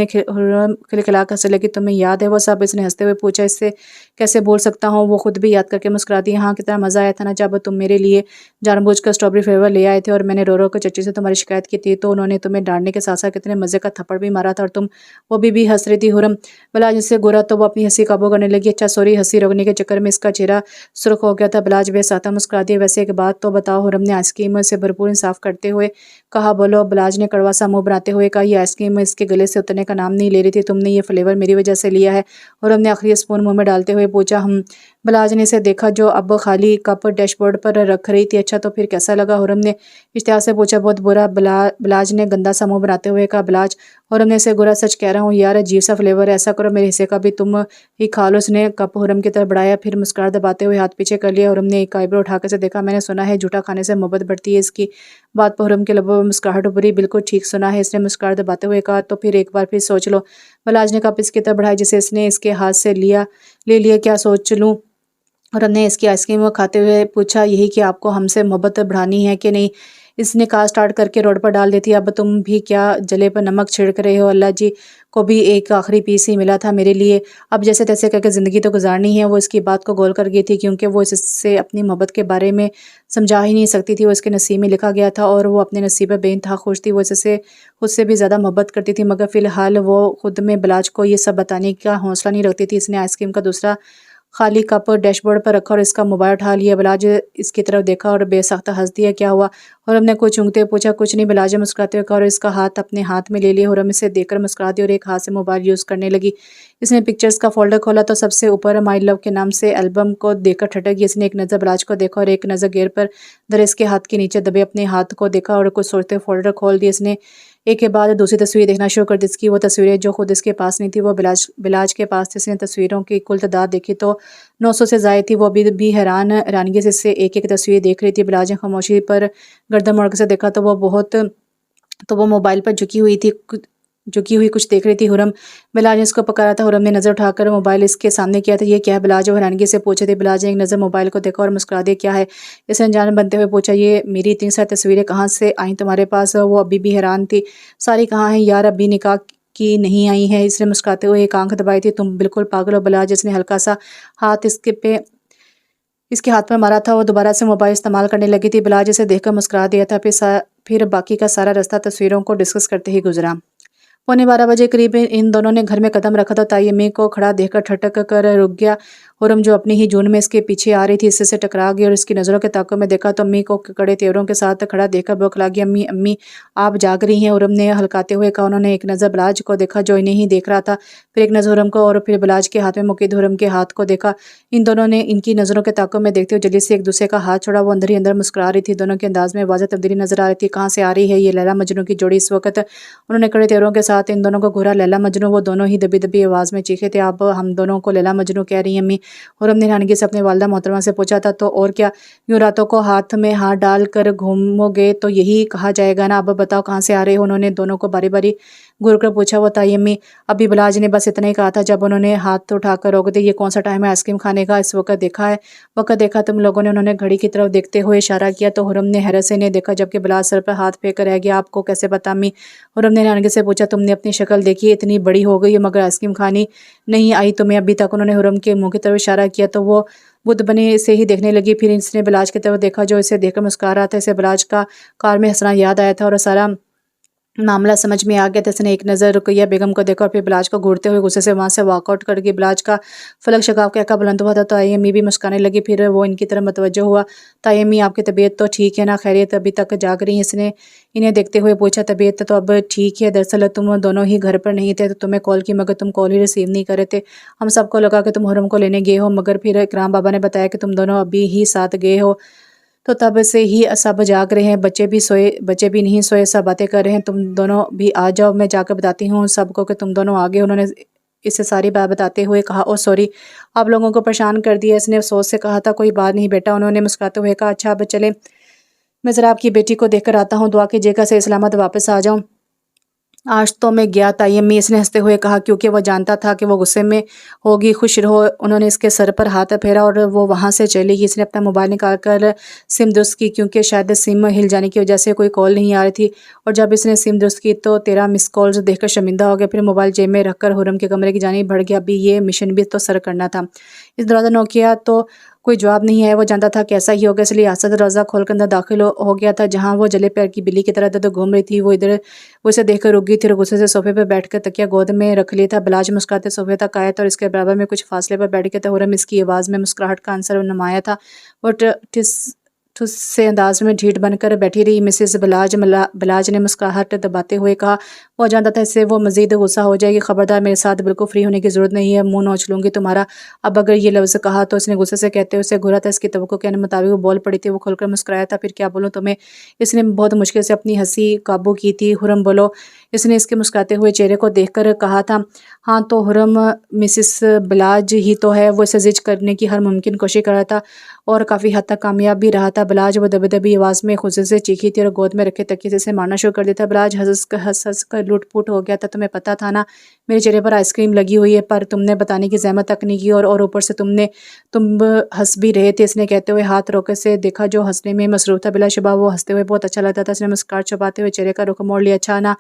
کھلکھلا کر ہنسنے لگی۔ تمہیں یاد ہے وہ سب؟ اس نے ہنستے ہوئے پوچھا۔ اس سے کیسے بول سکتا ہوں، وہ خود بھی یاد کر کے مسکرا دی۔ ہاں، کتنا مزہ آیا تھا نا جب تم میرے لیے جان بوجھ کر اسٹرابری فلیور لے آئے تھے اور میں نے رو رو کر چچی سے تمہاری شکایت کی تھی تو انہوں نے تمہیں ڈانٹنے کے ساتھ ساتھ کتنے مزے کا تھپڑ بھی مارا تھا اور تم وہ بھی ہنس رہی تھی۔ حرم بلاج سے گورا تو وہ اپنی ہنسی قابو کرنے لگی۔ اچھا سوری، ہنسی روکنے کے چکر میں اس کا چہرہ سرخ ہو گیا تھا۔ بلاج بے ساختہ مسکرا دی۔ ویسے ایک بات تو بتاؤ، حرم نے آئس کریم سے بھرپور انصاف کرتے ہوئے کہا۔ بولو، بلاج نے کڑوا سا منہ بناتے ہوئے کہا۔ یہ آئس کریم اس کے گلے سے اترنے کا نام نہیں لے رہی تھی، تم نے یہ فلیور میری وجہ سے لیا ہے؟ حرم نے آخری اسپون منہ میں ڈالتے ہوئے پوچھا۔ بلاج نے اسے دیکھا جو اب خالی کپ ڈیش بورڈ پر رکھ رہی تھی۔ اچھا، تو پھر کیسا لگا؟ حرم نے اشتہار سے پوچھا۔ بہت برا، بلاج نے گندا سا منہ بناتے ہوئے کہا۔ بلاج، حرم نے اسے گورا سچ کہہ رہا ہوں یار، عجیب سا فلیور ہے، ایسا کرو میرے حصے کا بھی تم ہی کھا لو۔ اس نے کپ حرم کی طرف بڑھایا، پھر مسکراہٹ دباتے ہوئے ہاتھ پیچھے کر لیا۔ حرم نے ایک آئیبرو اٹھا کر اسے دیکھا۔ میں نے سنا ہے جھوٹا کھانے سے محبت بڑھتی ہے۔ اس کی بات پر حرم کے لبوں پر مسکراہٹ ابھری۔ بالکل ٹھیک سنا ہے، اس نے مسکراہٹ دباتے ہوئے کہا۔ تو پھر ایک بار پھر سوچ لو۔ بلاج نے کپ اس کی طرف بڑھایا جسے اس نے اس کے ہاتھ سے لے لیا۔ کیا سوچ لوں؟ حرم نے اس کی آئس کریم کھاتے ہوئے پوچھا۔ یہی کہ آپ کو ہم سے محبت بڑھانی ہے کہ نہیں؟ اس نے کار سٹارٹ کر کے روڈ پر ڈال دیتی۔ اب تم بھی کیا جلے پر نمک چھڑک رہے ہو؟ اللہ جی کو بھی ایک آخری پیس ہی ملا تھا میرے لیے، اب جیسے تیسے کر کے زندگی تو گزارنی ہے۔ وہ اس کی بات کو گول کر گئی تھی کیونکہ وہ اس سے اپنی محبت کے بارے میں سمجھا ہی نہیں سکتی تھی۔ وہ اس کے نصیب میں لکھا گیا تھا اور وہ اپنے نصیب پر بے انتہا خوش تھی۔ وہ اس سے خود سے بھی زیادہ محبت کرتی تھی، مگر فی الحال وہ خود میں بلاج کو یہ سب بتانے کا حوصلہ نہیں رکھتی تھی۔ اس نے آئس کریم کا دوسرا خالی کپ ڈیش بورڈ پر رکھا اور اس کا موبائل اٹھا لیا۔ بلاج اس کی طرف دیکھا اور بے ساختہ ہنس دیا۔ کیا ہوا؟ حرم نے کچھ چونکتے ہوئے پوچھا۔ کچھ نہیں، بلاج نے مسکراتے ہوئے کہا اور اس کا ہاتھ اپنے ہاتھ میں لے لیا۔ حرم اسے دیکھ کر مسکرا دی اور ایک ہاتھ سے موبائل یوز کرنے لگی۔ اس نے پکچرز کا فولڈر کھولا تو سب سے اوپر مائی لو کے نام سے البم کو دیکھ کر ٹھٹک گئی۔ اس نے ایک نظر بلاج کو دیکھا اور ایک نظر گیئر پر دھرے اس کے ہاتھ کے نیچے دبے اپنے ہاتھ کو دیکھا اور کچھ سوچتے ہوئے فولڈر کھول دیا۔ اس نے ایک کے بعد دوسری تصویر دیکھنا شروع کر دی۔ اس کی وہ تصویریں جو خود اس کے پاس نہیں تھی وہ بلاج کے پاس تھی۔ اس نے تصویروں کی کل تعداد دیکھی تو 900 سے زائد تھی۔ وہ ابھی بھی حیرانگی سے اس سے ایک ایک تصویر دیکھ رہی تھی۔ بلاج نے خاموشی پر گردن موڑ کر سے دیکھا تو وہ موبائل پر جھکی ہوئی کچھ دیکھ رہی تھی۔ حرم، بلاج نے اس کو پکارا تھا۔ حرم نے نظر اٹھا کر موبائل اس کے سامنے کیا تھا۔ یہ کیا ہے؟ بلاج وہ حیرانگی سے پوچھے تھے۔ بلاج نے ایک نظر موبائل کو دیکھا اور مسکرا دیا۔ کیا ہے؟ اس نے انجان بنتے ہوئے پوچھا۔ یہ میری اتنی ساری تصویریں کہاں سے آئیں تمہارے پاس؟ وہ ابھی بھی حیران تھی۔ ساری کہاں ہیں یار؟ ابھی نکاح کی نہیں آئی ہیں؟ اس نے مسکراتے ہوئے ایک آنکھ دبائی تھی۔ تم بالکل پاگل ہو بلاج، اس نے ہلکا سا ہاتھ اس کے ہاتھ پر مارا تھا۔ وہ دوبارہ سے موبائل استعمال کرنے لگی تھی۔ بلاج اسے دیکھ کر مسکرا دیا تھا۔ پھر باقی کا سارا رستہ تصویروں کو ڈسکس کرتے ہی گزرا۔ 12:15 بجے قریب ان دونوں نے گھر میں قدم رکھا تو تائی امی کو کھڑا دیکھ کر ٹھٹک کر رک گیا۔ حرم جو اپنی ہی جون میں اس کے پیچھے آ رہی تھی، اس سے ٹکرا گئی اور اس کی نظروں کے تعاقب میں دیکھا تو امی کو کڑے تیوروں کے ساتھ کھڑا دیکھ کر بوکھلا گئی۔ امی آپ جاگ رہی ہیں؟ حرم نے ہلکاتے ہوئے کہا۔ انہوں نے ایک نظر بلاج کو دیکھا جو انہیں ہی دیکھ رہا تھا، پھر ایک نظر حرم کو اور پھر بلاج کے ہاتھ میں مقید حرم کے ہاتھ کو دیکھا۔ ان دونوں نے ان کی نظروں کے تعاقب میں دیکھتے ہوئے جلدی سے ایک دوسرے کا ہاتھ چھوڑا۔ وہ اندر ہی اندر مسکرا رہی تھی۔ دونوں کے انداز میں واضح تبدیلی نظر آ رہی تھی۔ کہاں سے آ رہی ہے یہ لیلا مجنوں کی جوڑی اس وقت؟ انہوں نے کڑے تیوروں کے ساتھ ان دونوں کو گھورا۔ لیلا مجنوں؟ وہ دونوں ہی دبی دبی آواز میں چیخے تھے۔ آپ ہم دونوں کو لیلا مجنوں کہہ رہی ہیں امی؟ حرم نے حیرانگی سے اپنے والدہ محترمہ سے پوچھا تھا۔ تو اور کیا، یوں راتوں کو ہاتھ میں ہاتھ ڈال کر گھومو گے تو یہی کہا جائے گا نا۔ اب بتاؤ کہاں سے آ رہے ہو؟ انہوں نے دونوں کو باری باری گھور کر پوچھا۔ وہ تائی امی ابھی بلاج نے بس اتنا ہی کہا تھا جب انہوں نے ہاتھ اٹھا کر روک دیا۔ یہ کون سا ٹائم ہے آئس کریم کھانے کا؟ اس وقت دیکھا تم لوگوں نے؟ انہوں نے گھڑی کی طرف دیکھتے ہوئے اشارہ کیا تو حرم نے حیرت سے انہیں دیکھا جبکہ بلاج سر پر ہاتھ پھیر کر رہ گیا۔ آپ کو کیسے پتہ امی؟ حرم نے حیرانگی سے پوچھا۔ تم نے اپنی شکل دیکھی، اتنی بڑی ہو گئی مگر آئس کریم کھانی نہیں آئی تمہیں ابھی تک؟ انہوں نے حرم کے منہ کی طرف طرف اشارہ کیا تو وہ بدھ بنے سے ہی دیکھنے لگی۔ پھر اس نے بلاج کی طرف دیکھا جو اسے دیکھ کر مسکرا رہا تھا۔ اسے بلاج کا کار میں ہنسنا یاد آیا تھا اور سارا معاملہ سمجھ میں آ گیا تھا۔ اس نے ایک نظر رقیہ بیگم کو دیکھا اور پھر بلاج کو گھورتے ہوئے غصے سے وہاں سے واک آؤٹ کر گئی۔ بلاج کا فلک شگاف کا ایکا بلند ہوا تھا تو آئی امی بھی مسکرانے لگی۔ پھر وہ ان کی طرف متوجہ ہوا۔ تو آئی امی آپ کی طبیعت تو ٹھیک ہے نا؟ خیریت ابھی تک جاگ رہی ہیں؟ اس نے انہیں دیکھتے ہوئے پوچھا۔ طبیعت تو اب ٹھیک ہے، دراصل تم دونوں ہی گھر پر نہیں تھے تو تمہیں کال کی مگر تم کال ہی ریسیو نہیں کر رہے تھے۔ ہم سب کو لگا کہ تم حرم کو لینے گئے ہو مگر پھر اکرام بابا نے بتایا کہ تم دونوں ابھی ہی ساتھ گئے ہو، تو تب سے ہی سب جاگ رہے ہیں، بچے بھی نہیں سوئے، سب باتیں کر رہے ہیں۔ تم دونوں بھی آ جاؤ، میں جا کر بتاتی ہوں سب کو کہ تم دونوں آ گئے۔ انہوں نے اسے ساری بات بتاتے ہوئے کہا، او سوری آپ لوگوں کو پریشان کر دیا۔ اس نے افسوس سے کہا تھا، کوئی بات نہیں بیٹا۔ انہوں نے مسکراتے ہوئے کہا، اچھا اب چلیں، میں ذرا آپ کی بیٹی کو دیکھ کر آتا ہوں، دعا کیجیے گا صحیح سلامت واپس آ جاؤں۔ آج تو میں گیا تھا امی، اس نے ہنستے ہوئے کہا، کیونکہ وہ جانتا تھا کہ وہ غصے میں ہوگی۔ خوش رہو۔ انہوں نے اس کے سر پر ہاتھ پھیرا اور وہ وہاں سے چلی گئی۔ اس نے اپنا موبائل نکال کر سم درست کی کیونکہ شاید سم ہل جانے کی وجہ سے کوئی کال نہیں آ رہی تھی، اور جب اس نے سم درست کی تو 13 مس کالز دیکھ کر شرمندہ ہو گیا۔ پھر موبائل جیب میں رکھ کر حرم کے کمرے کی جانب بڑھ گیا۔ ابھی یہ مشن بھی تو سر کرنا تھا۔ اس دروازہ نوک کیا تو کوئی جواب نہیں آیا۔ وہ جانتا تھا کہ ایسا ہی ہوگا، اس لیے آہستہ دروازہ کھول کر اندر داخل ہو گیا تھا جہاں وہ جلے پیر کی بلی کی طرح ادھر گھوم رہی تھی۔ وہ اسے دیکھ کر رک گئی تھی اور غصے سے صوفے پر بیٹھ کر تکیہ گود میں رکھ لیا تھا۔ بلاج مسکراتے صوفے تک آیا تھا اور اس کے برابر میں کچھ فاصلے پر بیٹھ گیا تھا۔ حرم اس کی آواز میں مسکراہٹ کا عنصر نمایاں تھا۔ وہ ٹھس ٹھس سے انداز میں ڈھیٹ بن کر بیٹھی رہی۔ مسز بلاج نے مسکراہٹ دباتے ہوئے کہا۔ وہ جانتا تھا اس سے وہ مزید غصہ ہو جائے گی۔ خبردار، میرے ساتھ بالکل فری ہونے کی ضرورت نہیں ہے، منہ نوچ لوں گی تمہارا۔ اب اگر یہ لفظ کہا تو اس نے غصے سے کہتے ہوئے اسے گھورا تھا۔ اس کی توقع کے مطابق وہ بول پڑی تھی۔ وہ کھل کر مسکرایا تھا، پھر کیا بولوں تمہیں؟ اس نے بہت مشکل سے اپنی ہنسی قابو کی تھی۔ حرم بولو، اس نے اس کے مسکراتے ہوئے چہرے کو دیکھ کر کہا تھا۔ ہاں تو حرم مسز بلاج ہی تو ہے۔ وہ اسے زج کرنے کی ہر ممکن کوشش کر رہا تھا اور کافی حد تک کامیاب بھی رہا تھا۔ بلاج وہ دبی دبی آواز میں غصے سے چیخی تھی اور گود میں رکھے تکیے سے اسے مارنا شروع کر دیا تھا۔ بلاج ہنس کر لٹ پٹ ہو گیا تھا۔ تمہیں پتا تھا نا میرے چہرے پر آئس کریم لگی ہوئی ہے، پر تم نے بتانے کی زحمت تک نہیں کی، اور اوپر سے تم ہنس بھی رہے تھے۔ اس نے کہتے ہوئے ہاتھ روکے سے دیکھا جو ہنسنے میں مصروف تھا۔ بلا شبہ وہ ہنستے ہوئے بہت اچھا لگتا تھا۔ اس نے مسکراہٹ چھپاتے ہوئے چہرے کا رخ موڑ لیا۔ اچھا نا؟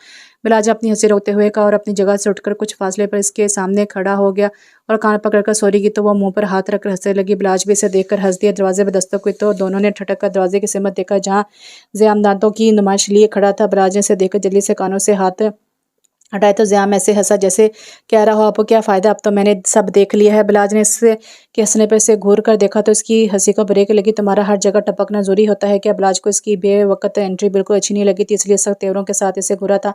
بلاج اپنی ہنسی روکتے ہوئے کہا اور اپنی جگہ سے اٹھ کر کچھ فاصلے پر اس کے سامنے کھڑا ہو گیا اور کان پکڑ کر سوری کی تو وہ منہ پر ہاتھ رکھ کر ہنسنے لگی۔ بلاج بھی اسے دیکھ کر ہنس دیا۔ دروازے پر دستک ہوئی تو دونوں نے ٹھٹک کر دروازے کی سمت دیکھا جہاں زیام دانتوں کی نمائش لیے کھڑا تھا۔ بلاج نے اسے دیکھ کر جلدی سے کانوں سے ہاتھ ہٹائے تو زیام ایسے ہنسا جیسے کہہ رہا ہو، آپ کو کیا فائدہ، اب تو میں نے سب دیکھ لیا ہے۔ بلاج نے اس کے ہنسنے پر اسے گھور کر دیکھا تو اس کی ہنسی کو بریک لگی۔ تمہارا ہر جگہ ٹپکنا ضروری ہوتا ہے کیا؟ بلاج کو اس کی بے وقت انٹری بالکل اچھی نہیں لگی تھی، اس لیے سخت تیوروں کے ساتھ اسے گھورا تھا۔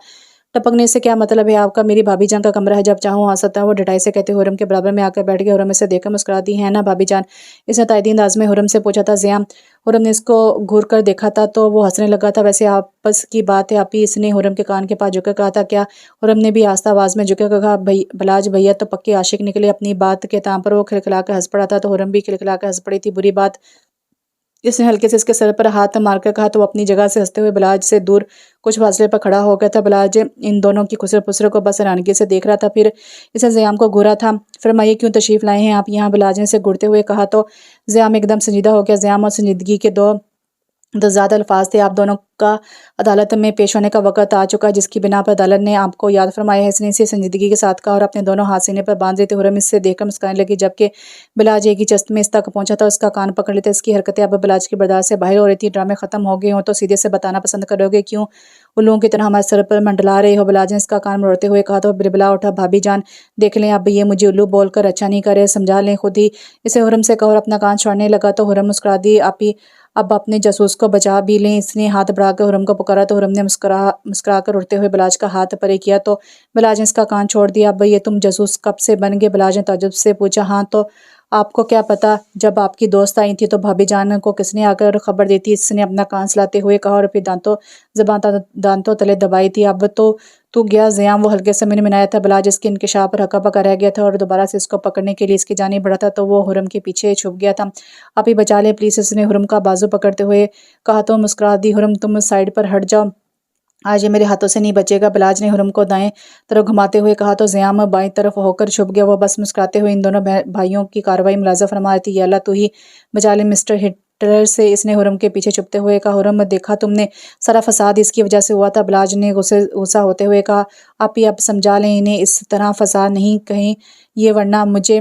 ٹپکنے سے کیا مطلب ہے آپ کا؟ میری بھابی جان کا کمرہ ہے، جب چاہوں آ سکتا ہوں۔ وہ ڈٹائی سے کہتے حرم کے برابر میں آ کر بیٹھ گیا۔ حرم اسے دیکھ کر مسکرا دی، ہے نا بھابی جان؟ اس نے تائیدی انداز میں حرم سے پوچھا تھا۔ زیام حرم نے اس کو گھور کر دیکھا تھا تو وہ ہنسنے لگا تھا۔ ویسے آپس کی بات ہے آپ ہی، اس نے حرم کے کان کے پاس جھک کر کہا تھا۔ کیا؟ حرم نے بھی آہستہ آواز میں جھک کر کہا۔ بلاج بھیا تو پکے عاشق نکلے، اپنی بات کے تام پر وہ کھلکھلا کر ہنس پڑا تھا تو حرم بھی کھلکھلا کر ہنس پڑی تھی۔ بری بات؟ اس نے ہلکے سے اس کے سر پر ہاتھ مار کر کہا تو وہ اپنی جگہ سے ہنستے ہوئے بلاج سے دور کچھ فاصلے پر کھڑا ہو گیا تھا۔ بلاج ان دونوں کی خسر پسر کو بس حیرانگی سے دیکھ رہا تھا، پھر اس نے زیام کو گھورا تھا۔ فرمائیے کیوں تشریف لائے ہیں آپ یہاں؟ بلاج نے اسے گھورتے ہوئے کہا تو زیام ایک دم سنجیدہ ہو گیا۔ زیام اور سنجیدگی کے دو متضاد الفاظ تھے۔ آپ دونوں کا عدالت میں پیش ہونے کا وقت آ چکا ہے، جس کی بنا پر عدالت نے آپ کو یاد فرمایا ہے، اس نے اسے سنجیدگی کے ساتھ کہا اور اپنے دونوں ہاتھ سینے پر باندھ دیے تھے۔ حرم اس سے دیکھ کر مسکرانے لگی جبکہ بلاج ایک ہی چست میں اس تک پہنچا تھا، اس کا کان پکڑ لیتا۔ اس کی حرکتیں اب بلاج کی برداشت سے باہر ہو رہی تھی۔ ڈرامے ختم ہو گئے ہوں تو سیدھے سے بتانا پسند کرو گے، کیوں الوؤں کی طرح ہمارے سر پر منڈلا رہے ہو؟ بلاج نے اس کا کان مروڑتے ہوئے کہا تو بلبلا اٹھا۔ بھابی جان دیکھ لیں، اب یہ مجھے الو بول کر اچھا نہیں کرے، سمجھا لیں خود ہی، اسے حرم سے کہا اور اپنا کان چھوڑنے لگا تو حرم مسکرا دی۔ آپ ہی اب اپنے جاسوس کو بچا بھی لیں۔ اس نے ہاتھ بڑھا کر حرم کو پکارا تو حرم نے مسکرا کر اڑتے ہوئے بلاج کا ہاتھ پرے کیا تو بلاج نے اس کا کان چھوڑ دیا۔ اب یہ تم جاسوس کب سے بن گئے؟ بلاج نے تعجب سے پوچھا۔ ہاں تو آپ کو کیا پتا، جب آپ کی دوست آئی تھی تو بھابی جان کو کس نے آ کر خبر دی تھی؟ اس نے اپنا کان سلاتے ہوئے کہا اور پھر زبان دانتوں تلے دبائی تھی۔ اب تو گیا زیام، وہ ہلکے سے منمنایا تھا۔ بلاج اس کے انکشاف پر ہکا بکا رہ گیا تھا اور دوبارہ سے اس کو پکڑنے کے لیے اس کی جانب بڑھا تھا تو وہ حرم کے پیچھے چھپ گیا تھا۔ آپ ہی بچا لیں پلیز، اس نے حرم کا بازو پکڑتے ہوئے کہا تو مسکرا دی۔ حرم تم سائڈ پر ہٹ جاؤ، آج یہ میرے ہاتھوں سے نہیں بچے گا۔ بلاج نے حرم کو دائیں طرف گھماتے ہوئے کہا تو زیام بائیں طرف ہو کر چھپ گیا۔ وہ بس مسکراتے ہوئے ان دونوں بھائیوں کی کارروائی ملاحظہ فرما رہی تھی۔ یا اللہ تو ہی بچا لے مسٹر ہٹلر سے، اس نے حرم کے پیچھے چھپتے ہوئے کہا۔ حرم دیکھا تم نے، سارا فساد اس کی وجہ سے ہوا تھا۔ بلاج نے غصہ ہوتے ہوئے کہا۔ آپ ہی اب سمجھا لیں انہیں، اس طرح فساد نہیں کہیں یہ، ورنہ مجھے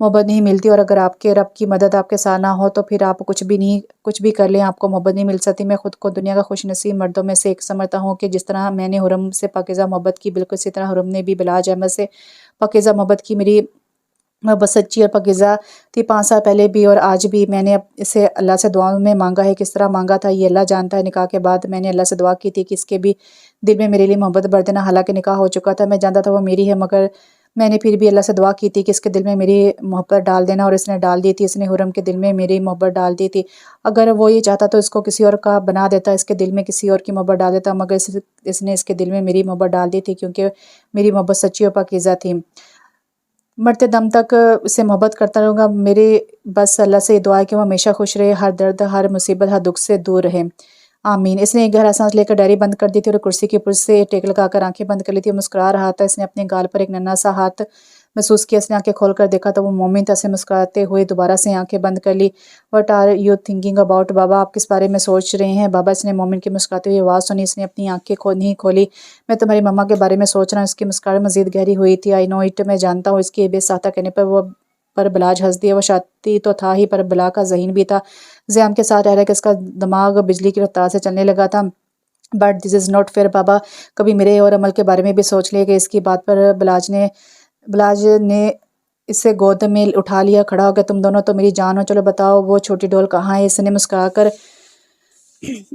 محبت نہیں ملتی، اور اگر آپ کے رب کی مدد آپ کے ساتھ نہ ہو تو پھر آپ کچھ بھی کر لیں، آپ کو محبت نہیں مل سکتی۔ میں خود کو دنیا کا خوش نصیب مردوں میں سے ایک سمجھتا ہوں کہ جس طرح میں نے حرم سے پاکیزہ محبت کی، بالکل اسی طرح حرم نے بھی بلاج احمد سے پاکیزہ محبت کی۔ میری محبت سچی اور پاکیزہ تھی 5 سال پہلے بھی اور آج بھی۔ میں نے اسے اللہ سے دعاؤں میں مانگا ہے، کس طرح مانگا تھا یہ اللہ جانتا ہے۔ نکاح کے بعد میں نے اللہ سے دعا کی تھی کہ اس کے بھی دل میں میرے لیے محبت بر دینا، حالانکہ نکاح ہو چکا تھا، میں جانتا تھا وہ میری ہے، مگر میں نے پھر بھی اللہ سے دعا کی تھی کہ اس کے دل میں میری محبت ڈال دینا، اور اس نے ڈال دی تھی۔ اس نے حرم کے دل میں میری محبت ڈال دی تھی۔ اگر وہ یہ چاہتا تو اس کو کسی اور کا بنا دیتا، اس کے دل میں کسی اور کی محبت ڈال دیتا، مگر اس نے اس کے دل میں میری محبت ڈال دی تھی، کیونکہ میری محبت سچی اور پاکیزہ تھی۔ مرتے دم تک اسے محبت کرتا رہوں گا۔ میری بس اللہ سے یہ دعا ہے کہ وہ ہمیشہ خوش رہے، ہر درد، ہر مصیبت، ہر دکھ سے دور رہے، آمین۔ اس نے ایک گہرا سانس لے کر ڈائری بند کر دی تھی اور کرسی کے پشت سے ٹیک لگا کر آنکھیں بند کر لی تھی۔ مسکرا رہا تھا، اس نے اپنے گال پر ایک ننھا سا ہاتھ محسوس کیا۔ اس نے آنکھیں کھول کر دیکھا تو وہ مومن تھا۔ اسے مسکراتے ہوئے دوبارہ سے آنکھیں بند کر لی۔ What are you thinking about Baba? آپ کس بارے میں سوچ رہے ہیں بابا؟ اس نے مومن کی مسکراتے ہوئی آواز سنی۔ اس نے اپنی آنکھیں نہیں کھولی۔ میں تمہاری مما کے بارے میں سوچ رہا ہوں۔ اس کی مسکراہٹ مزید گہری ہوئی تھی۔ آئی نو اٹ، میں جانتا ہوں۔ اس کے بے ساختہ کہنے پر بلاج ہنس دیا۔ وہ شاطی تو تھا ہی، پر بلا کا ذہین بھی تھا۔ زیام کے ساتھ رہ رہ کے اس کا دماغ بجلی کی رفتار سے چلنے لگا تھا۔ But this is not fair Baba, کبھی میرے اور عمل کے بارے میں بھی سوچ لے۔ کہ اس کی بات پر بلاج نے اسے گود میں اٹھا لیا، کھڑا ہو گیا۔ تم دونوں تو میری جان ہو، چلو بتاؤ وہ چھوٹی ڈول کہاں ہے؟ اس نے مسکرا کر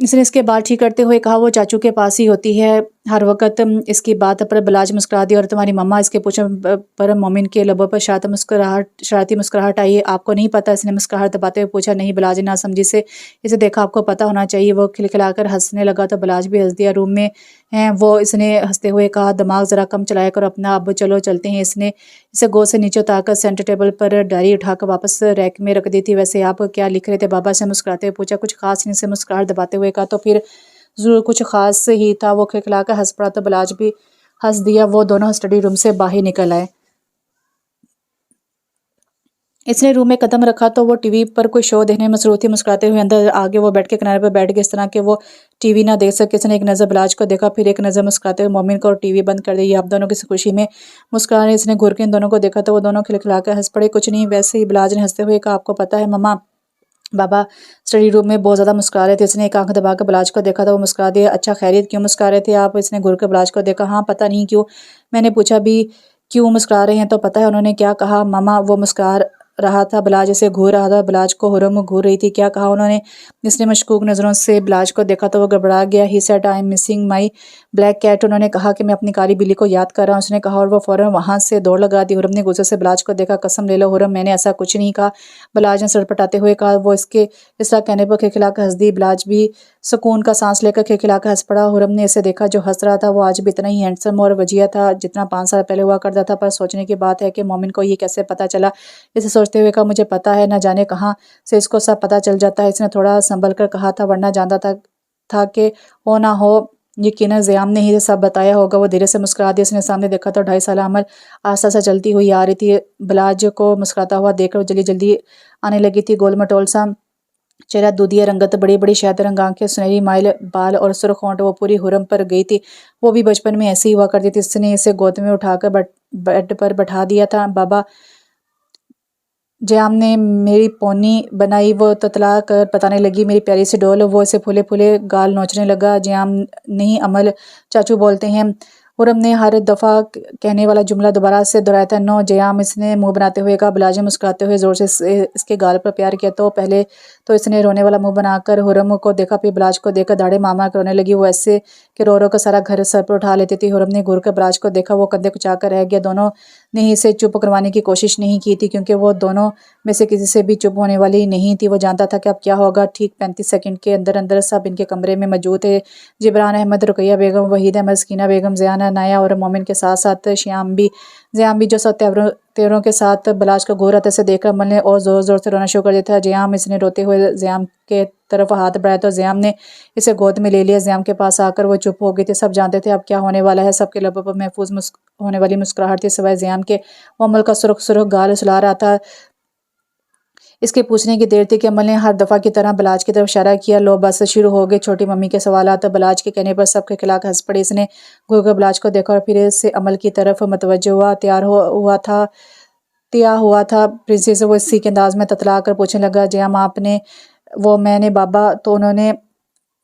اس نے اس کے بال ٹھیک کرتے ہوئے کہا، وہ چاچو کے پاس ہی ہوتی ہے ہر وقت۔ اس کی بات پر بلاج مسکرا دیا۔ اور تمہاری مما؟ اس کے پوچھنے پر مومن کے لبوں پر شرارتی مسکراہٹ آئی۔ آپ کو نہیں پتا؟ اس نے مسکراہٹ دباتے ہوئے پوچھا۔ نہیں، بلاج نے ناسمجھی سے اسے دیکھا۔ آپ کو پتا ہونا چاہیے۔ وہ کھلکھلا کر ہنسنے لگا تو بلاج بھی ہنس دیا۔ روم میں ہیں وہ؟ اس نے ہنستے ہوئے کہا۔ دماغ ذرا کم چلایا کرو اپنا، اب چلو چلتے ہیں۔ اس نے اسے گود سے نیچے اتار کر سینٹر ٹیبل پر ڈائری اٹھا کر واپس ریک میں رکھ دی تھی۔ ویسے آپ کیا لکھ رہے تھے بابا؟ سے مسکراتے ہوئے پوچھا۔ کچھ خاص نہیں، سے مسکراہٹ دباتے ہوئے کہا۔ تو پھر ضرور کچھ خاص ہی تھا۔ وہ کھلکھلا کر ہنس پڑا تو بلاج بھی ہنس دیا۔ وہ دونوں اسٹڈی روم سے باہر نکل آئے۔ اس نے روم میں قدم رکھا تو وہ ٹی وی پر کوئی شو دیکھنے میں مصروف تھی۔ مسکراتے ہوئے اندر آگے وہ بیڈ کے کنارے پر بیٹھ گئے، اس طرح کہ وہ ٹی وی نہ دیکھ سکے۔ اس نے ایک نظر بلاج کو دیکھا، پھر ایک نظر مسکراتے ہوئے مومن کو، اور ٹی وی بند کر دی۔ یہ آپ دونوں کسی خوشی میں مسکرا رہے ہیں؟ اس نے گھور کے ان دونوں کو دیکھا تو وہ دونوں کھلکھلا کر ہنس پڑے۔ کچھ نہیں، ویسے ہی، بلاج نے ہنستے ہوئے کہا۔ آپ کو پتا ہے مما، بابا اسٹڈی روم میں بہت زیادہ مسکرا رہے تھے۔ اس نے ایک آنکھ دبا کر بلاج کو دیکھا تو وہ مسکرا دیا۔ اچھا، خیریت؟ کیوں مسکرا رہے تھے آپ؟ اس نے گھور کر بلاج کو دیکھا۔ ہاں، پتہ نہیں کیوں، میں نے پوچھا بھی کیوں مسکرا رہے ہیں تو پتہ ہے انہوں نے کیا کہا مما؟ وہ مسکرا رہا تھا، بلاج اسے گھور رہا تھا، بلاج کو حرم گھور رہی تھی۔ کیا کہا انہوں نے؟ اس نے مشکوک نظروں سے بلاج کو دیکھا تو وہ گڑبڑا گیا۔ He said I am missing my black cat, انہوں نے کہا کہ میں اپنی کالی بلی کو یاد کر رہا ہوں، اس نے کہا، اور وہ فوراً وہاں سے دوڑ لگا دی۔ حرم نے غصے سے بلاج کو دیکھا۔ قسم لے لو حرم، میں نے ایسا کچھ نہیں کہا، بلاج نے سر پٹاتے ہوئے کہا۔ وہ اس طرح کہنے پر کھلکھلا کر ہنس دی۔ بلاج بھی سکون کا سانس لے کر کھلکھلا کر ہنس پڑا۔ حرم نے اسے دیکھا جو ہنس رہا تھا۔ وہ آج بھی اتنا ہی ہینڈسم اور وجیہ تھا جتنا 5 سال پہلے ہوا کرتا تھا، پر سوچنے کی بات ہے کہ مومن کو یہ کیسے پتہ چلا؟ اسے سوچتے ہوئے کہا، مجھے پتا ہے، نہ جانے کہاں سے اس کو سب پتہ چل جاتا ہے۔ اس نے تھوڑا سنبھل کر کہا تھا، ورنہ جانتا تھا کہ ہو نہ ہو یقیناً زیام نے ہی سب بتایا ہوگا۔ وہ دھیرے سے مسکرا دیا۔ اس نے سامنے دیکھا تو 2.5 سالہ عمر آہستہ آہستہ چلتی ہوئی آ رہی تھی۔ بلاج کو مسکراتا ہوا دیکھ کر جلدی جلدی آنے لگی تھی۔ گول مٹول سا چہرہ، دودھیا رنگت، بڑی بڑی شہد رنگ آنکھیں، سنہری مائل بال اور سرخ ہونٹ، وہ پوری حرم پر گئی تھی۔ وہ بھی بچپن میں ایسی ہی ہوا کرتی تھی۔ اس نے اسے گود میں اٹھا کر بیڈ پر بٹھا دیا تھا۔ بابا، جیام نے میری پونی بنائی، وہ تتلا کر بتانے لگی، میری پیاری سی ڈول۔ وہ اسے پھولے پھولے گال نوچنے لگا۔ جیام نہیں، عمل چاچو بولتے ہیں۔ حرم نے ہر دفعہ کہنے والا جملہ دوبارہ سے دہرایا تھا۔ نو جیام، اس نے منہ بناتے ہوئے کہا۔ بلاج نے مسکراتے ہوئے زور سے اس کے گال پر پیار کیا تو پہلے تو اس نے رونے والا منہ بنا کر حرم کو دیکھا، پھر بلاج کو دیکھ کر داڑھیں مار مار کر رونے لگی۔ وہ ایسے کہ رو رو کر سارا گھر سر پر اٹھا لیتی تھی۔ حرم نے گھور کر بلاج کو دیکھا، وہ کندھے کچا کر رہ گیا۔ دونوں نے ہی اسے چپ کروانے کی کوشش نہیں کی تھی، کیونکہ وہ دونوں میں سے کسی سے بھی چپ ہونے والی نہیں تھی۔ وہ جانتا تھا کہ اب کیا ہوگا۔ ٹھیک 35 سیکنڈ کے اندر اندر سب ان کے کمرے میں موجود تھے۔ جبران احمد، رقیہ بیگم، وحید احمد، سکینہ بیگم، زیانہ، نایا اور مومن کے ساتھ ساتھ زیام بھی جو سب تیوروں کے ساتھ بلاج کا گھور رہا تھا۔ اسے دیکھ کر عمل نے اور زور زور سے رونا شروع کر دیا تھا۔ جیام، اس نے روتے ہوئے زیام کے طرف ہاتھ بڑھایا تو زیام نے اسے گود میں لے لیا۔ زیام کے پاس آ کر وہ چپ ہو گئی تھی۔ سب جانتے تھے اب کیا ہونے والا ہے۔ سب کے لبوں پر محفوظ ہونے والی مسکراہٹ تھی، سوائے زیام کے۔ وہ عمل کا سرخ سرخ گال سلا رہا تھا۔ اس کے پوچھنے کی دیر تھی کہ عمل نے ہر دفعہ کی طرح بلاج کی طرف اشارہ کیا۔ لو بس شروع ہو گئے چھوٹی ممی کے سوالات۔ بلاج کے کہنے پر سب کھلکھلا کر ہنس پڑے۔ اس نے گھور کر بلاج کو دیکھا اور پھر سے عمل کی طرف متوجہ ہوا۔ تیار ہوا تھا تیا ہوا تھا پرنسس سے وہ اسی کے انداز میں تتلا کر پوچھنے لگا زیام آپ نے میں نے بابا تو انہوں نے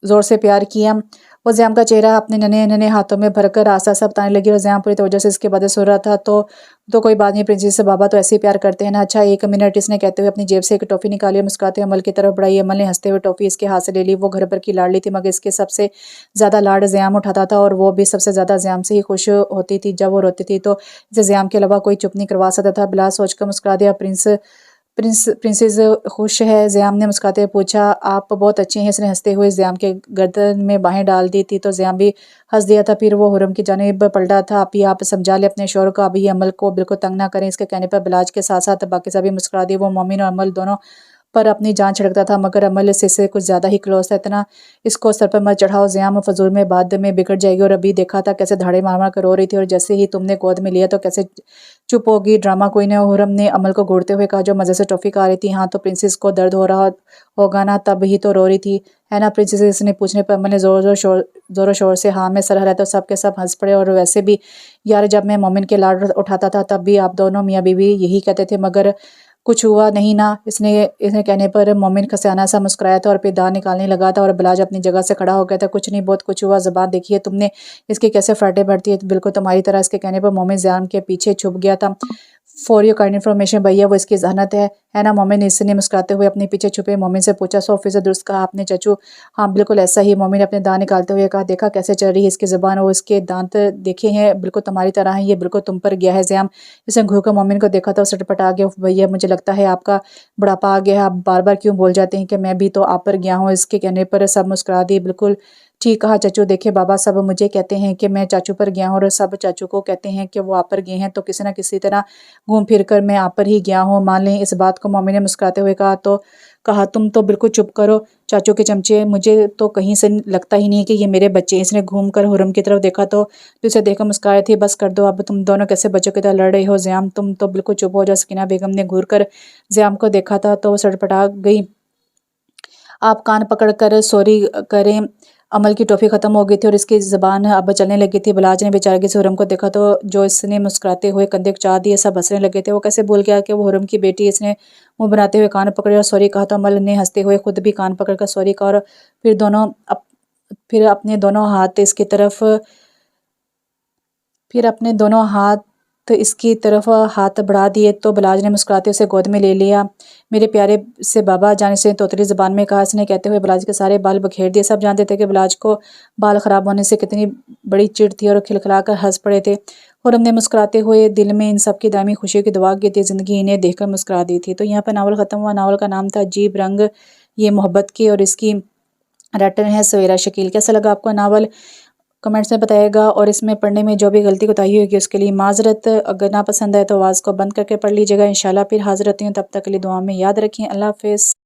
زور سے پیار کیا۔ وہ زیام کا چہرہ اپنے ننھے ننھے ہاتھوں میں بھر کر آہستہ آہستہ بتانے لگی اور زیام پوری توجہ سے اس کے باتیں سن رہا تھا۔ تو کوئی بات نہیں پرنسس سے بابا تو ایسے ہی پیار کرتے ہیں نا۔ اچھا ایک منٹ، اس نے کہتے ہوئے اپنی جیب سے ایک ٹافی نکالی اور مسکراتے ہوئے عمل کی طرف بڑھائی۔ عمل نے ہنستے ہوئے ٹافی اس کے ہاتھ سے لے لی۔ وہ گھر بھر کی لاڈلی تھی مگر اس کے سب سے زیادہ لاڈ زیام اٹھاتا تھا اور وہ بھی سب سے زیادہ زیام سے ہی خوش ہوتی تھی۔ جب وہ روتی تھی تو اسے زیام کے علاوہ کوئی چپ نہیں کروا سکتا تھا۔ بلا سوچ کر مسکرا دیا۔ پرنسس خوش ہے؟ زیام نے مسکراتے ہوئے پوچھا۔ آپ بہت اچھے ہیں، اس نے ہنستے ہوئے زیام کے گردن میں باہیں ڈال دی تھی تو زیام بھی ہنس دیا تھا۔ پھر وہ حرم کی جانب پلٹا تھا۔ ابھی آپ سمجھا لیں اپنے شوہر کو، ابھی عمل کو بالکل تنگ نہ کریں۔ اس کے کہنے پر بلاج کے ساتھ ساتھ باقی سبھی مسکرا دیے۔ وہ مومن اور عمل دونوں پر اپنی جان چھڑکتا تھا مگر عمل سے کچھ زیادہ ہی کلوز تھا۔ اتنا اس کو سر پر مت چڑھاؤ زیام، فضول میں بعد میں بگڑ جائے گی۔ اور ابھی دیکھا تھا کیسے دھاڑے مار مار کر رو رہی تھی اور جیسے ہی تم نے گود میں لیا تو کیسے چپ ہوگی، ڈرامہ کوئی نہ۔ حرم نے عمل کو گھورتے ہوئے کہا جو مزے سے ٹافی کھا رہی تھی۔ ہاں تو پرنسس کو درد ہو رہا ہوگا نا، تب ہی تو رو رہی تھی ہے نا پرنسس؟ اس نے پوچھنے پر عمل نے زور و شور سے ہاں میں سر ہلایا تو سب کے سب ہنس پڑے۔ اور ویسے بھی یار جب میں مومن کے لاڈ اٹھاتا تھا تب بھی آپ دونوں میاں بیوی یہی کہتے تھے مگر کچھ ہوا نہیں نا؟ اس نے کہنے پر مومن خسیانہ سا مسکرایا تھا اور پھر دانت نکالنے لگا تھا اور بلاج اپنی جگہ سے کھڑا ہو گیا تھا۔ کچھ نہیں، بہت کچھ ہوا، زبان دیکھیے تم نے اس کی کیسے فراٹے بھرتی ہے، بالکل تمہاری طرح۔ اس کے کہنے پر مومن زیام کے پیچھے چھپ گیا تھا۔ فور یور کائنڈ انفارمیشن بھیا وہ اس کی ذہانت ہے نا مومن؟ اس نے مسکراتے ہوئے اپنے پیچھے چھپے مومن سے پوچھا۔ 100% درست کہا آپ نے چچو، ہاں بالکل ایسا ہی۔ مومن نے اپنے دانت نکالتے ہوئے کہا دیکھا کیسے چل رہی ہے اس کی زبان، اور اس کے دانت دیکھے ہیں بالکل تمہاری طرح ہیں، یہ بالکل تم پر گیا ہے زیام۔ اس نے گھور کر مومن کو دیکھا تھا اور سٹپٹا گیا۔ بھیا مجھے لگتا ہے آپ کا بڑھاپا آ گیا ہے، آپ بار بار کیوں بول جاتے ہیں کہ میں بھی تو آپ پر گیا ہوں؟ اس کے کہنے پر سب مسکرا دی۔ بالکل ٹھیک کہا چچو، دیکھیں بابا سب مجھے کہتے ہیں کہ میں چاچو پر گیا ہوں اور سب چاچو کو کہتے ہیں کہ وہ آپ پر گئے ہیں، تو کسی نہ کسی طرح گھوم پھر کر میں آپ پر ہی گیا ہوں، مان لیں اس بات کو۔ مومن نے مسکراتے ہوئے کہا تم تو بالکل چپ کرو چاچو کے چمچے، مجھے تو کہیں سے لگتا ہی نہیں کہ یہ میرے بچے ہیں۔ اس نے گھوم کر حرم کی طرف دیکھا تو اسے دیکھ کر مسکرا رہی تھی۔ بس کر دو اب، تم دونوں کیسے بچوں کی طرح لڑ رہے ہو؟ زیام تم تو بالکل چپ ہو جاؤ۔ سکینہ بیگم نے گھور کر زیام کو دیکھا تھا تو وہ سڑپٹا گئی۔ آپ کان پکڑ کر سوری کریں، عمل کی ٹافی ختم ہو گئی تھی اور اس کی زبان اب چلنے لگی تھی۔ بلاج نے بیچارگی سے حرم کو دیکھا تو جو اس نے مسکراتے ہوئے کندھے چاہ دیے، سب ہنسنے لگے تھے۔ وہ کیسے بھول گیا کہ وہ حرم کی بیٹی؟ اس نے منہ بناتے ہوئے کان پکڑے اور سوری کہا تو عمل نے ہنستے ہوئے خود بھی کان پکڑ کر سوری کہا اور پھر اپنے دونوں ہاتھ اس کی طرف ہاتھ بڑھا دیے تو بلاج نے مسکراتے اسے گود میں لے لیا۔ میرے پیارے سے بابا جان، اس نے توتلی زبان میں کہا۔ اس نے کہتے ہوئے بلاج کے سارے بال بکھیر دیے۔ سب جانتے تھے کہ بلاج کو بال خراب ہونے سے کتنی بڑی چڑ تھی اور کھلکھلا کر ہنس پڑے تھے۔ حرم نے مسکراتے ہوئے دل میں ان سب کی دائمی خوشی کی دعا کی تھی، زندگی انہیں دیکھ کر مسکرا دی تھی۔ تو یہاں پر ناول ختم ہوا۔ ناول کا نام تھا عجیب رنگ یہ محبت کے اور اس کی رائٹر ہے سویرا شکیل۔ کیسا لگا آپ کو ناول؟ کمنٹس میں بتائے گا، اور اس میں پڑھنے میں جو بھی غلطی کوتاہی ہوگی اس کے لیے معذرت۔ اگر ناپسند آئے تو آواز کو بند کر کے پڑھ لیجیے گا۔ انشاءاللہ پھر حاضر ہوتی ہوں، تب تک کے لیے دعا میں یاد رکھیں۔ اللہ حافظ۔